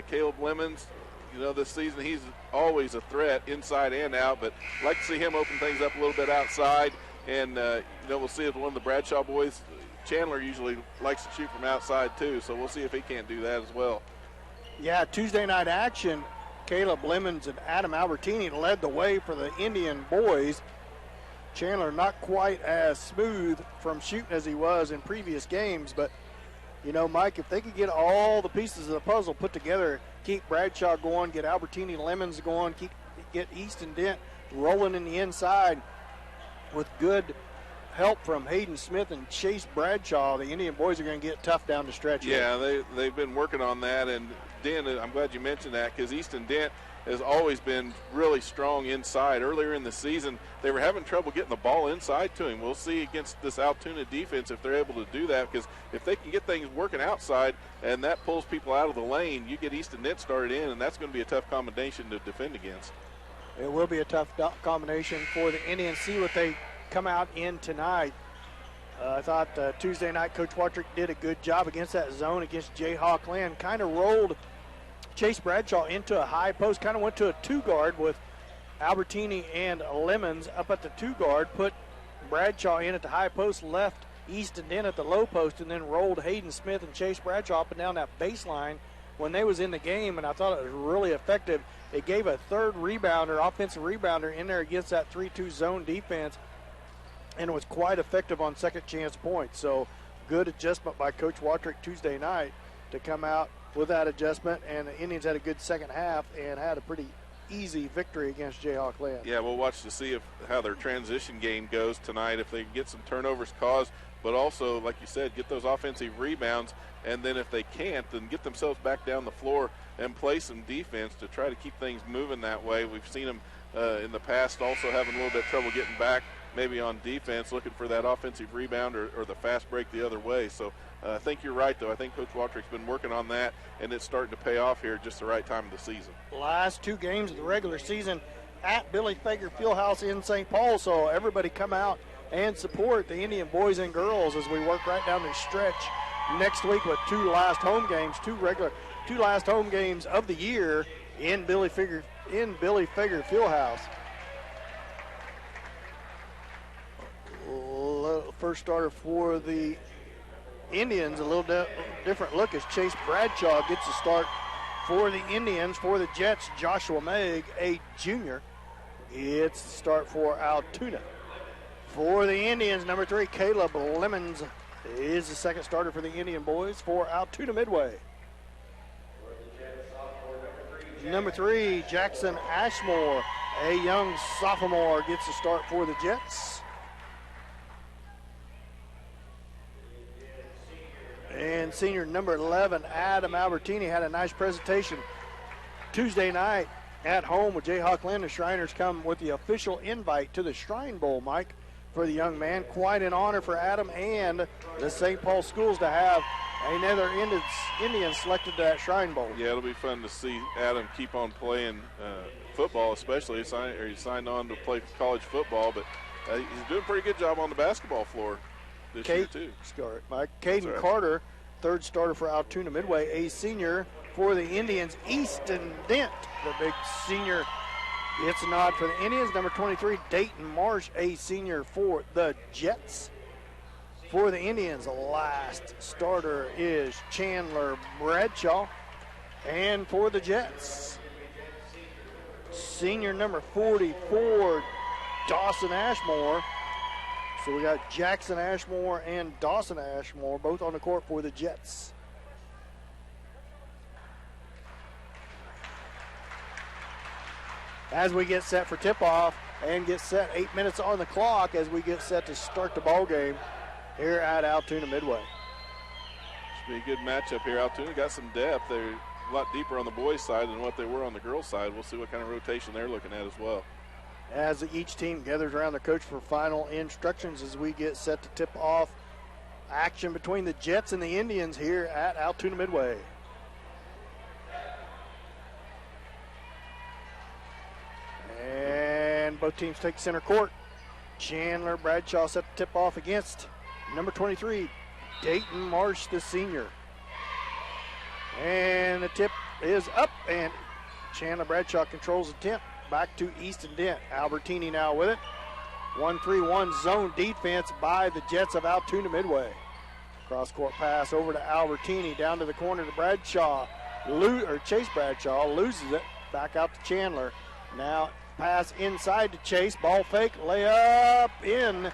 [SPEAKER 2] Caleb Lemons, you know, this season he's always a threat inside and out, but I'd like to see him open things up a little bit outside. And, you know, we'll see if one of the Bradshaw boys, Chandler, usually likes to shoot from outside too, so we'll see if he can't do that as well.
[SPEAKER 1] Yeah, Tuesday night action, Caleb Lemons and Adam Albertini led the way for the Indian boys. Chandler not quite as smooth from shooting as he was in previous games, but, you know, Mike, if they could get all the pieces of the puzzle put together, keep Bradshaw going, get Albertini Lemons going, get Easton Dent rolling in the inside, with good help from Hayden Smith and Chase Bradshaw, the Indian boys are going to get tough down the stretch.
[SPEAKER 2] Yeah, they've been working on that, and Dent, I'm glad you mentioned that, because Easton Dent has always been really strong inside. Earlier in the season, they were having trouble getting the ball inside to him. We'll see against this Altoona defense if they're able to do that, because if they can get things working outside and that pulls people out of the lane, you get Easton Dent started in, and that's going to be a tough combination to defend against.
[SPEAKER 1] It will be a tough combination for the Indians. See what they come out in tonight. I thought Tuesday night Coach Watrick did a good job against that zone against Jayhawk Land. Kind of rolled Chase Bradshaw into a high post, kind of went to a two-guard with Albertini and Lemons up at the two-guard, put Bradshaw in at the high post, left Easton Dent at the low post, and then rolled Hayden Smith and Chase Bradshaw up and down that baseline when they was in the game, and I thought it was really effective. It gave a third rebounder, offensive rebounder, in there against that 3-2 zone defense, and it was quite effective on second chance points. So good adjustment by Coach Watrick Tuesday night to come out with that adjustment, and the Indians had a good second half and had a pretty easy victory against Jayhawk Land.
[SPEAKER 2] Yeah, we'll watch to see how their transition game goes tonight, if they can get some turnovers caused, but also, like you said, get those offensive rebounds, and then if they can't, then get themselves back down the floor and play some defense to try to keep things moving that way. We've seen them in the past also having a little bit of trouble getting back, maybe on defense, looking for that offensive rebound or the fast break the other way. So I think you're right, though. I think Coach Watrick's been working on that, and it's starting to pay off here at just the right time of the season.
[SPEAKER 1] Last two games of the regular season at Billy Fager Fieldhouse in St. Paul, so everybody come out and support the Indian boys and girls as we work right down the stretch next week with two last home games of the year in Billy Fager Fieldhouse. First starter for the Indians, a little different look as Chase Bradshaw gets the start for the Indians. For the Jets, Joshua Megg, a junior, gets the start for Altoona. For the Indians, number 3, Caleb Lemons is the second starter for the Indian boys for Altoona Midway. Number 3, Jackson Ashmore, a young sophomore, gets the start for the Jets. And senior number 11, Adam Albertini, had a nice presentation Tuesday night at home with Jayhawk Land. The Shriners come with the official invite to the Shrine Bowl, Mike, for the young man. Quite an honor for Adam and the St. Paul schools to have another Indian selected to that Shrine Bowl.
[SPEAKER 2] Yeah, it'll be fun to see Adam keep on playing football, especially. He signed on to play college football, but he's doing a pretty good job on the basketball floor this year, too.
[SPEAKER 1] Mike. Caden Carter, third starter for Altoona Midway, a senior. For the Indians, Easton Dent, the big senior, gets a nod for the Indians. Number 23, Dayton Marsh, a senior for the Jets. For the Indians, the last starter is Chandler Bradshaw. And for the Jets, senior number 44, Dawson Ashmore. So we got Jackson Ashmore and Dawson Ashmore both on the court for the Jets. As we get set for tip-off and get set 8 minutes on the clock as we get set to start the ball game here at Altoona Midway.
[SPEAKER 2] Should be a good matchup here. Altoona got some depth. They're a lot deeper on the boys' side than what they were on the girls' side. We'll see what kind of rotation they're looking at as well.
[SPEAKER 1] As each team gathers around the coach for final instructions as we get set to tip off action between the Jets and the Indians here at Altoona Midway. And both teams take center court. Chandler Bradshaw set to tip off against number 23, Dayton Marsh, the senior. And the tip is up, and Chandler Bradshaw controls the tip. Back to Easton Dent. Albertini now with it. 1-3-1 zone defense by the Jets of Altoona Midway. Cross-court pass over to Albertini, down to the corner to Bradshaw. Chase Bradshaw loses it. Back out to Chandler. Now pass inside to Chase. Ball fake, layup in.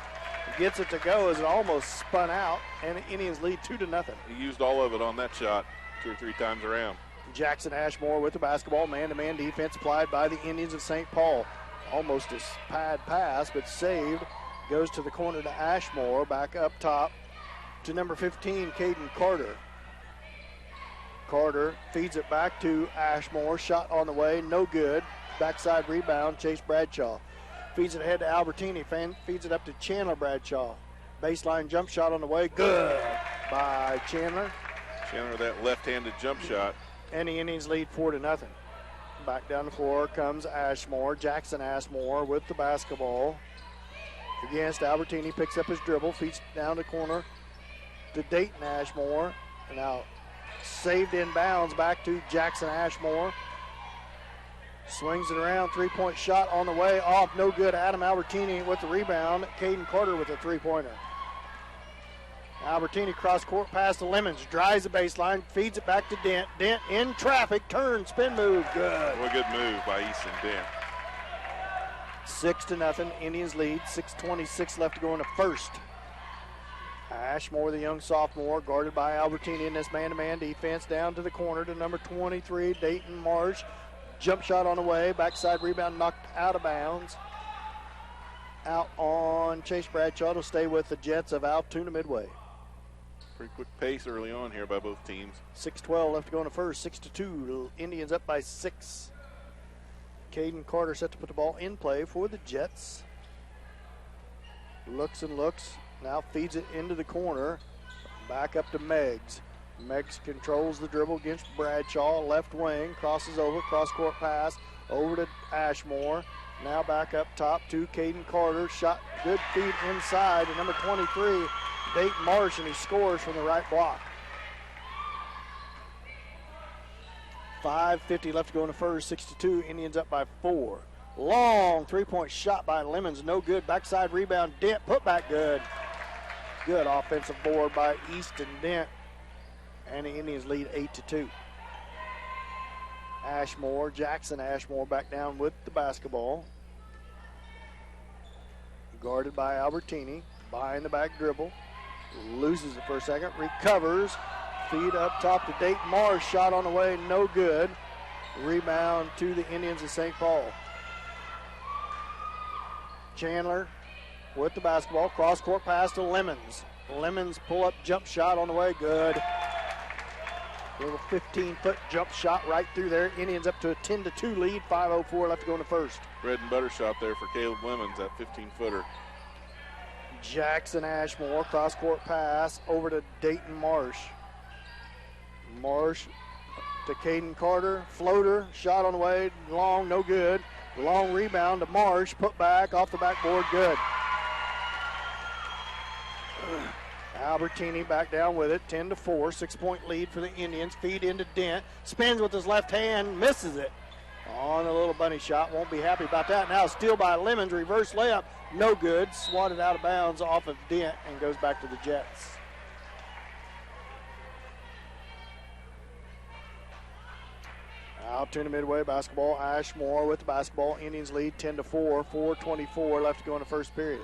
[SPEAKER 1] Gets it to go as it almost spun out, and the Indians lead 2-0.
[SPEAKER 2] He used all of it on that shot 2 or 3 times around.
[SPEAKER 1] Jackson Ashmore with the basketball. Man-to-man defense applied by the Indians of St. Paul. Almost a pad pass, but saved. Goes to the corner to Ashmore. Back up top to number 15, Caden Carter. Carter feeds it back to Ashmore. Shot on the way, no good. Backside rebound, Chase Bradshaw. Feeds it ahead to Albertini. Feeds it up to Chandler Bradshaw. Baseline jump shot on the way. Good by Chandler.
[SPEAKER 2] Chandler, that left-handed jump shot.
[SPEAKER 1] And the Indians lead 4-0. Back down the floor comes Ashmore. Jackson Ashmore with the basketball. Against Albertini, picks up his dribble, feeds down the corner to Dayton Ashmore. And now saved in bounds back to Jackson Ashmore. Swings it around, three-point shot on the way, off, no good. Adam Albertini with the rebound. Caden Carter with a three-pointer. Albertini cross-court pass to Lemons, drives the baseline, feeds it back to Dent. Dent in traffic, turn, spin move, good.
[SPEAKER 2] What a good move by Easton Dent.
[SPEAKER 1] 6-0, Indians lead, 6:26 left to go in the first. Ashmore, the young sophomore, guarded by Albertini in this man-to-man defense, down to the corner to number 23, Dayton Marsh. Jump shot on the way, backside rebound knocked out of bounds. Out on Chase Bradshaw to stay with the Jets of Altoona Midway.
[SPEAKER 2] Pretty quick pace early on here by both teams.
[SPEAKER 1] 6:12 left to go in the first, 6-2. Indians up by 6. Caden Carter set to put the ball in play for the Jets. Looks and looks, now feeds it into the corner. Back up to Meggs. Meggs controls the dribble against Bradshaw, left wing, crosses over, cross-court pass, over to Ashmore. Now back up top to Caden Carter, shot, good feed inside to number 23, Dayton Marsh, and he scores from the right block. 5:50 left to go in the first, 6-2, Indians up by 4. Long three-point shot by Lemons, no good, backside rebound, Dent, put back good. Good offensive board by Easton Dent. And the Indians lead 8-2. Ashmore, Jackson Ashmore back down with the basketball. Guarded by Albertini. Behind the back dribble. Loses it for a second. Recovers. Feed up top to Dayton Marsh. Shot on the way, no good. Rebound to the Indians of St. Paul. Chandler with the basketball. Cross-court pass to Lemons. Lemons pull-up jump shot on the way, good. Little 15-foot jump shot right through there. Indians up to a 10-2 lead. 5:04 left to go in the first.
[SPEAKER 2] Bread and butter shot there for Caleb Lemons, that 15-footer.
[SPEAKER 1] Jackson Ashmore, cross-court pass over to Dayton Marsh. Marsh to Caden Carter. Floater, shot on the way, long, no good. Long rebound to Marsh, put back, off the backboard, good. Albertini back down with it, 10-4, 6-point lead for the Indians. Feed into Dent, spins with his left hand, misses it on a little bunny shot. Won't be happy about that. Now steal by Lemons, reverse layup, no good. Swatted out of bounds off of Dent and goes back to the Jets. Altoona Midway basketball. Ashmore with the basketball. Indians lead 10-4, 4:24 left to go in the first period.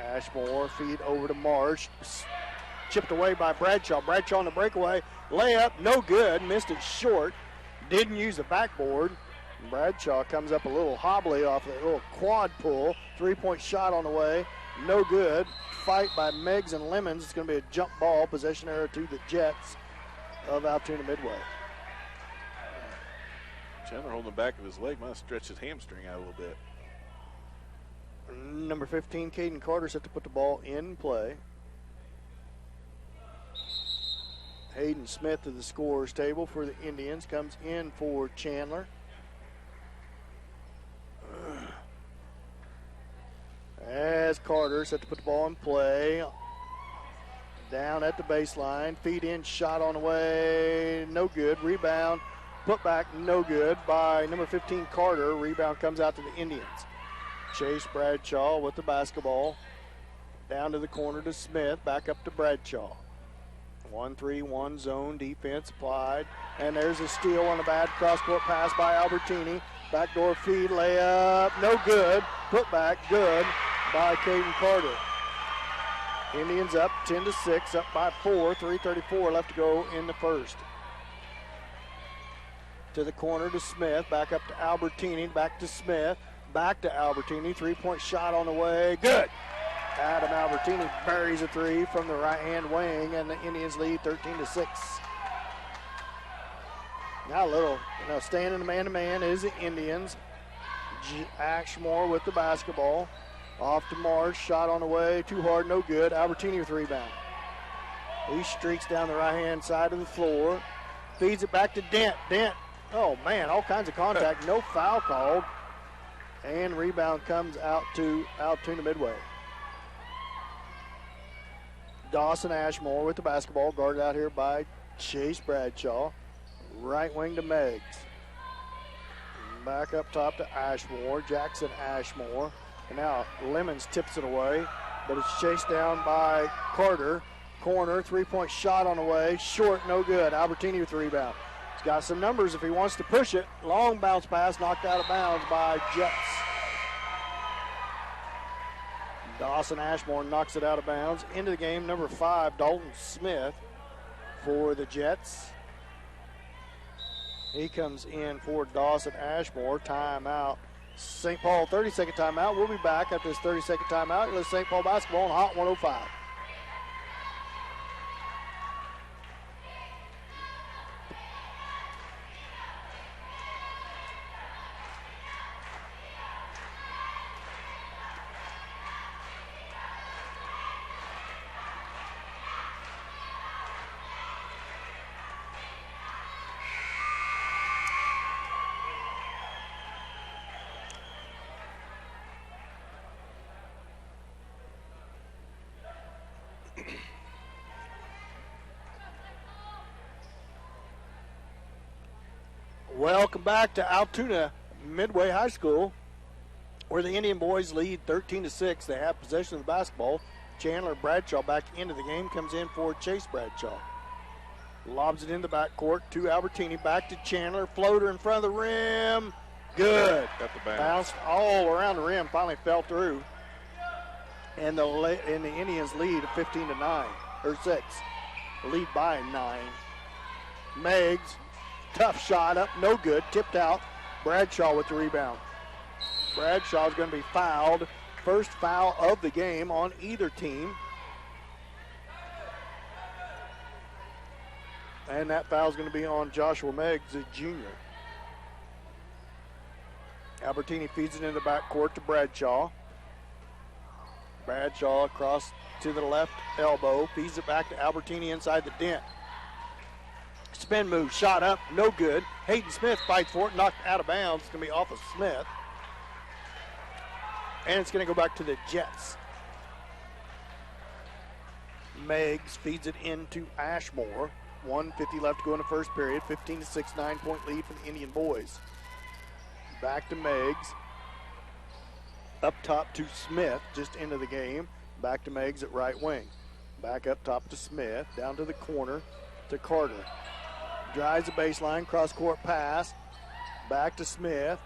[SPEAKER 1] Ashmore feed over to Marsh. Chipped away by Bradshaw. Bradshaw on the breakaway. Layup, no good. Missed it short. Didn't use the backboard. Bradshaw comes up a little hobbly off the little quad pull. 3-point shot on the way. No good. Fight by Meggs and Lemons. It's going to be a jump ball. Possession error to the Jets of Altoona Midway.
[SPEAKER 2] Chandler holding the back of his leg. Might have stretched his hamstring out a little bit.
[SPEAKER 1] Number 15, Caden Carter, set to put the ball in play. Hayden Smith to the scorer's table for the Indians. Comes in for Chandler. As Carter set to put the ball in play. Down at the baseline. Feed in, shot on the way. No good. Rebound. Put back, no good by number 15, Carter. Rebound comes out to the Indians. Chase Bradshaw with the basketball. Down to the corner to Smith. Back up to Bradshaw. 1-3-1 zone defense applied. And there's a steal on a bad cross-court pass by Albertini. Backdoor feed, layup, no good. Put back, good by Caden Carter. Indians up 10-6, up by 4. 3:34 left to go in the first. To the corner to Smith. Back up to Albertini. Back to Smith. Back to Albertini. 3-point shot on the way. Good. Adam Albertini buries a three from the right-hand wing, and the Indians lead 13-6. Now a little, staying in the man-to-man is the Indians. Ashmore with the basketball. Off to Marsh. Shot on the way. Too hard, no good. Albertini with the rebound. He streaks down the right-hand side of the floor. Feeds it back to Dent. Dent. Oh, man, all kinds of contact. No foul called. And rebound comes out to Altoona Midway. Dawson Ashmore with the basketball, guarded out here by Chase Bradshaw. Right wing to Meggs. Back up top to Ashmore. Jackson Ashmore. And now Lemons tips it away, but it's chased down by Carter. Corner, 3-point shot on the way. Short, no good. Albertini with the rebound. He's got some numbers if he wants to push it. Long bounce pass knocked out of bounds by Jets. Dawson Ashmore knocks it out of bounds. Into the game, number 5, Dalton Smith for the Jets. He comes in for Dawson Ashmore. Timeout. St. Paul 30-second timeout. We'll be back after this 30-second timeout. Let's St. Paul basketball on Hot 105. Welcome back to Altoona Midway High School, where the Indian boys lead 13-6. They have possession of the basketball. Chandler Bradshaw back into the game, comes in for Chase Bradshaw. Lobs it in the backcourt to Albertini, back to Chandler. Floater in front of the rim. Good.
[SPEAKER 2] Got the bounce.
[SPEAKER 1] Bounced all around the rim, finally fell through. And the Indians lead 15-9, or 6. Lead by 9. Meggs. Tough shot up, no good, tipped out. Bradshaw with the rebound. Bradshaw's going to be fouled. First foul of the game on either team. And that foul's going to be on Joshua Meggs, a junior. Albertini feeds it in the backcourt to Bradshaw. Bradshaw across to the left elbow, feeds it back to Albertini inside the dent. Spin move, shot up, no good. Hayden Smith fights for it, knocked out of bounds. It's going to be off of Smith. And it's going to go back to the Jets. Meggs feeds it into Ashmore. 1:50 left to go in the first period. 15-6, 9-point lead for the Indian boys. Back to Meggs. Up top to Smith, just into the game. Back to Meggs at right wing. Back up top to Smith. Down to the corner to Carter. Drives the baseline, cross-court pass. Back to Smith.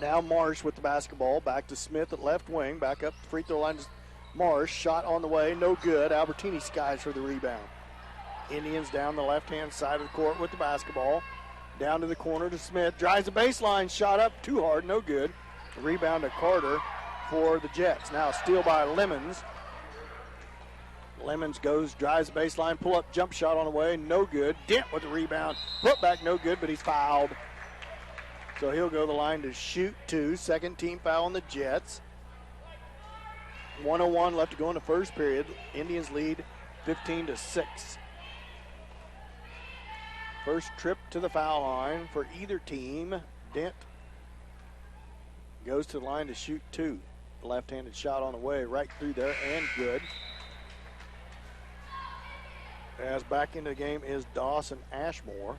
[SPEAKER 1] Now Marsh with the basketball. Back to Smith at left wing. Back up the free throw line to Marsh. Shot on the way, no good. Albertini skies for the rebound. Indians down the left-hand side of the court with the basketball. Down to the corner to Smith. Drives the baseline, shot up too hard, no good. Rebound to Carter for the Jets. Now a steal by Lemons. Lemons goes, drives the baseline, pull-up jump shot on the way, no good. Dent with the rebound, put back, no good, but he's fouled. So he'll go to the line to shoot two. Second team foul on the Jets. 1:01 left to go in the first period. Indians lead 15-6. First trip to the foul line for either team. Dent goes to the line to shoot two. Left-handed shot on the way, right through there, and good. As back into the game is Dawson Ashmore.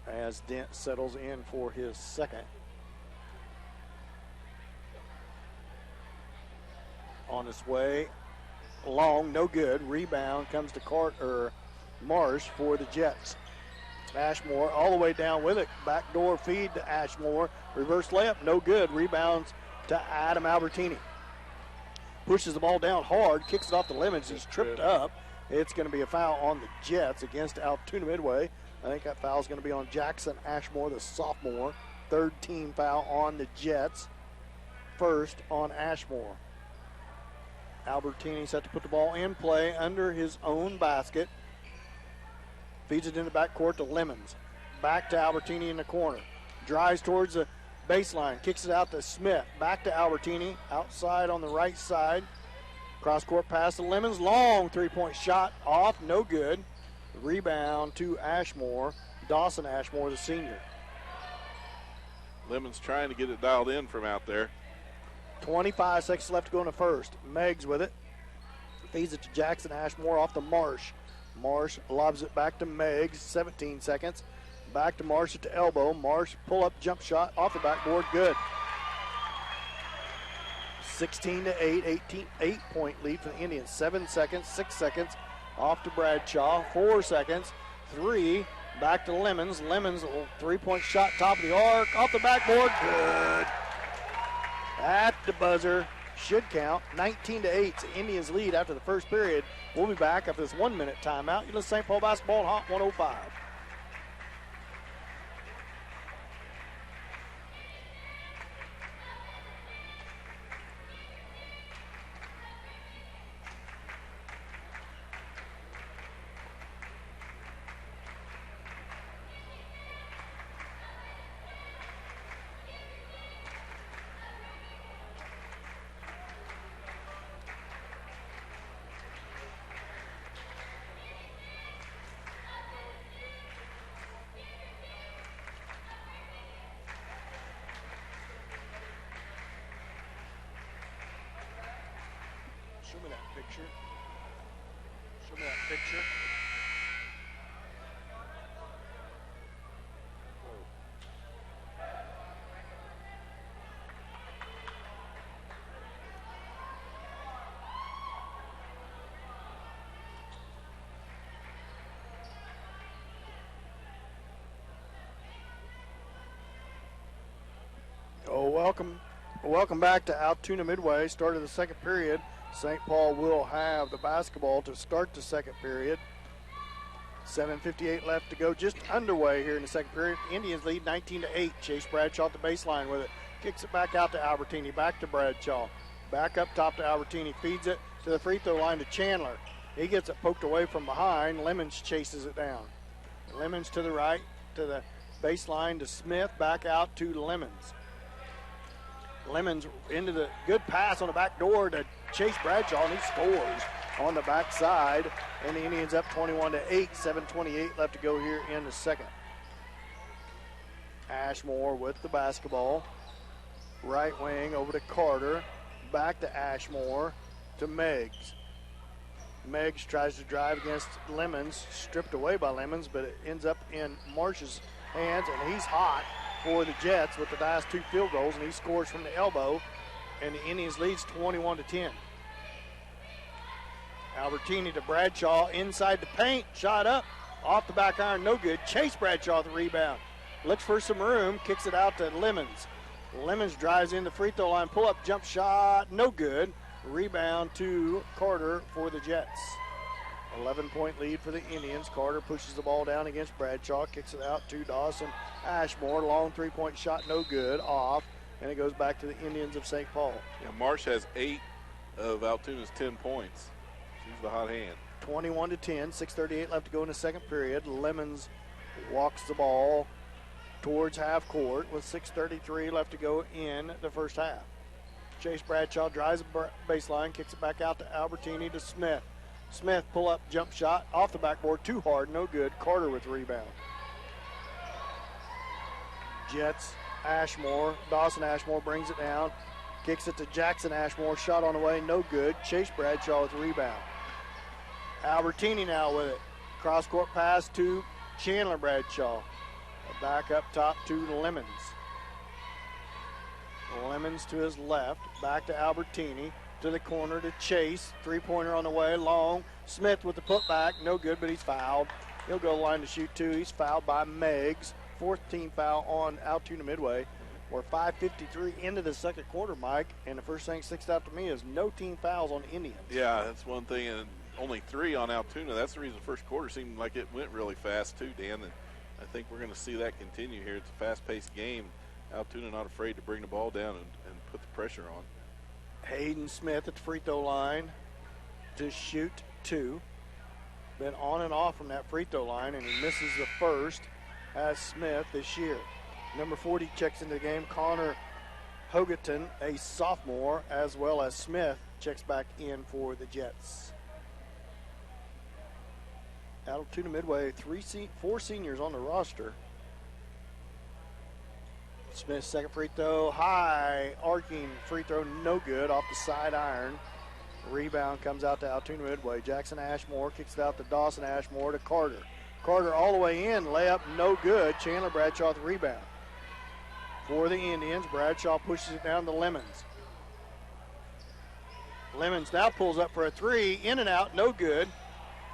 [SPEAKER 1] As Dent settles in for his second. On his way, long, no good. Rebound comes to Marsh for the Jets. Ashmore all the way down with it. Backdoor feed to Ashmore. Reverse layup, no good. Rebounds to Adam Albertini. Pushes the ball down hard, kicks it off the Lemons. He's tripped up. It's going to be a foul on the Jets against Altoona Midway. I think that foul is going to be on Jackson Ashmore, the sophomore. Third team foul on the Jets. First on Ashmore. Albertini set to put the ball in play under his own basket. Feeds it in the backcourt to Lemons. Back to Albertini in the corner. Drives towards the baseline. Kicks it out to Smith. Back to Albertini. Outside on the right side. Cross-court pass to Lemons. Long three-point shot off. No good. Rebound to Ashmore. Dawson Ashmore, the senior.
[SPEAKER 2] Lemons trying to get it dialed in from out there.
[SPEAKER 1] 25 seconds left to go in the first. Meggs with it. Feeds it to Jackson Ashmore off to Marsh. Marsh lobs it back to Meggs. 17 seconds. Back to Marsh at the elbow. Marsh pull-up jump shot off the backboard. Good. 16-8, 8-point lead for the Indians. 7 seconds, 6 seconds. Off to Bradshaw. 4 seconds. 3. Back to Lemons. Lemons, a little three-point shot, top of the arc. Off the backboard. Good. At the buzzer. Should count. 19-8. It's the Indians lead after the first period. We'll be back after this 1 minute timeout. You listen to St. Paul Basketball Hot 105. Show me that picture. Show me that picture. Welcome back to Altoona Midway. Start of the second period. St. Paul will have the basketball to start the second period. 7:58 left to go, just underway here in the second period. Indians lead 19-8. Chase Bradshaw at the baseline with it. Kicks it back out to Albertini. Back to Bradshaw. Back up top to Albertini. Feeds it to the free throw line to Chandler. He gets it poked away from behind. Lemons chases it down. Lemons to the right to the baseline to Smith. Back out to Lemons. Lemons into the good pass on the back door to Chase Bradshaw, and he scores on the backside. And the Indians up 21-8, 7:28 left to go here in the second. Ashmore with the basketball. Right wing over to Carter. back to Ashmore to Meggs. Meggs tries to drive against Lemons, stripped away by Lemons, but it ends up in Marsh's hands, and he's hot for the Jets with the last 2 field goals, and he scores from the elbow, and the Indians leads 21-10. Albertini to Bradshaw inside the paint, shot up, off the back iron, no good. Chase Bradshaw the rebound. Looks for some room, kicks it out to Lemons. Lemons drives in the free throw line, pull up jump shot, no good. Rebound to Carter for the Jets. 11-point lead for the Indians. Carter pushes the ball down against Bradshaw, kicks it out to Dawson Ashmore. Long 3-point shot, no good, off, and it goes back to the Indians of St. Paul.
[SPEAKER 2] Yeah, Marsh has 8 of Altoona's 10 points. She's the hot hand.
[SPEAKER 1] 21-10, 6:38 left to go in the second period. Lemons walks the ball towards half court with 6:33 left to go in the first half. Chase Bradshaw drives the baseline, kicks it back out to Albertini to Smith. Smith pull up jump shot off the backboard, too hard, no good. Carter with the rebound. Jets, Ashmore, Dawson Ashmore brings it down, kicks it to Jackson Ashmore, shot on the way, no good. Chase Bradshaw with the rebound. Albertini now with it. Cross court pass to Chandler Bradshaw. Back up top to Lemons. Lemons to his left, back to Albertini, to the corner to Chase. 3-pointer on the way, long. Smith with the putback, no good, but he's fouled. He'll go line to shoot 2. He's fouled by Meggs. 4th team foul on Altoona Midway. We're 5:53 into the second quarter, Mike, and the first thing sticks out to me is no team fouls on Indians.
[SPEAKER 2] Yeah, that's one thing, and only 3 on Altoona. That's the reason the first quarter seemed like it went really fast too, Dan, and I think we're going to see that continue here. It's a fast-paced game. Altoona not afraid to bring the ball down and put the pressure on.
[SPEAKER 1] Hayden Smith at the free throw line to shoot 2. Been on and off from that free throw line, and he misses the first as Smith this year. Number 40 checks into the game. Connor Hogaton, a sophomore, as well as Smith, checks back in for the Jets. Altoona Midway, 4 seniors on the roster. Smith's second free throw, high arcing free throw, no good, off the side iron. Rebound comes out to Altoona Midway. Jackson Ashmore kicks it out to Dawson Ashmore to Carter. Carter all the way in, layup no good. Chandler Bradshaw the rebound. For the Indians, Bradshaw pushes it down to Lemons. Lemons now pulls up for a 3, in and out, no good.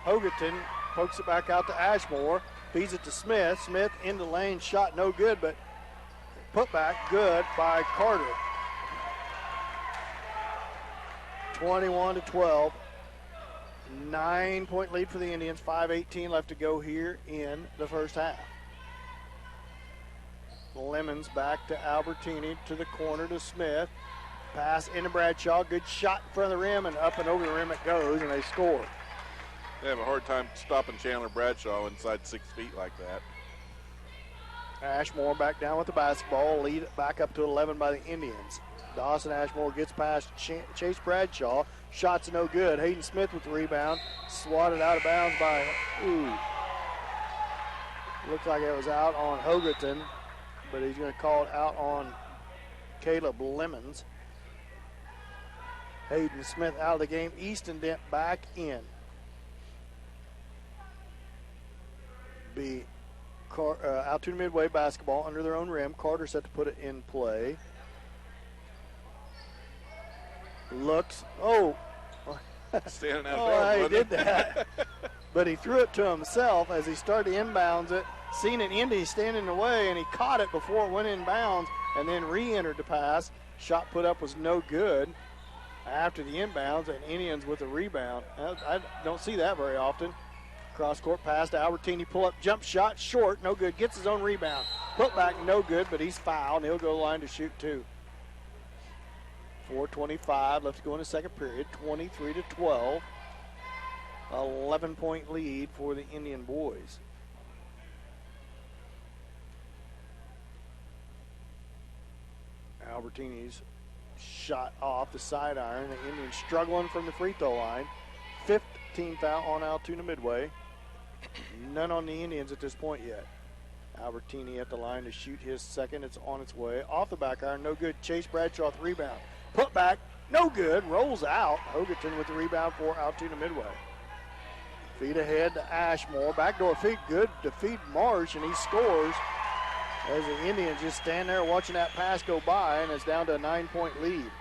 [SPEAKER 1] Hogaton pokes it back out to Ashmore, feeds it to Smith. Smith in the lane, shot no good, but put back good by Carter. 21-12. 9-point lead for the Indians. 5:18 left to go here in the first half. Lemons back to Albertini, to the corner to Smith. Pass into Bradshaw. Good shot in front of the rim, and up and over the rim it goes, and they score.
[SPEAKER 2] They have a hard time stopping Chandler Bradshaw inside 6 feet like that.
[SPEAKER 1] Ashmore back down with the basketball. Lead it back up to 11 by the Indians. Dawson Ashmore gets past Chase Bradshaw. Shots no good. Hayden Smith with the rebound. Swatted out of bounds by, looks like it was out on Hogaton, but he's going to call it out on Caleb Lemons. Hayden Smith out of the game. Easton Dent back in. Altoona Midway basketball under their own rim. Carter set to put it in play. Looks,
[SPEAKER 2] Standing out
[SPEAKER 1] oh,
[SPEAKER 2] there.
[SPEAKER 1] he did that. But he threw it to himself as he started to inbounds it. Seen it Indy standing in the way, and he caught it before it went inbounds and then re-entered the pass. Shot put up was no good after the inbounds, and Indians with a rebound. I don't see that very often. Cross court pass to Albertini, pull up jump shot, short, no good. Gets his own rebound. Put back, no good, but he's fouled, and he'll go line to shoot 2. 4:25 left to go in the second period. 23-12. 11-point lead for the Indian boys. Albertini's shot off the side iron. The Indians struggling from the free throw line. 5th team foul on Altoona Midway. None on the Indians at this point yet. Albertini at the line to shoot his second. It's on its way. Off the back iron, no good. Chase Bradshaw with the rebound. Put back, No good. Rolls out. Hogaton with the rebound for Altoona Midway. Feed ahead to Ashmore. Backdoor feed good to feed Marsh, and he scores as the Indians just stand there watching that pass go by, and it's down to a 9-point lead.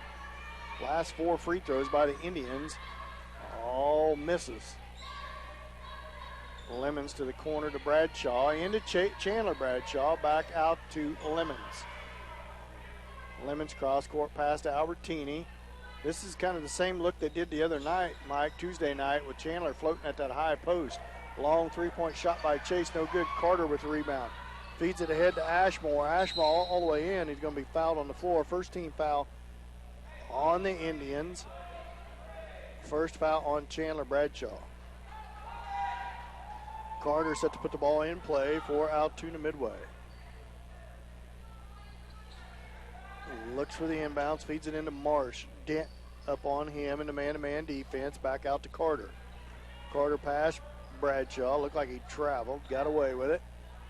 [SPEAKER 1] Last 4 free throws by the Indians, all misses. Lemons to the corner to Bradshaw, into Chandler Bradshaw, back out to Lemons. Lemons cross-court pass to Albertini. This is kind of the same look they did the other night, Mike, Tuesday night, with Chandler floating at that high post. Long three-point shot by Chase, no good. Carter with the rebound. Feeds it ahead to Ashmore. Ashmore all the way in. He's going to be fouled on the floor. First team foul on the Indians. First foul on Chandler Bradshaw. Carter set to put the ball in play for Altoona Midway. Looks for the inbounds, feeds it into Marsh. Dent up on him in the man-to-man defense. Back out to Carter. Carter pass, Bradshaw. Looked like he traveled, got away with it.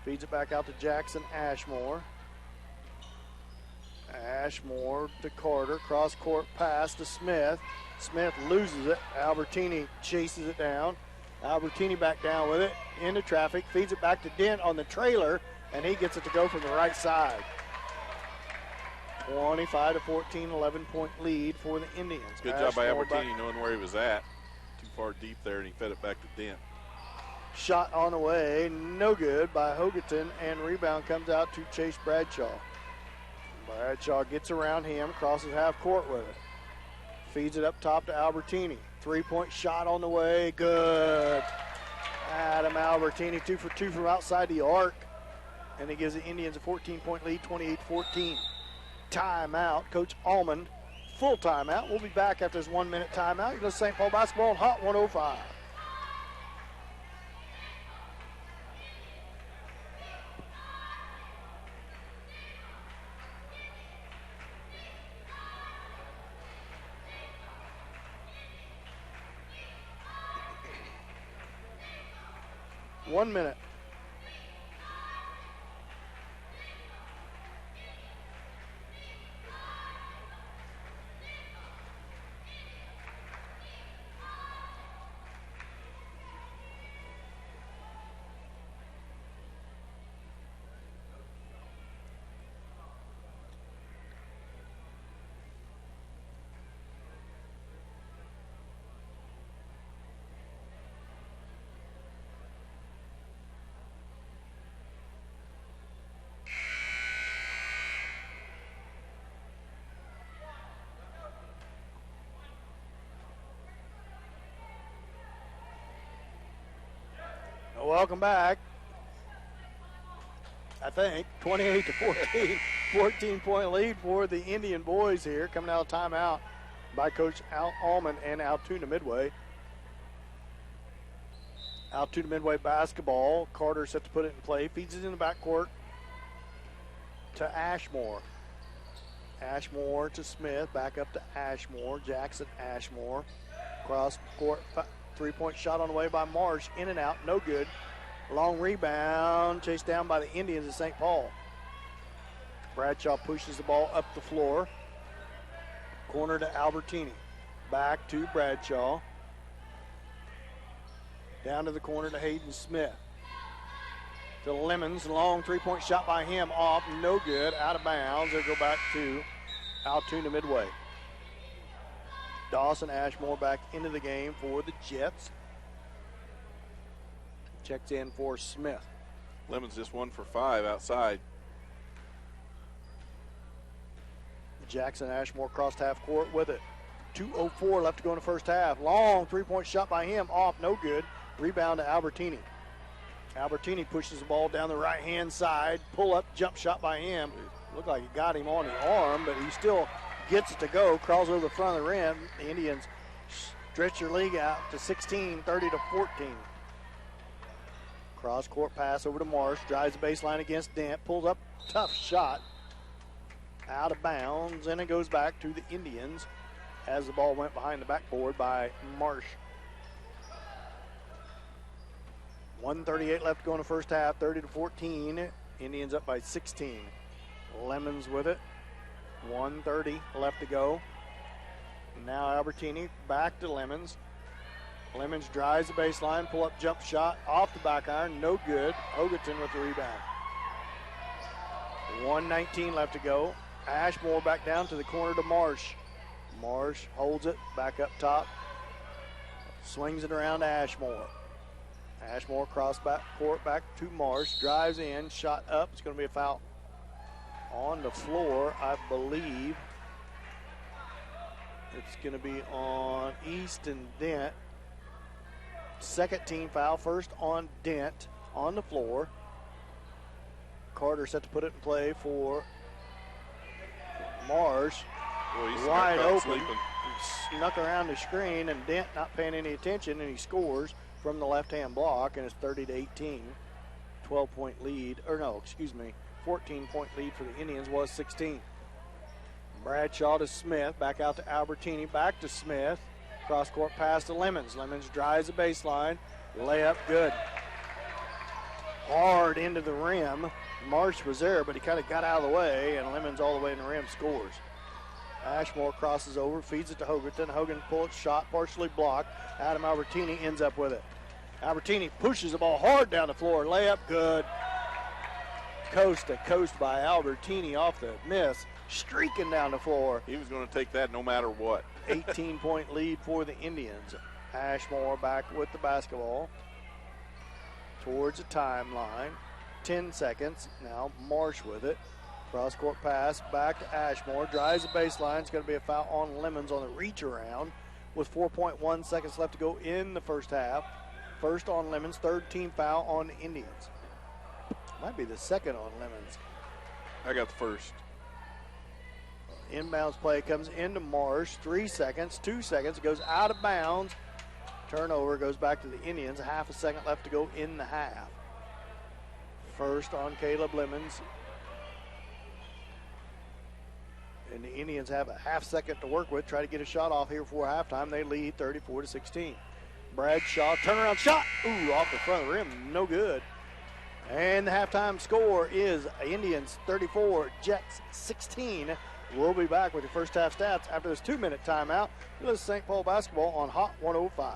[SPEAKER 1] Feeds it back out to Jackson Ashmore. Ashmore to Carter. Cross-court pass to Smith. Smith loses it. Albertini chases it down. Albertini back down with it. Into traffic. Feeds it back to Dent on the trailer, and he gets it to go from the right side. 25-14, 11-point lead for the Indians.
[SPEAKER 2] Good job by Albertini knowing where he was at. Too far deep there, and he fed it back to Dent.
[SPEAKER 1] Shot on the way, no good by Hogaton, and rebound comes out to Chase Bradshaw. Bradshaw gets around him, crosses half court with it. Feeds it up top to Albertini. 3-point shot on the way, good. Adam Albertini, 2 for 2 from outside the arc, and he gives the Indians a 14-point lead, 28-14. Timeout, Coach Almond, full timeout. We'll be back after this 1-minute timeout. You're going to St. Paul basketball on Hot 105. One minute. Welcome back. I think 28-14, 14-point lead for the Indian boys here. Coming out of timeout by Coach Almond and Altoona Midway. Altoona Midway basketball. Carter set to put it in play. Feeds it in the backcourt to Ashmore. Ashmore to Smith. Back up to Ashmore. Jackson Ashmore. Cross court. 3-point shot on the way by Marsh. In and out. No good. Long rebound. Chased down by the Indians of St. Paul. Bradshaw pushes the ball up the floor. Corner to Albertini. Back to Bradshaw. Down to the corner to Hayden Smith. To Lemons. Long 3-point shot by him. Off. No good. Out of bounds. They'll go back to Altoona Midway. Dawson Ashmore back into the game for the Jets. Checks in for Smith.
[SPEAKER 2] Lemons just 1 for 5 outside.
[SPEAKER 1] Jackson Ashmore crossed half court with it. 2:04 left to go in the first half. Long 3-point shot by him. Off. No good. Rebound to Albertini. Albertini pushes the ball down the right-hand side. Pull up jump shot by him. Looked like he got him on the arm, but he still gets it to go, crawls over the front of the rim. The Indians stretch their lead out to 16, 30-14. Cross-court pass over to Marsh, drives the baseline against Dent, pulls up, tough shot, out of bounds, and it goes back to the Indians as the ball went behind the backboard by Marsh. 1:38 left to go in the first half, 30-14. Indians up by 16. Lemons with it. 1:30 left to go. Now Albertini back to Lemons. Lemons drives the baseline, pull up jump shot off the back iron, no good. Hogaton with the rebound. 1:19 left to go. Ashmore back down to the corner to Marsh. Marsh holds it back up top, swings it around to Ashmore. Ashmore cross back court back to Marsh, drives in, shot up. It's going to be a foul on the floor, I believe. It's going to be on East and Dent. Second team foul, first on Dent on the floor. Carter set to put it in play for Marsh.
[SPEAKER 2] Boy,
[SPEAKER 1] wide open.
[SPEAKER 2] Sleeping.
[SPEAKER 1] He snuck around the screen, and Dent not paying any attention, and he scores from the left-hand block, and it's 30-18. 12-point lead, 14-point lead for the Indians was 16. Bradshaw to Smith, back out to Albertini, back to Smith. Cross-court pass to Lemons. Lemons drives the baseline. Layup good. Hard into the rim. Marsh was there, but he kind of got out of the way, and Lemons all the way in the rim scores. Ashmore crosses over, feeds it to Hogaton. Hogan pulls shot, partially blocked. Adam Albertini ends up with it. Albertini pushes the ball hard down the floor. Layup good. Coast to coast by Albertini off the miss. Streaking down the floor.
[SPEAKER 2] He was going to take that no matter what.
[SPEAKER 1] 18-point lead for the Indians. Ashmore back with the basketball towards the timeline. 10 seconds. Now Marsh with it. Cross-court pass back to Ashmore. Drives the baseline. It's going to be a foul on Lemons on the reach around with 4.1 seconds left to go in the first half. First on Lemons. Third team foul on the Indians. Might be the second on Lemons.
[SPEAKER 2] I got the first.
[SPEAKER 1] Inbounds play comes into Marsh. 3 seconds, 2 seconds. Goes out of bounds. Turnover goes back to the Indians. Half a second left to go in the half. First on Caleb Lemons. And the Indians have a half second to work with. Try to get a shot off here before halftime. They lead 34-16. Bradshaw, turnaround shot. Ooh, off the front of the rim. No good. And the halftime score is Indians 34, Jets 16. We'll be back with your first half stats after this 2-minute timeout. This is St. Paul basketball on Hot 105.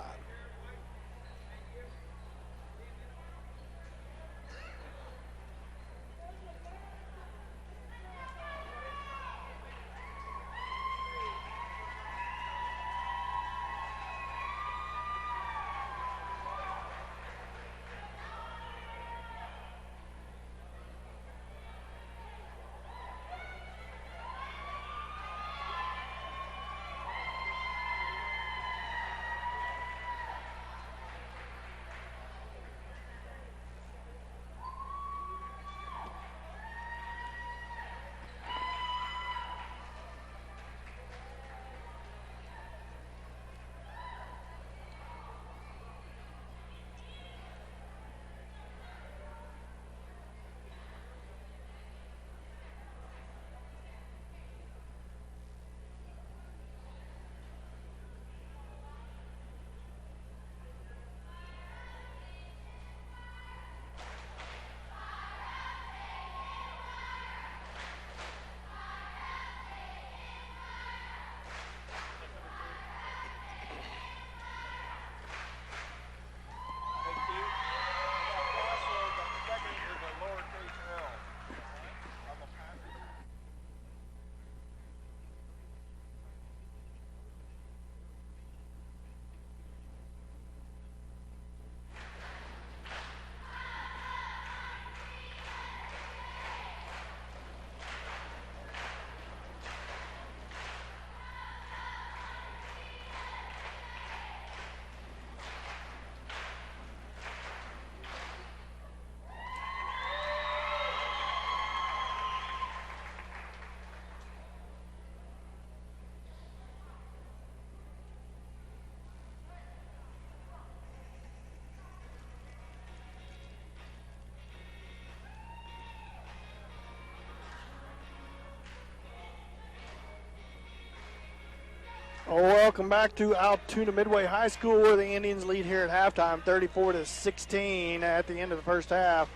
[SPEAKER 1] Welcome back to Altoona Midway High School, where the Indians lead here at halftime, 34-16 at the end of the first half.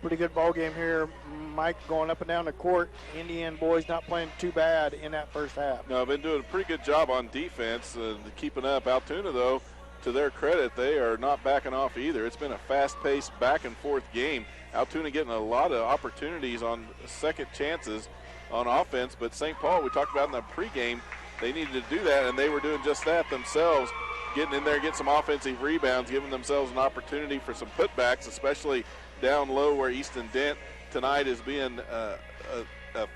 [SPEAKER 1] Pretty good ball game here. Mike going up and down the court. Indian boys not playing too bad in that first half.
[SPEAKER 2] No, been doing a pretty good job on defense, keeping up. Altoona, though, to their credit, they are not backing off either. It's been a fast-paced back-and-forth game. Altoona getting a lot of opportunities on second chances on offense, but St. Paul, we talked about in the pregame, they needed to do that, and they were doing just that themselves, getting in there, getting some offensive rebounds, giving themselves an opportunity for some putbacks, especially down low where Easton Dent tonight is being a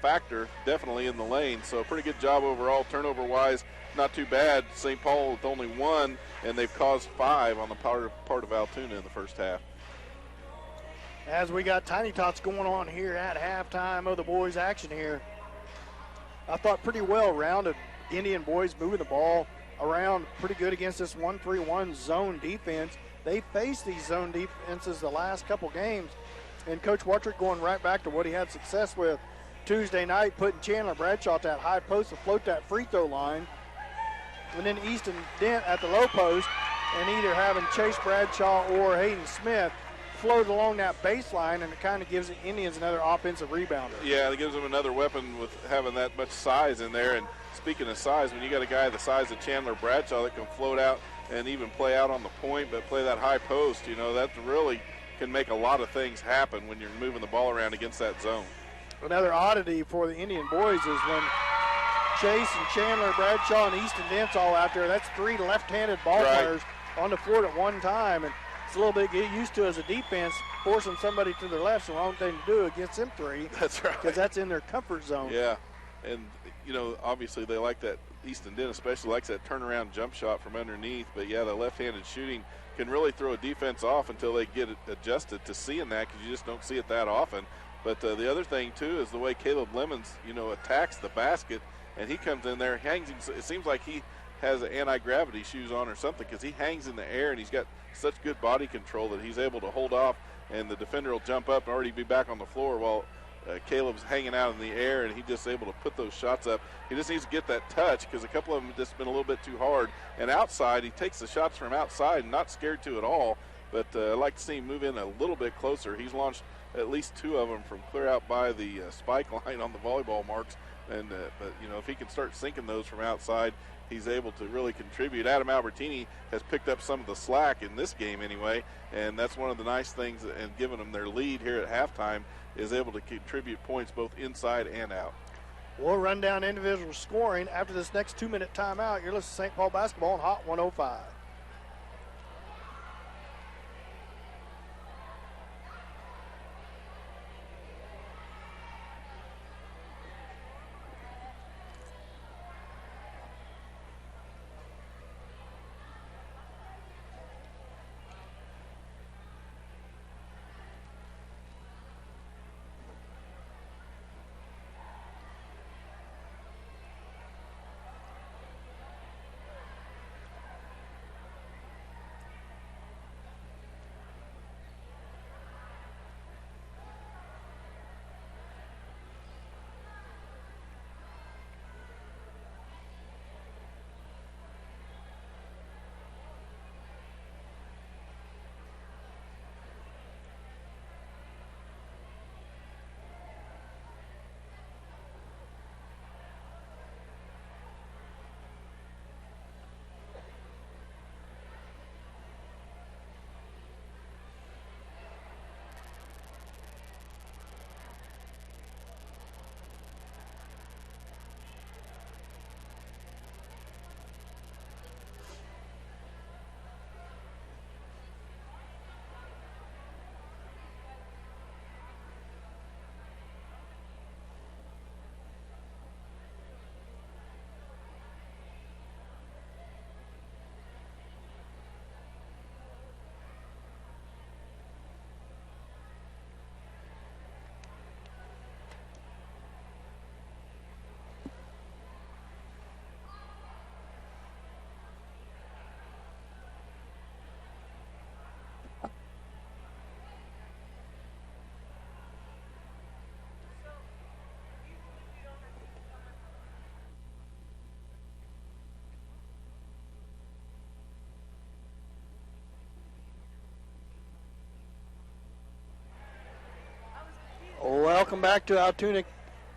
[SPEAKER 2] factor definitely in the lane. So pretty good job overall. Turnover-wise, not too bad. St. Paul with only 1, and they've caused 5 on the part of Altoona in the first half.
[SPEAKER 1] As we got Tiny Tots going on here at halftime of the boys' action here, I thought pretty well-rounded Indian boys moving the ball around pretty good against this 1-3-1 zone defense. They faced these zone defenses the last couple games, and Coach Wattrick going right back to what he had success with Tuesday night, putting Chandler Bradshaw at that high post to float that free throw line, and then Easton Dent at the low post, and either having Chase Bradshaw or Hayden Smith float along that baseline, and it kind of gives the Indians another offensive rebounder.
[SPEAKER 2] Yeah, it gives them another weapon with having that much size in there. And speaking of size, when you got a guy the size of Chandler Bradshaw that can float out and even play out on the point, but play that high post, you know, that really can make a lot of things happen when you're moving the ball around against that zone.
[SPEAKER 1] Another oddity for the Indian boys is when Chase and Chandler Bradshaw and Easton Dent's all out there, that's 3 left-handed ball players on the floor at one time. And it's a little bit get used to as a defense, forcing somebody to their left's the wrong thing to do against them 3.
[SPEAKER 2] That's right.
[SPEAKER 1] Because that's in their comfort zone.
[SPEAKER 2] Yeah, and, you know, obviously they like that. Easton Dent especially likes that turnaround jump shot from underneath. But, yeah, the left-handed shooting can really throw a defense off until they get it adjusted to seeing that, because you just don't see it that often. But the other thing, too, is the way Caleb Lemons, you know, attacks the basket, and he comes in there, hangs. It seems like he has anti-gravity shoes on or something, because he hangs in the air, and he's got such good body control that he's able to hold off, and the defender will jump up and already be back on the floor while Caleb's hanging out in the air, and he's just able to put those shots up. He just needs to get that touch, because a couple of them have just been a little bit too hard. And outside, he takes the shots from outside and not scared to at all. But I'd like to see him move in a little bit closer. He's launched at least 2 of them from clear out by the spike line on the volleyball marks. And but, you know, if he can start sinking those from outside, he's able to really contribute. Adam Albertini has picked up some of the slack in this game anyway, and that's one of the nice things, and giving them their lead here at halftime, is able to contribute points both inside and out.
[SPEAKER 1] We'll run down individual scoring after this next 2-minute timeout. You're listening to St. Paul basketball on Hot 105. Welcome back to Altoona,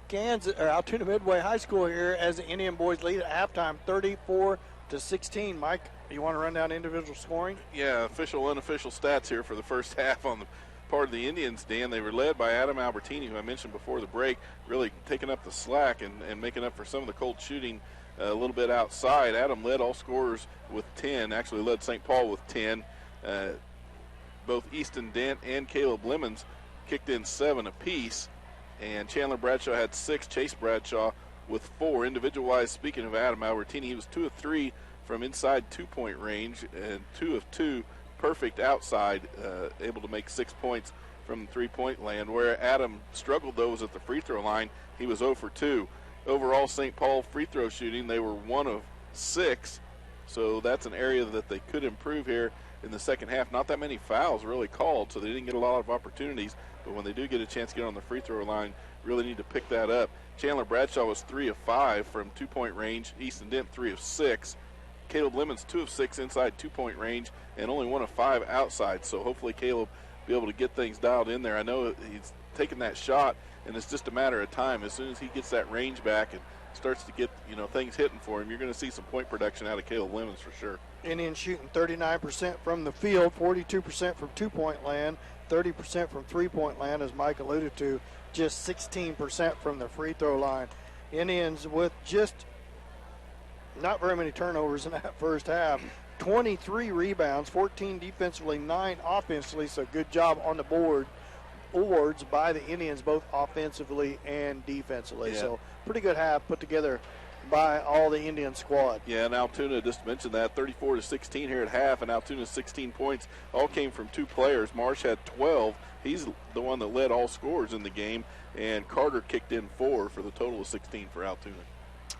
[SPEAKER 1] Kansas, or Altoona Midway High School here as the Indian boys lead at halftime, 34-16. Mike, you want to run down individual scoring?
[SPEAKER 2] Yeah, official, unofficial stats here for the first half on the part of the Indians, Dan. They were led by Adam Albertini, who I mentioned before the break, really taking up the slack and making up for some of the cold shooting a little bit outside. Adam led all scorers with 10, actually led St. Paul with 10. Both Easton Dent and Caleb Lemons kicked in 7 apiece, and Chandler Bradshaw had 6, Chase Bradshaw with 4. Individual-wise, speaking of Adam Albertini, he was 2 of 3 from inside 2-point range and 2 of 2 perfect outside, able to make 6 points from three-point land. Where Adam struggled, though, was at the free throw line. He was 0 for 2. Overall, St. Paul free throw shooting, they were 1 of 6, so that's an area that they could improve here in the second half. Not that many fouls really called, so they didn't get a lot of opportunities, but when they do get a chance to get on the free throw line, really need to pick that up. Chandler Bradshaw was 3 of 5 from 2-point range. Easton Dent 3 of 6. Caleb Lemons 2 of 6 inside 2-point range and only 1 of 5 outside, so hopefully Caleb be able to get things dialed in there. I know he's taking that shot, and it's just a matter of time. As soon as he gets that range back and starts to get, things hitting for him, you're going to see some point production out of Caleb Lemons for sure.
[SPEAKER 1] Indians shooting 39% from the field, 42% from 2-point land, 30% from 3-point land, as Mike alluded to, just 16% from the free throw line. Indians with just not very many turnovers in that first half. 23 rebounds, 14 defensively, 9 offensively, so good job on the boards by the Indians, both offensively and defensively.
[SPEAKER 2] Yeah.
[SPEAKER 1] So pretty good half put together by all the Indian squad.
[SPEAKER 2] Yeah, and Altoona, just mentioned that, 34-16 here at half, and Altoona's 16 points all came from 2 players. Marsh had 12. He's the one that led all scorers in the game, and Carter kicked in 4 for the total of 16 for Altoona.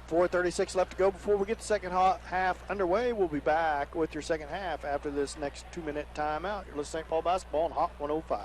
[SPEAKER 1] 4:36 left to go before we get the second half underway. We'll be back with your second half after this next 2-minute timeout. You're listening to St. Paul Basketball on Hot 105.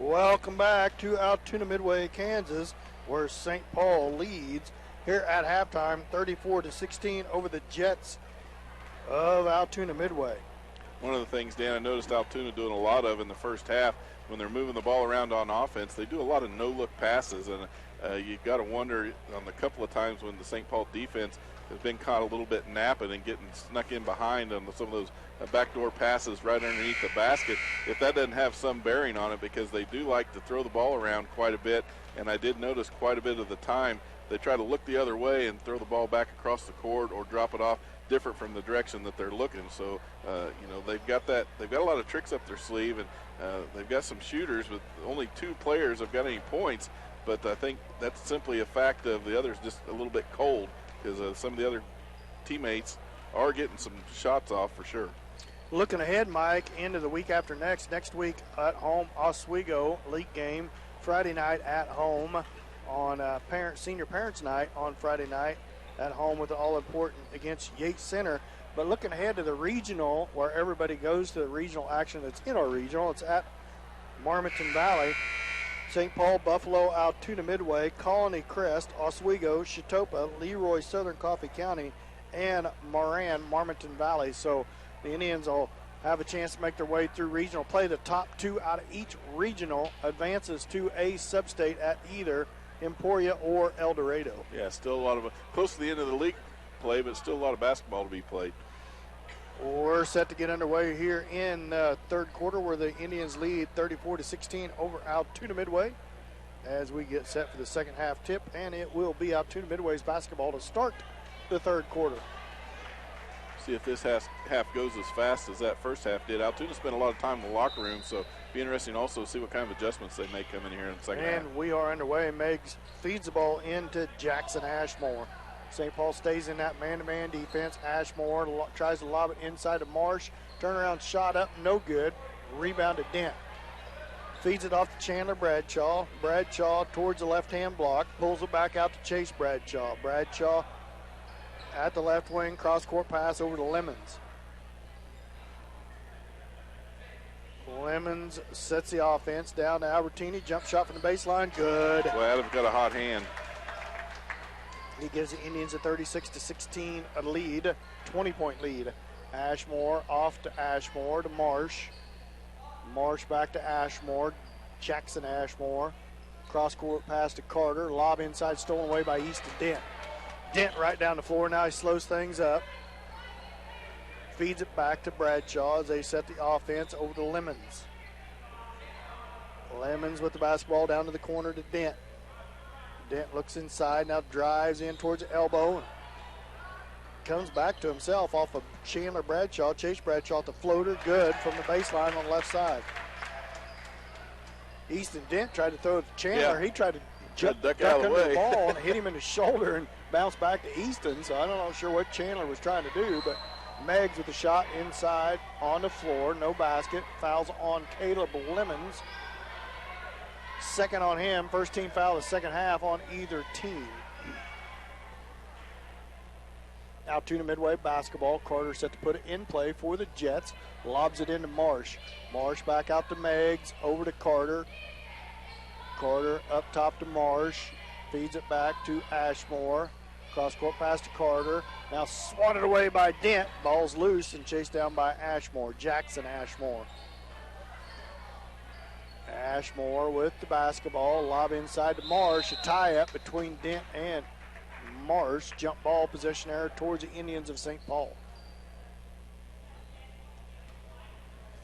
[SPEAKER 1] Welcome back to Altoona Midway, Kansas, where St. Paul leads here at halftime, 34-16 over the Jets of Altoona Midway.
[SPEAKER 2] One of the things, Dan, I noticed Altoona doing a lot of in the first half when they're moving the ball around on offense, they do a lot of no-look passes, and you've got to wonder on the couple of times when the St. Paul defense has been caught a little bit napping and getting snuck in behind on some of those backdoor passes right underneath the basket, if that doesn't have some bearing on it, because they do like to throw the ball around quite a bit, and I did notice quite a bit of the time they try to look the other way and throw the ball back across the court or drop it off different from the direction that they're looking. So, they've got a lot of tricks up their sleeve, and they've got some shooters, but only 2 players have got any points. But I think that's simply a fact of the others just a little bit cold, because some of the other teammates are getting some shots off for sure.
[SPEAKER 1] Looking ahead, Mike, into the week after next week at home, Oswego league game, Friday night at home on senior parents night on Friday night at home with the all-important against Yates Center. But looking ahead to the regional, where everybody goes to the regional action that's in our regional, it's at Marmaton Valley. St. Paul, Buffalo, Altoona Midway, Colony Crest, Oswego, Chitopa, Leroy, Southern Coffee County, and Moran, Marmaton Valley. So the Indians will have a chance to make their way through regional play. The top 2 out of each regional advances to a sub-state at either Emporia or El Dorado.
[SPEAKER 2] Yeah, still a lot of close to the end of the league play, but still a lot of basketball to be played.
[SPEAKER 1] We're set to get underway here in third quarter, where the Indians lead 34-16 over Altoona Midway as we get set for the second half tip, and it will be Altoona Midway's basketball to start the third quarter.
[SPEAKER 2] See if this half goes as fast as that first half did. Altoona spent a lot of time in the locker room, so it'll be interesting also to see what kind of adjustments they make come in here in the second half.
[SPEAKER 1] And we are underway. Meigs feeds the ball into Jackson Ashmore. St. Paul stays in that man-to-man defense. Ashmore tries to lob it inside to Marsh. Turnaround shot up, no good. Rebound to Dent. Feeds it off to Chandler Bradshaw. Bradshaw towards the left-hand block. Pulls it back out to Chase Bradshaw. Bradshaw at the left wing. Cross-court pass over to Lemons. Lemons sets the offense down to Albertini. Jump shot from the baseline. Good.
[SPEAKER 2] Well, Adam's got a hot hand.
[SPEAKER 1] He gives the Indians a 36-16 lead, 20-point lead. Ashmore off to Ashmore to Marsh. Marsh back to Ashmore. Jackson Ashmore. Cross-court pass to Carter. Lob inside, stolen away by Easton Dent. Dent right down the floor. Now he slows things up. Feeds it back to Bradshaw as they set the offense over to Lemons. Lemons with the basketball down to the corner to Dent. Dent looks inside, now drives in towards the elbow. Comes back to himself off of Chandler Bradshaw. Chase Bradshaw at the floater, good from the baseline on the left side. Easton Dent tried to throw it to Chandler.
[SPEAKER 2] Yeah.
[SPEAKER 1] He tried to
[SPEAKER 2] duck
[SPEAKER 1] duck
[SPEAKER 2] out of the
[SPEAKER 1] under the
[SPEAKER 2] way.
[SPEAKER 1] ball and hit him in the shoulder and bounce back to Easton. So I don't know sure what Chandler was trying to do, but Meigs with the shot inside on the floor, no basket. Fouls on Caleb Lemons. Second on him, first team foul the second half on either team. Altoona Midway basketball. Carter set to put it in play for the Jets. Lobs it into Marsh. Marsh back out to Meigs, over to Carter. Carter up top to Marsh. Feeds it back to Ashmore. Cross-court pass to Carter. Now swatted away by Dent. Ball's loose and chased down by Ashmore. Jackson Ashmore. Ashmore with the basketball. Lob inside to Marsh. A tie-up between Dent and Marsh. Jump ball possession error towards the Indians of St. Paul.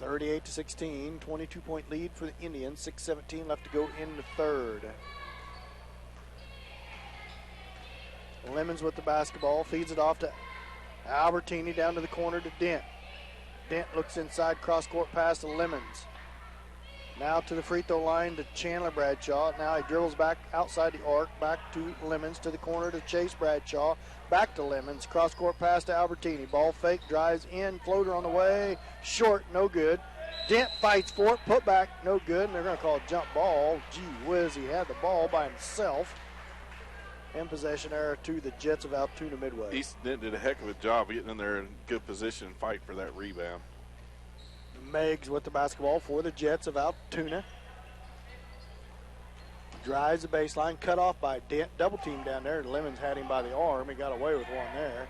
[SPEAKER 1] 38-16. 22-point lead for the Indians. 6:17 left to go in the third. Lemons with the basketball. Feeds it off to Albertini down to the corner to Dent. Dent looks inside. Cross-court pass to Lemons. Now to the free throw line to Chandler Bradshaw. Now he dribbles back outside the arc, back to Lemons, to the corner to Chase Bradshaw. Back to Lemons. Cross-court pass to Albertini. Ball fake, drives in, floater on the way. Short, no good. Dent fights for it, put back, no good. And they're going to call a jump ball. Gee whiz, he had the ball by himself. And possession error to the Jets of Altoona Midway.
[SPEAKER 2] Easton Dent did a heck of a job getting in there in good position and fight for that rebound.
[SPEAKER 1] Meigs with the basketball for the Jets of Altoona. Drives the baseline, cut off by Dent. Double team down there. Lemons had him by the arm. He got away with one there.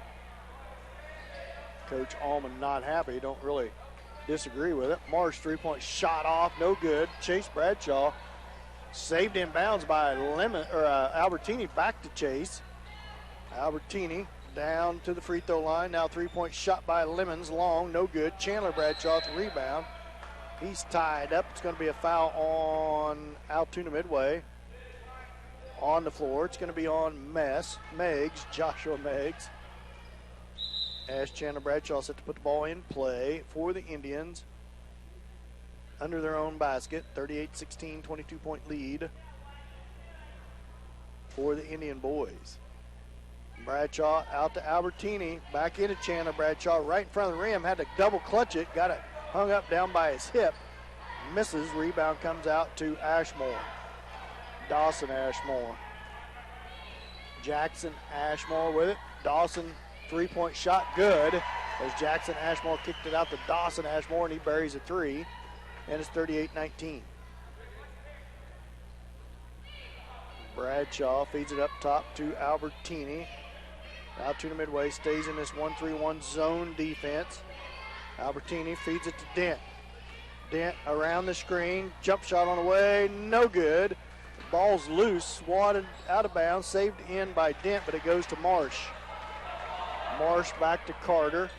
[SPEAKER 1] Coach Allman not happy. Don't really disagree with it. Marsh three-point shot off, no good. Chase Bradshaw saved in bounds by Albertini. Back to Chase. Albertini down to the free throw line. Now three-point shot by Lemons. Long, no good. Chandler Bradshaw with the rebound. He's tied up. It's going to be a foul on Altoona Midway on the floor. It's going to be on Meggs, Joshua Meggs. As Chandler Bradshaw set to put the ball in play for the Indians under their own basket. 38-16, 22-point lead for the Indian boys. Bradshaw out to Albertini, back into Chandler Bradshaw, right in front of the rim, had to double clutch it, got it hung up down by his hip, misses, rebound comes out to Ashmore. Dawson Ashmore. Jackson Ashmore with it. Dawson, three-point shot, good, as Jackson Ashmore kicked it out to Dawson Ashmore, and he buries a three, and it's 38-19. Bradshaw feeds it up top to Albertini. Altoona Midway stays in this 1-3-1 zone defense. Albertini feeds it to Dent. Dent around the screen, jump shot on the way, no good. Ball's loose, swatted out of bounds, saved in by Dent, but it goes to Marsh. Marsh back to Carter.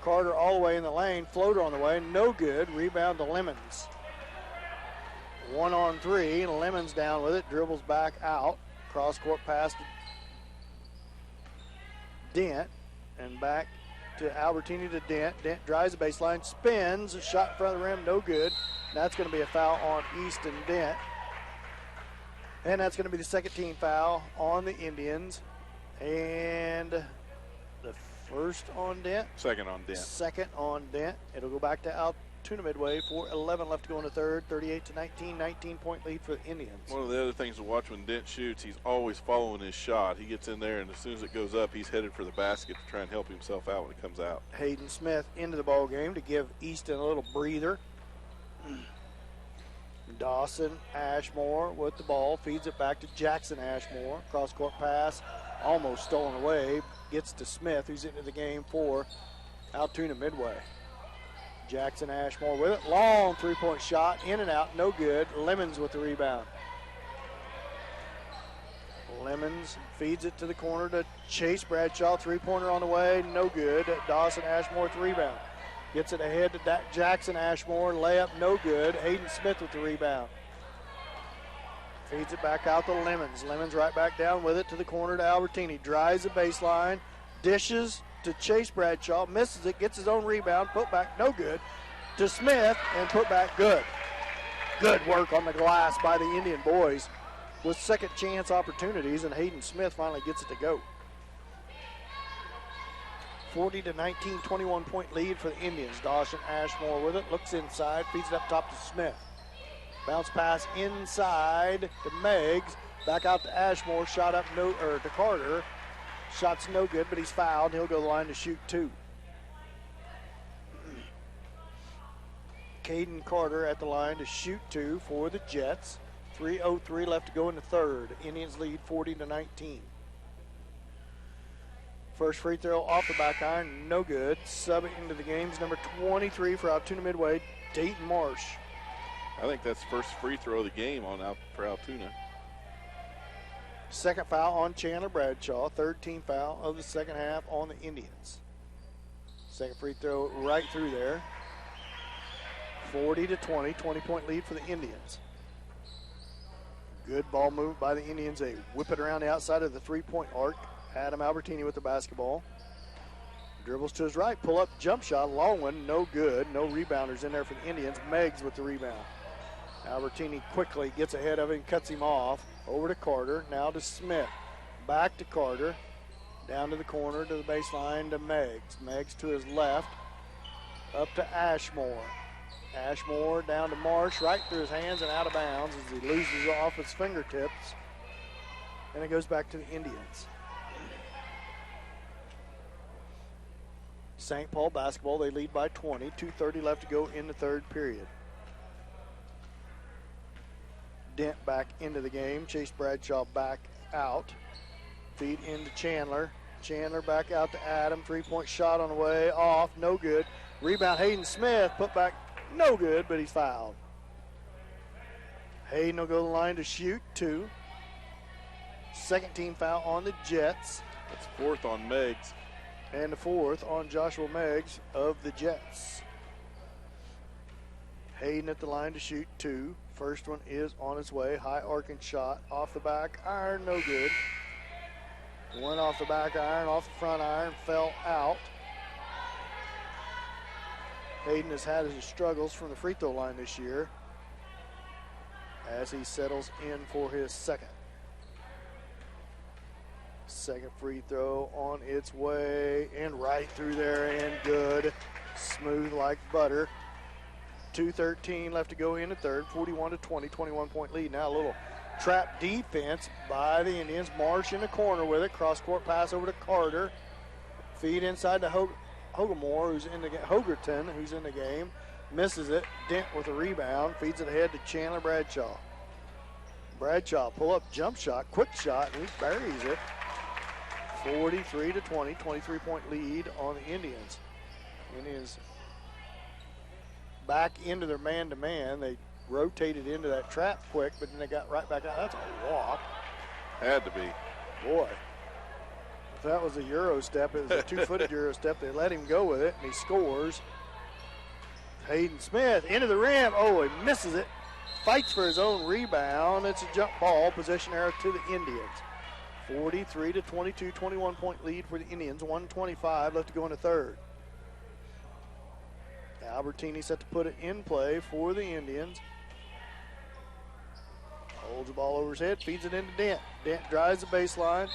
[SPEAKER 1] Carter all the way in the lane, floater on the way, no good. Rebound to Lemons. 1-on-3, Lemons down with it, dribbles back out. Cross-court pass to Dent, and back to Albertini to Dent. Dent drives the baseline, spins, a shot in front of the rim, no good. That's going to be a foul on Easton Dent. And that's going to be the second team foul on the Indians. And the first on Dent.
[SPEAKER 2] Second on Dent.
[SPEAKER 1] Second on Dent. It'll go back to Altoona Midway for 11 left to go in the third. 38-19, 19-point lead for the Indians.
[SPEAKER 2] One of the other things to watch when Dent shoots, he's always following his shot. He gets in there, and as soon as it goes up, he's headed for the basket to try and help himself out when it comes out.
[SPEAKER 1] Hayden Smith into the ball game to give Easton a little breather. Dawson Ashmore with the ball, feeds it back to Jackson Ashmore. Cross-court pass, almost stolen away. Gets to Smith, who's into the game for Altoona Midway. Jackson Ashmore with it. Long three-point shot, in and out, no good. Lemons with the rebound. Lemons feeds it to the corner to Chase Bradshaw. Three-pointer on the way, no good. Dawson Ashmore with the rebound. Gets it ahead to Jackson Ashmore. Layup, no good. Hayden Smith with the rebound. Feeds it back out to Lemons. Lemons right back down with it to the corner to Albertini. Drives the baseline. Dishes to Chase Bradshaw. Misses it. Gets his own rebound. Put back, no good. To Smith, and put back, good. Good work on the glass by the Indian boys with second chance opportunities, and Hayden Smith finally gets it to go. 40-19, 21-point lead for the Indians. Dawson Ashmore with it, looks inside, feeds it up top to Smith. Bounce pass inside to Meggs, back out to Ashmore, shot up to Carter. Shot's no good, but he's fouled. He'll go to the line to shoot two. Caden Carter at the line to shoot two for the Jets. 3:03 left to go in the third. Indians lead 40-19. First free throw off the back iron, no good. Subbing into the game's number 23 for Altoona Midway, Dayton Marsh.
[SPEAKER 2] I think that's the first free throw of the game for Altoona.
[SPEAKER 1] Second foul on Chandler Bradshaw. Third team foul of the second half on the Indians. Second free throw right through there. 40-20, 20-point lead for the Indians. Good ball move by the Indians. They whip it around the outside of the three-point arc. Adam Albertini with the basketball. Dribbles to his right, pull up, jump shot, long one, no good. No rebounders in there for the Indians. Meggs with the rebound. Albertini quickly gets ahead of him, cuts him off. Over to Carter, now to Smith. Back to Carter, down to the corner, to the baseline to Meggs. Meggs to his left, up to Ashmore. Ashmore down to Marsh, right through his hands and out of bounds as he loses off his fingertips. And it goes back to the Indians. St. Paul basketball, they lead by 20. 2:30 left to go in the third period. Dent back into the game. Chase Bradshaw back out. Feed into Chandler. Chandler back out to Adam. Three-point shot on the way. Off. No good. Rebound Hayden Smith. Put back. No good, but he's fouled. Hayden will go to the line to shoot two. Second team foul on the Jets.
[SPEAKER 2] That's fourth on Meggs.
[SPEAKER 1] And the fourth on Joshua Meggs of the Jets. Hayden at the line to shoot two. First one is on its way. High arcing shot off the back iron, no good. Went off the back iron, off the front iron, fell out. Hayden has had his struggles from the free throw line this year as he settles in for his second. Second free throw on its way and right through there and good. Smooth like butter. 2:13 left to go in the third. 41-20, 21-point lead. Now a little trap defense by the Indians. Marsh in the corner with it. Cross-court pass over to Carter. Feed inside to Hogerton, who's in the game. Misses it. Dent with a rebound. Feeds it ahead to Chandler Bradshaw. Bradshaw pull-up jump shot, quick shot, and he buries it. 43-20, 23-point lead on the Indians. Indians back into their man-to-man. They rotated into that trap quick, but then they got right back out. That's a walk.
[SPEAKER 2] Had to be.
[SPEAKER 1] Boy, if that was a Euro step, it was a two-footed Euro step. They let him go with it, and he scores. Hayden Smith into the rim. Oh, he misses it. Fights for his own rebound. It's a jump ball. Possession arrow to the Indians. 43-22, 21-point lead for the Indians. 1:25 left to go in the third. Albertini set to put it in play for the Indians. Holds the ball over his head, feeds it into Dent. Dent drives the baseline.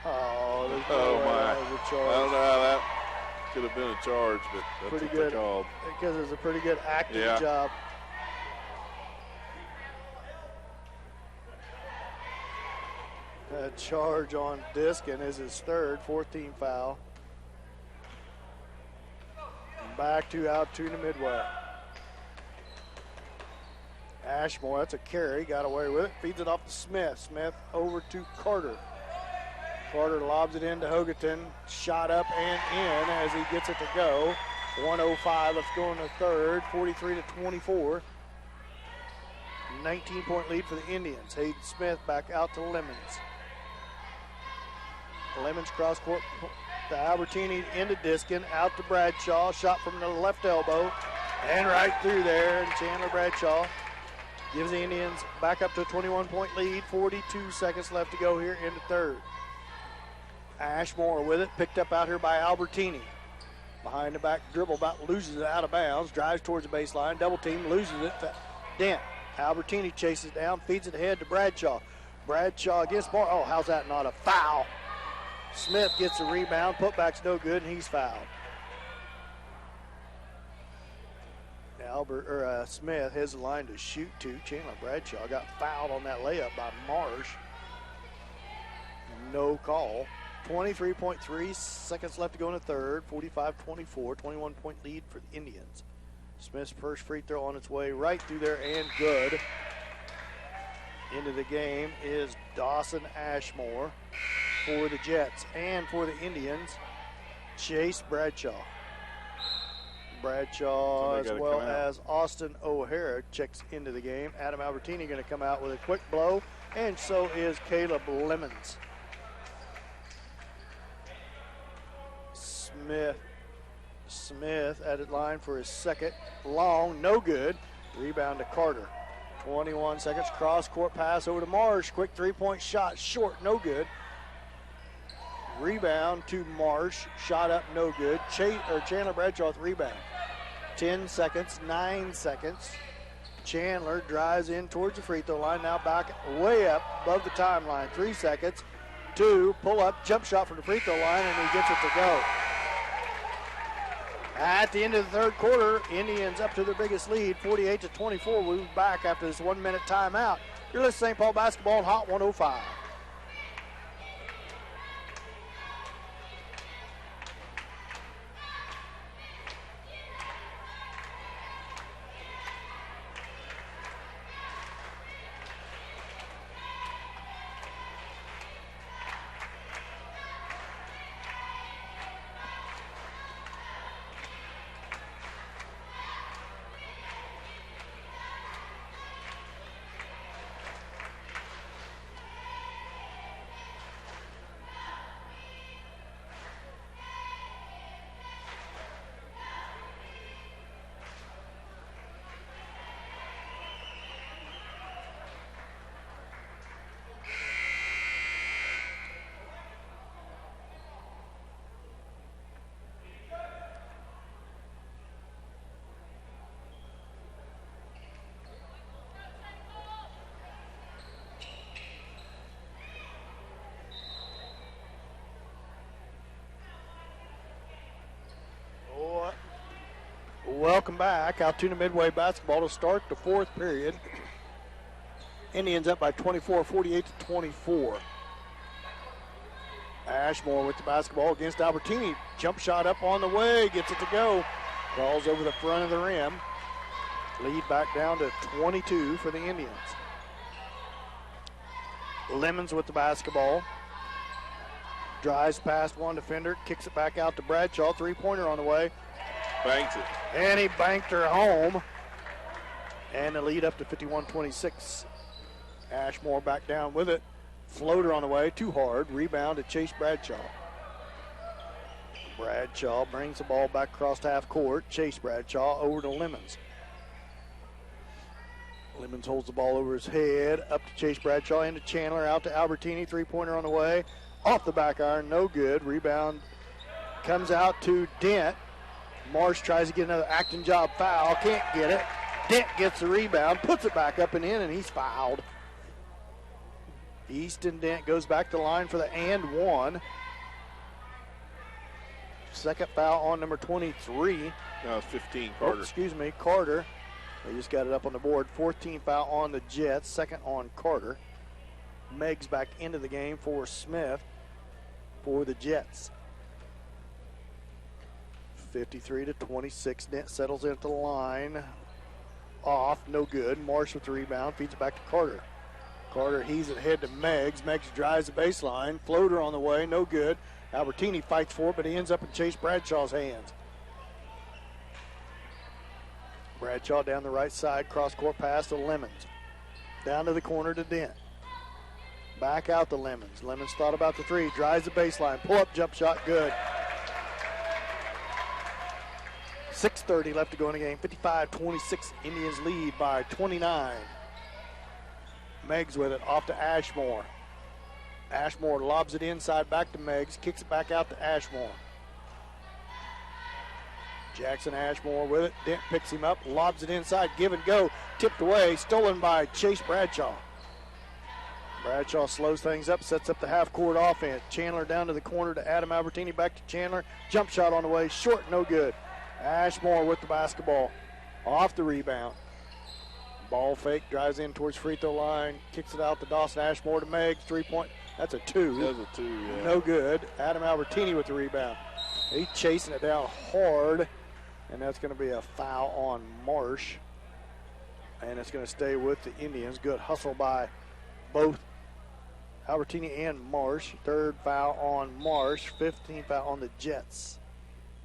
[SPEAKER 1] There's no way
[SPEAKER 2] my.
[SPEAKER 1] that was a charge.
[SPEAKER 2] I don't know how that could have been a charge, but that's
[SPEAKER 1] Pretty
[SPEAKER 2] what
[SPEAKER 1] good.
[SPEAKER 2] they called.
[SPEAKER 1] Because it was a pretty good acting
[SPEAKER 2] Yeah.
[SPEAKER 1] job. A charge on Diskin is his third, 14 foul. Back to Altoona Midway. Ashmore, that's a carry, got away with it. Feeds it off to Smith. Smith over to Carter. Carter lobs it into Hogerton. Shot up and in as he gets it to go. 1:05 left to go in the third. 43-24. 19-point lead for the Indians. Hayden Smith back out to Lemons. Lemons cross court to Albertini into Diskin. Out to Bradshaw. Shot from the left elbow. And right through there. And Chandler Bradshaw gives the Indians back up to a 21-point lead. 42 seconds left to go here in the third. Ashmore with it. Picked up out here by Albertini. Behind the back dribble, about loses it out of bounds. Drives towards the baseline. Double team, loses it to Dent. Albertini chases down, feeds it ahead to Bradshaw. Bradshaw against Moore. Oh, how's that not a foul? Smith gets the rebound. Putback's no good, and he's fouled. Smith has the line to shoot to. Chandler Bradshaw got fouled on that layup by Marsh. No call. 23.3 seconds left to go in the third. 45-24, 21-point lead for the Indians. Smith's first free throw on its way right through there and good. Into the game is Dawson Ashmore for the Jets. And for the Indians, Chase Bradshaw. Bradshaw as well as Austin O'Hara checks into the game. Adam Albertini going to come out with a quick blow, and so is Caleb Lemons. Smith at the line for his second. Long, no good. Rebound to Carter. 21 seconds. Cross-court pass over to Marsh. Quick three-point shot. Short, no good. Rebound to Marsh. Shot up, no good. Chandler Bradshaw with rebound. 10 seconds, 9 seconds. Chandler drives in towards the free throw line. Now back way up above the timeline. 3 seconds. 2, pull up, jump shot from the free throw line, and he gets it to go. At the end of the third quarter, Indians up to their biggest lead, 48-24. We'll be back after this 1-minute timeout. You're listening to St. Paul Basketball on Hot 105. Welcome back. Altoona Midway basketball to start the fourth period. Indians up by 24, 48 to 24. Ashmore with the basketball against Albertini. Jump shot up on the way, gets it to go. Falls over the front of the rim. Lead back down to 22 for the Indians. Lemons with the basketball. Drives past one defender, kicks it back out to Bradshaw. Three-pointer on the way.
[SPEAKER 2] Banks it.
[SPEAKER 1] And he banked her home. And the lead up to 51-26. Ashmore back down with it. Floater on the way, too hard. Rebound to Chase Bradshaw. Bradshaw brings the ball back across half court. Chase Bradshaw over to Lemons. Lemons holds the ball over his head. Up to Chase Bradshaw, into Chandler, out to Albertini. Three-pointer on the way. Off the back iron, no good. Rebound comes out to Dent. Marsh tries to get another acting job foul. Can't get it. Dent gets the rebound, puts it back up and in, and he's fouled. Easton Dent goes back to the line for the and one. Second foul on number 23.
[SPEAKER 2] No, it's 15, Carter.
[SPEAKER 1] Oh, excuse me, Carter. They just got it up on the board. 14th foul on the Jets, second on Carter. Meggs back into the game for Smith for the Jets. 53-26. Dent settles into the line. Off, no good. Marsh with the rebound, feeds it back to Carter. Carter heaves it ahead to Meggs. Meggs drives the baseline. Floater on the way, no good. Albertini fights for it, but he ends up in Chase Bradshaw's hands. Bradshaw down the right side, cross-court pass to Lemons. Down to the corner to Dent. Back out to Lemons. Lemons thought about the three, drives the baseline, pull-up jump shot, good. 6:30 left to go in the game. 55-26, Indians lead by 29. Meggs with it, off to Ashmore. Ashmore lobs it inside back to Meggs, kicks it back out to Ashmore. Jackson Ashmore with it. Dent picks him up, lobs it inside, give and go. Tipped away, stolen by Chase Bradshaw. Bradshaw slows things up, sets up the half-court offense. Chandler down to the corner to Adam Albertini, back to Chandler. Jump shot on the way, short, no good. Ashmore with the basketball, off the rebound. Ball fake, drives in towards free throw line, kicks it out to Dawson Ashmore to Meggs, 3-point. That's a two.
[SPEAKER 2] That was a two, yeah.
[SPEAKER 1] No good. Adam Albertini with the rebound. He's chasing it down hard, and that's going to be a foul on Marsh. And it's going to stay with the Indians. Good hustle by both Albertini and Marsh. Third foul on Marsh. 15th foul on the Jets.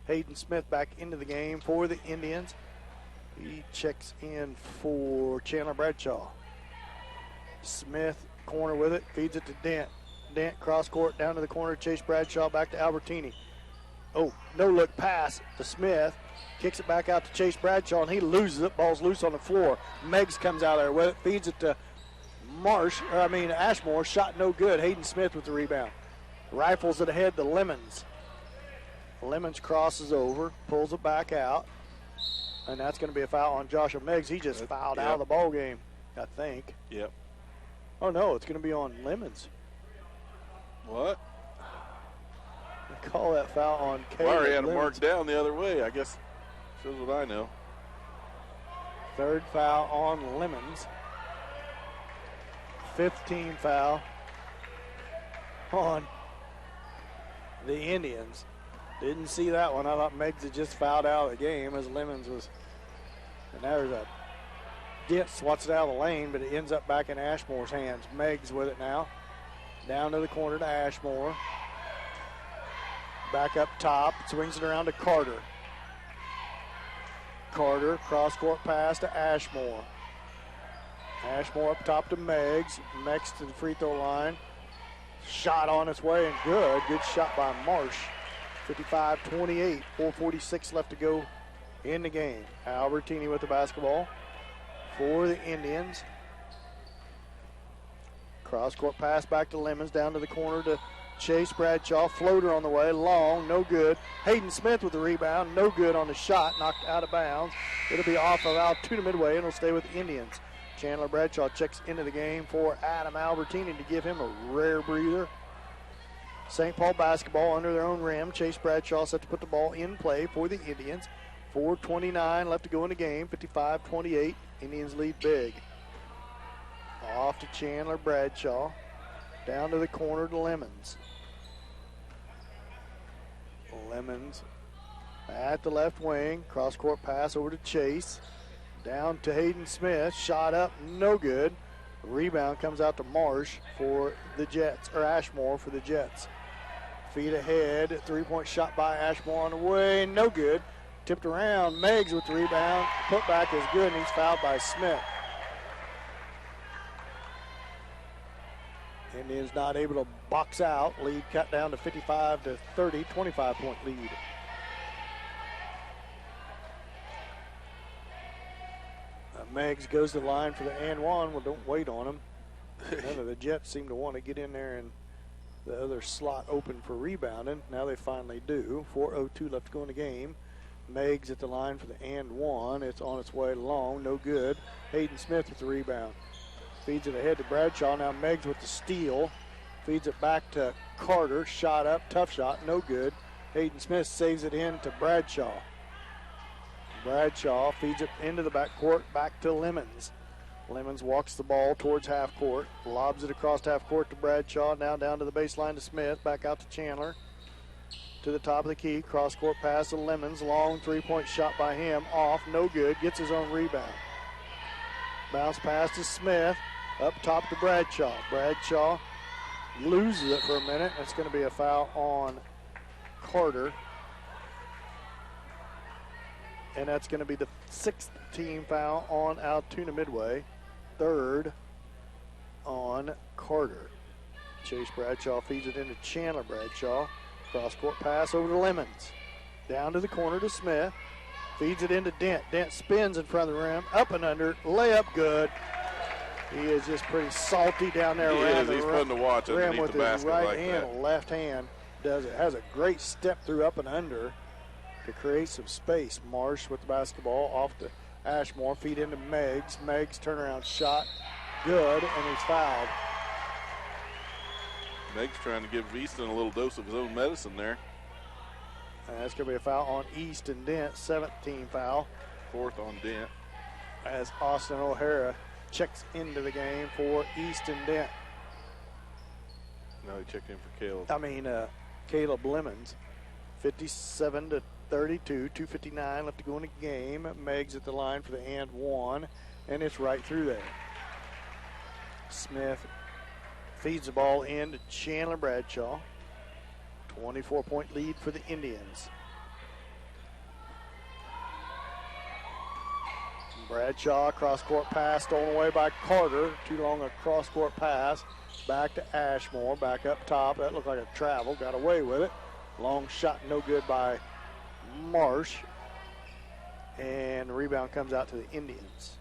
[SPEAKER 1] Hayden Smith back into the game for the Indians. He checks in for Chandler Bradshaw. Smith, corner with it, feeds it to Dent. Dent, cross court, down to the corner, Chase Bradshaw, back to Albertini. Oh, no look pass to Smith. Kicks it back out to Chase Bradshaw, and he loses it. Ball's loose on the floor. Meggs comes out there with it, feeds it to Ashmore. Shot no good. Hayden Smith with the rebound. Rifles it ahead to Lemons. Lemons crosses over, pulls it back out. And that's going to be a foul on Joshua Meggs. He just fouled out of the ball game, I think.
[SPEAKER 2] Yep.
[SPEAKER 1] Oh, no, it's going to be on Lemons.
[SPEAKER 2] What?
[SPEAKER 1] I call that foul on Caleb
[SPEAKER 2] Larry had him
[SPEAKER 1] Lemons.
[SPEAKER 2] marked down the other way. I guess shows what I know.
[SPEAKER 1] Third foul on Lemons. 15 foul on the Indians. Didn't see that one. I thought Meggs had just fouled out of the game as Lemons was. And there's a Dent swats it out of the lane, but it ends up back in Ashmore's hands. Meggs with it now. Down to the corner to Ashmore. Back up top. Swings it around to Carter. Carter, cross-court pass to Ashmore. Ashmore up top to Meggs. Meggs to the free throw line. Shot on its way and good. Good shot by Marsh. 55-28, 4:46 left to go in the game. Albertini with the basketball for the Indians. Cross-court pass back to Lemons, down to the corner to Chase Bradshaw. Floater on the way, long, no good. Hayden Smith with the rebound, no good on the shot, knocked out of bounds. It'll be off of Altoona Midway, and it'll stay with the Indians. Chandler Bradshaw checks into the game for Adam Albertini to give him a rare breather. St. Paul basketball under their own rim. Chase Bradshaw set to put the ball in play for the Indians. 4:29 left to go in the game. 55-28. Indians lead big. Off to Chandler Bradshaw. Down to the corner to Lemons. Lemons at the left wing. Cross-court pass over to Chase. Down to Hayden Smith. Shot up, no good. Rebound comes out to Marsh for the Jets, or Ashmore for the Jets. Feet ahead. Three-point shot by Ashmore on the way. No good. Tipped around. Meggs with the rebound. Put back is good, and he's fouled by Smith. Indians not able to box out. Lead cut down to 55-30. 25-point lead. Meggs goes to the line for the and one. Well, don't wait on him. None of the Jets seem to want to get in there and the other slot open for rebounding. Now they finally do. 4:02 left to go in the game. Meggs at the line for the and one. It's on its way long. No good. Hayden Smith with the rebound. Feeds it ahead to Bradshaw. Now Meggs with the steal. Feeds it back to Carter. Shot up. Tough shot. No good. Hayden Smith saves it in to Bradshaw. Bradshaw feeds it into the backcourt, back to Lemons. Lemons walks the ball towards half court, lobs it across half court to Bradshaw, now down to the baseline to Smith, back out to Chandler. To the top of the key, cross court pass to Lemons, long three-point shot by him, off, no good, gets his own rebound. Bounce pass to Smith, up top to Bradshaw. Bradshaw loses it for a minute. It's going to be a foul on Carter. And that's going to be the 6th team foul on Altoona Midway. 3rd on Carter. Chase Bradshaw feeds it into Chandler Bradshaw. Cross-court pass over to Lemons. Down to the corner to Smith. Feeds it into Dent. Dent spins in front of the rim. Up and under. Layup good. He is just pretty salty down there around the
[SPEAKER 2] He's fun to watch
[SPEAKER 1] rim with
[SPEAKER 2] the
[SPEAKER 1] his
[SPEAKER 2] basket
[SPEAKER 1] right
[SPEAKER 2] like
[SPEAKER 1] hand,
[SPEAKER 2] that.
[SPEAKER 1] left hand. Does it. Has a great step through up and under to create some space. Marsh with the basketball off to Ashmore. Feed into Meggs. Meggs turnaround shot. Good, and he's fouled.
[SPEAKER 2] Meggs trying to give Easton a little dose of his own medicine there.
[SPEAKER 1] And that's going to be a foul on Easton Dent. 7th team foul.
[SPEAKER 2] 4th on Dent.
[SPEAKER 1] As Austin O'Hara checks into the game for Easton Dent.
[SPEAKER 2] Now he checked in for
[SPEAKER 1] Caleb Lemons. 57-32, 2:59 left to go in the game. Meggs at the line for the and one, and it's right through there. Smith feeds the ball in to Chandler Bradshaw. 24-point lead for the Indians. Bradshaw, cross-court pass stolen away by Carter. Too long a cross-court pass. Back to Ashmore, back up top. That looked like a travel, got away with it. Long shot, no good by Marsh. And the rebound comes out to the Indians.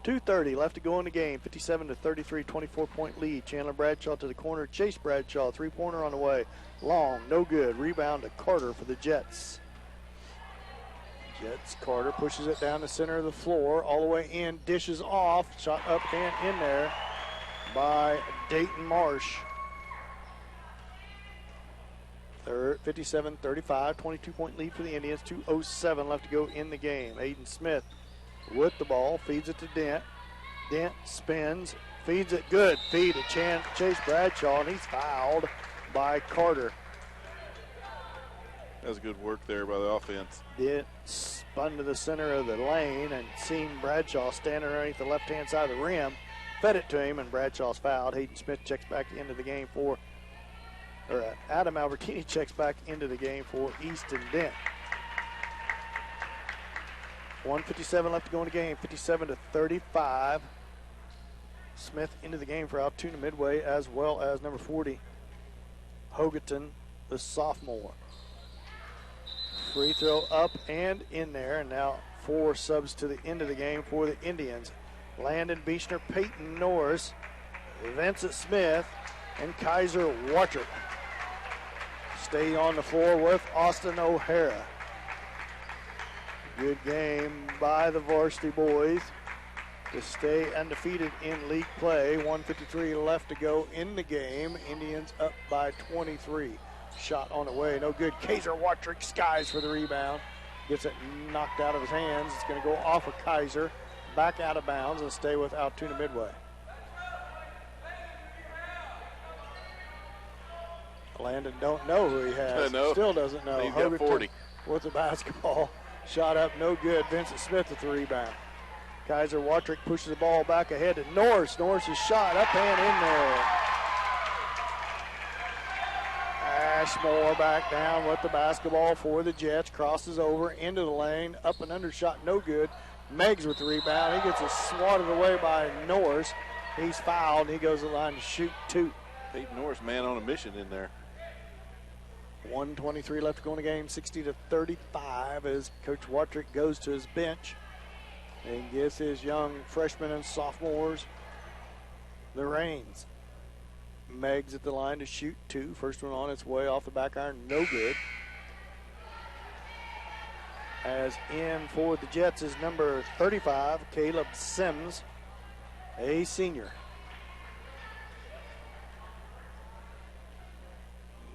[SPEAKER 1] 2:30 left to go in the game. 57-33, 24-point lead. Chandler Bradshaw to the corner. Chase Bradshaw, three-pointer on the way. Long, no good. Rebound to Carter for the Jets. Jets, Carter pushes it down the center of the floor. All the way in, dishes off. Shot up and in there by Dayton Marsh. 57-35, 22-point lead for the Indians. 2:07 left to go in the game. Hayden Smith with the ball, feeds it to Dent. Dent spins, feeds it good. Feed to Chase Bradshaw, and he's fouled by Carter.
[SPEAKER 2] That was good work there by the offense.
[SPEAKER 1] Dent spun to the center of the lane and seen Bradshaw standing underneath the left-hand side of the rim. Fed it to him, and Bradshaw's fouled. Hayden Smith checks back into the game Adam Albertini checks back into the game for Easton Dent. 1:57 left to go in the game. 57-35. Smith into the game for Altoona Midway, as well as number 40, Hogaton, the sophomore. Free throw up and in there, and now 4 subs to the end of the game for the Indians. Landon Beechner, Peyton Norris, Vincent Smith, and Kaiser Watcher stay on the floor with Austin O'Hara. Good game by the varsity boys to stay undefeated in league play. 1:53 left to go in the game. Indians up by 23. Shot on the way, no good. Kaiser Wattrick skies for the rebound. Gets it knocked out of his hands. It's going to go off of Kaiser, back out of bounds, and stay with Altoona Midway. Landon don't know who he has.
[SPEAKER 2] No.
[SPEAKER 1] Still doesn't know.
[SPEAKER 2] He's got 40.
[SPEAKER 1] With the basketball. Shot up, no good. Vincent Smith with the rebound. Kaiser Watrick pushes the ball back ahead to Norris. Norris's shot up and in there. Ashmore back down with the basketball for the Jets. Crosses over into the lane. Up and under shot, no good. Meggs with the rebound. He gets it swatted away by Norris. He's fouled. He goes to the line to shoot 2.
[SPEAKER 2] Peyton Norris, man on a mission in there.
[SPEAKER 1] 1:23 left to go in the game, 60-35 as Coach Watrick goes to his bench and gives his young freshmen and sophomores the reins. Meggs at the line to shoot 2. First one on its way off the back iron, no good. As in for the Jets is number 35, Caleb Sims, a senior.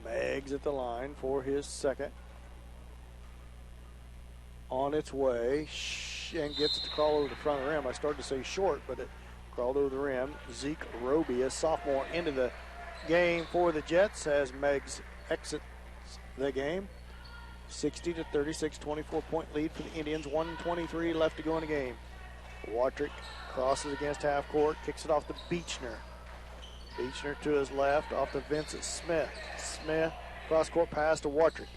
[SPEAKER 1] Meggs at the line for his second. On its way, and gets it to crawl over the front of the rim. I started to say short, but it crawled over the rim. Zeke Roby, a sophomore, into the game for the Jets as Meggs exits the game. 60-36, 24-point lead for the Indians. 1:23 left to go in the game. Watrick crosses against half court, kicks it off to Beechner. Beechner to his left, off to Vincent Smith. Smith, cross-court pass to Watrick.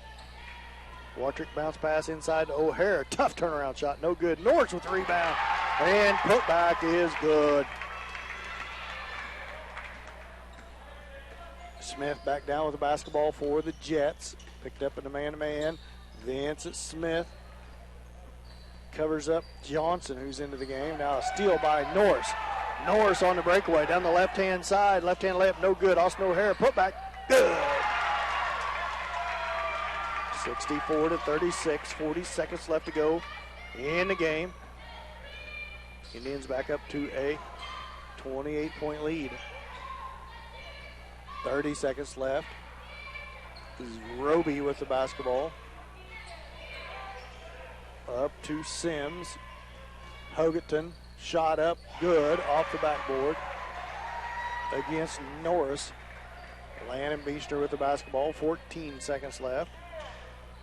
[SPEAKER 1] Watrick bounce pass inside to O'Hara. Tough turnaround shot, no good. Norris with the rebound, and putback is good. Smith back down with the basketball for the Jets. Picked up in the man-to-man. Vincent Smith covers up Johnson, who's into the game. Now a steal by Norris. Norris on the breakaway down the left-hand side. Left-hand layup, no good. Austin O'Hara, putback, good. 64-36, 40 seconds left to go in the game. Indians back up to a 28-point lead. 30 seconds left. This is Roby with the basketball. Up to Sims. Hogaton, shot up, good, off the backboard against Norris. Landon Beechner with the basketball, 14 seconds left.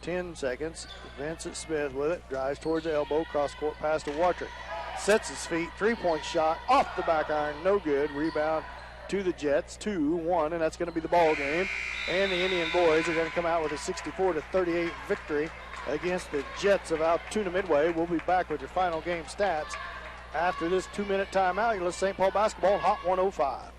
[SPEAKER 1] 10 seconds, Vincent Smith with it, drives towards the elbow, cross-court pass to Watrick. Sets his feet, three-point shot, off the back iron, no good. Rebound to the Jets, 2-1, and that's going to be the ball game. And the Indian boys are going to come out with a 64-38 victory against the Jets of Altoona Midway. We'll be back with your final game stats after this 2-minute timeout. You're listening to St. Paul Basketball, Hot 105.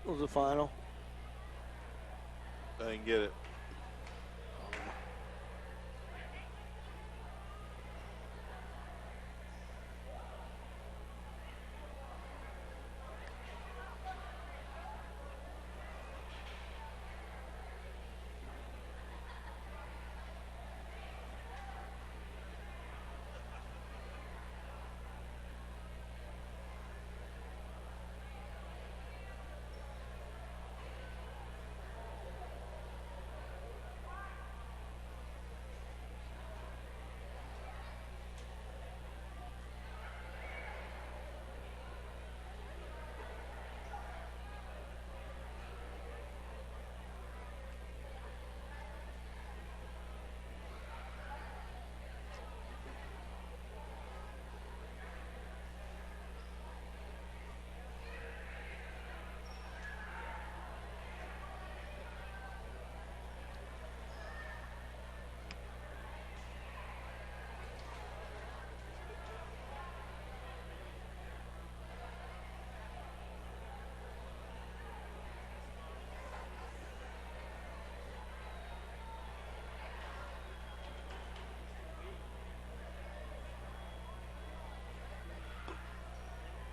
[SPEAKER 1] What was the final?
[SPEAKER 2] I didn't get it.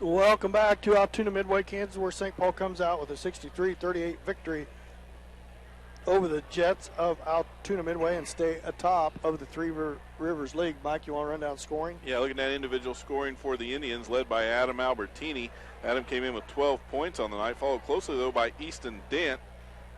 [SPEAKER 1] Welcome back to Altoona Midway, Kansas, where St. Paul comes out with a 63-38 victory over the Jets of Altoona Midway and stay atop of the Three Rivers League. Mike, you want to run down scoring?
[SPEAKER 2] Yeah, looking at individual scoring for the Indians, led by Adam Albertini. Adam came in with 12 points on the night, followed closely, though, by Easton Dent,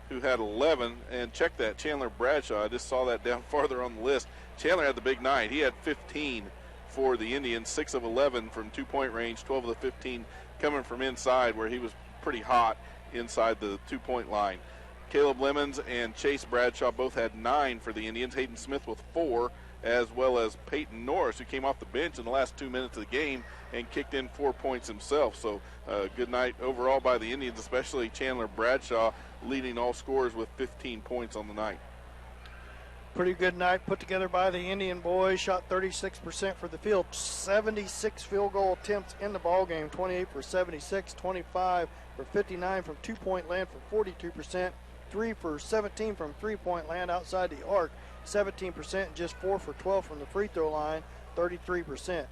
[SPEAKER 2] who had 11. And check that, Chandler Bradshaw. I just saw that down farther on the list. Chandler had the big night. He had 15 for the Indians, 6 of 11 from two-point range, 12 of the 15 coming from inside, where he was pretty hot inside the two-point line. Caleb Lemons and Chase Bradshaw both had 9 for the Indians. Hayden Smith with 4, as well as Peyton Norris, who came off the bench in the last 2 minutes of the game and kicked in 4 points himself. So good night overall by the Indians, especially Chandler Bradshaw leading all scorers with 15 points on the night.
[SPEAKER 1] Pretty good night put together by the Indian boys. Shot 36% for the field, 76 field goal attempts in the ball game, 28 for 76, 25 for 59 from two-point land for 42%, 3 for 17 from three-point land outside the arc, 17%, just 4 for 12 from the free throw line, 33%.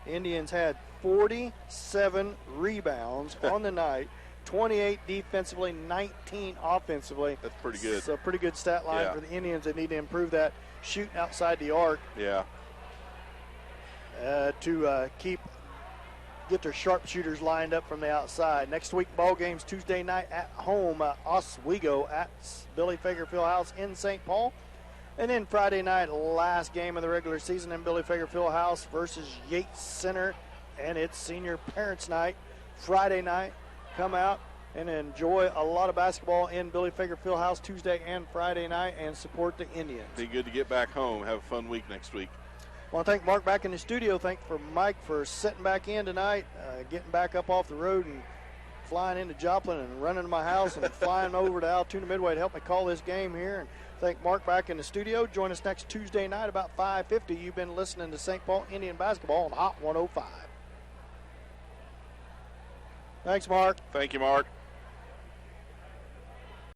[SPEAKER 1] Indians had 47 rebounds on the night, 28 defensively, 19 offensively.
[SPEAKER 2] That's pretty good.
[SPEAKER 1] So pretty good stat line for the Indians. They need to improve that shooting outside the arc.
[SPEAKER 2] Yeah.
[SPEAKER 1] To get their sharpshooters lined up from the outside. Next week, ball games Tuesday night at home, Oswego at Billy Fager Fieldhouse in St. Paul. And then Friday night, last game of the regular season in Billy Fager Fieldhouse versus Yates Center, and it's senior parents night. Friday night, come out and enjoy a lot of basketball in Billy Fager Fieldhouse Tuesday and Friday night and support the Indians.
[SPEAKER 2] Be good to get back home. Have a fun week next week.
[SPEAKER 1] I want to thank Mark back in the studio. Thank for Mike for sitting back in tonight, getting back up off the road and flying into Joplin and running to my house and flying over to Altoona Midway to help me call this game here. And thank Mark back in the studio. Join us next Tuesday night about 5:50. You've been listening to St. Paul Indian Basketball on Hot 105. Thanks, Mark.
[SPEAKER 2] Thank you, Mark.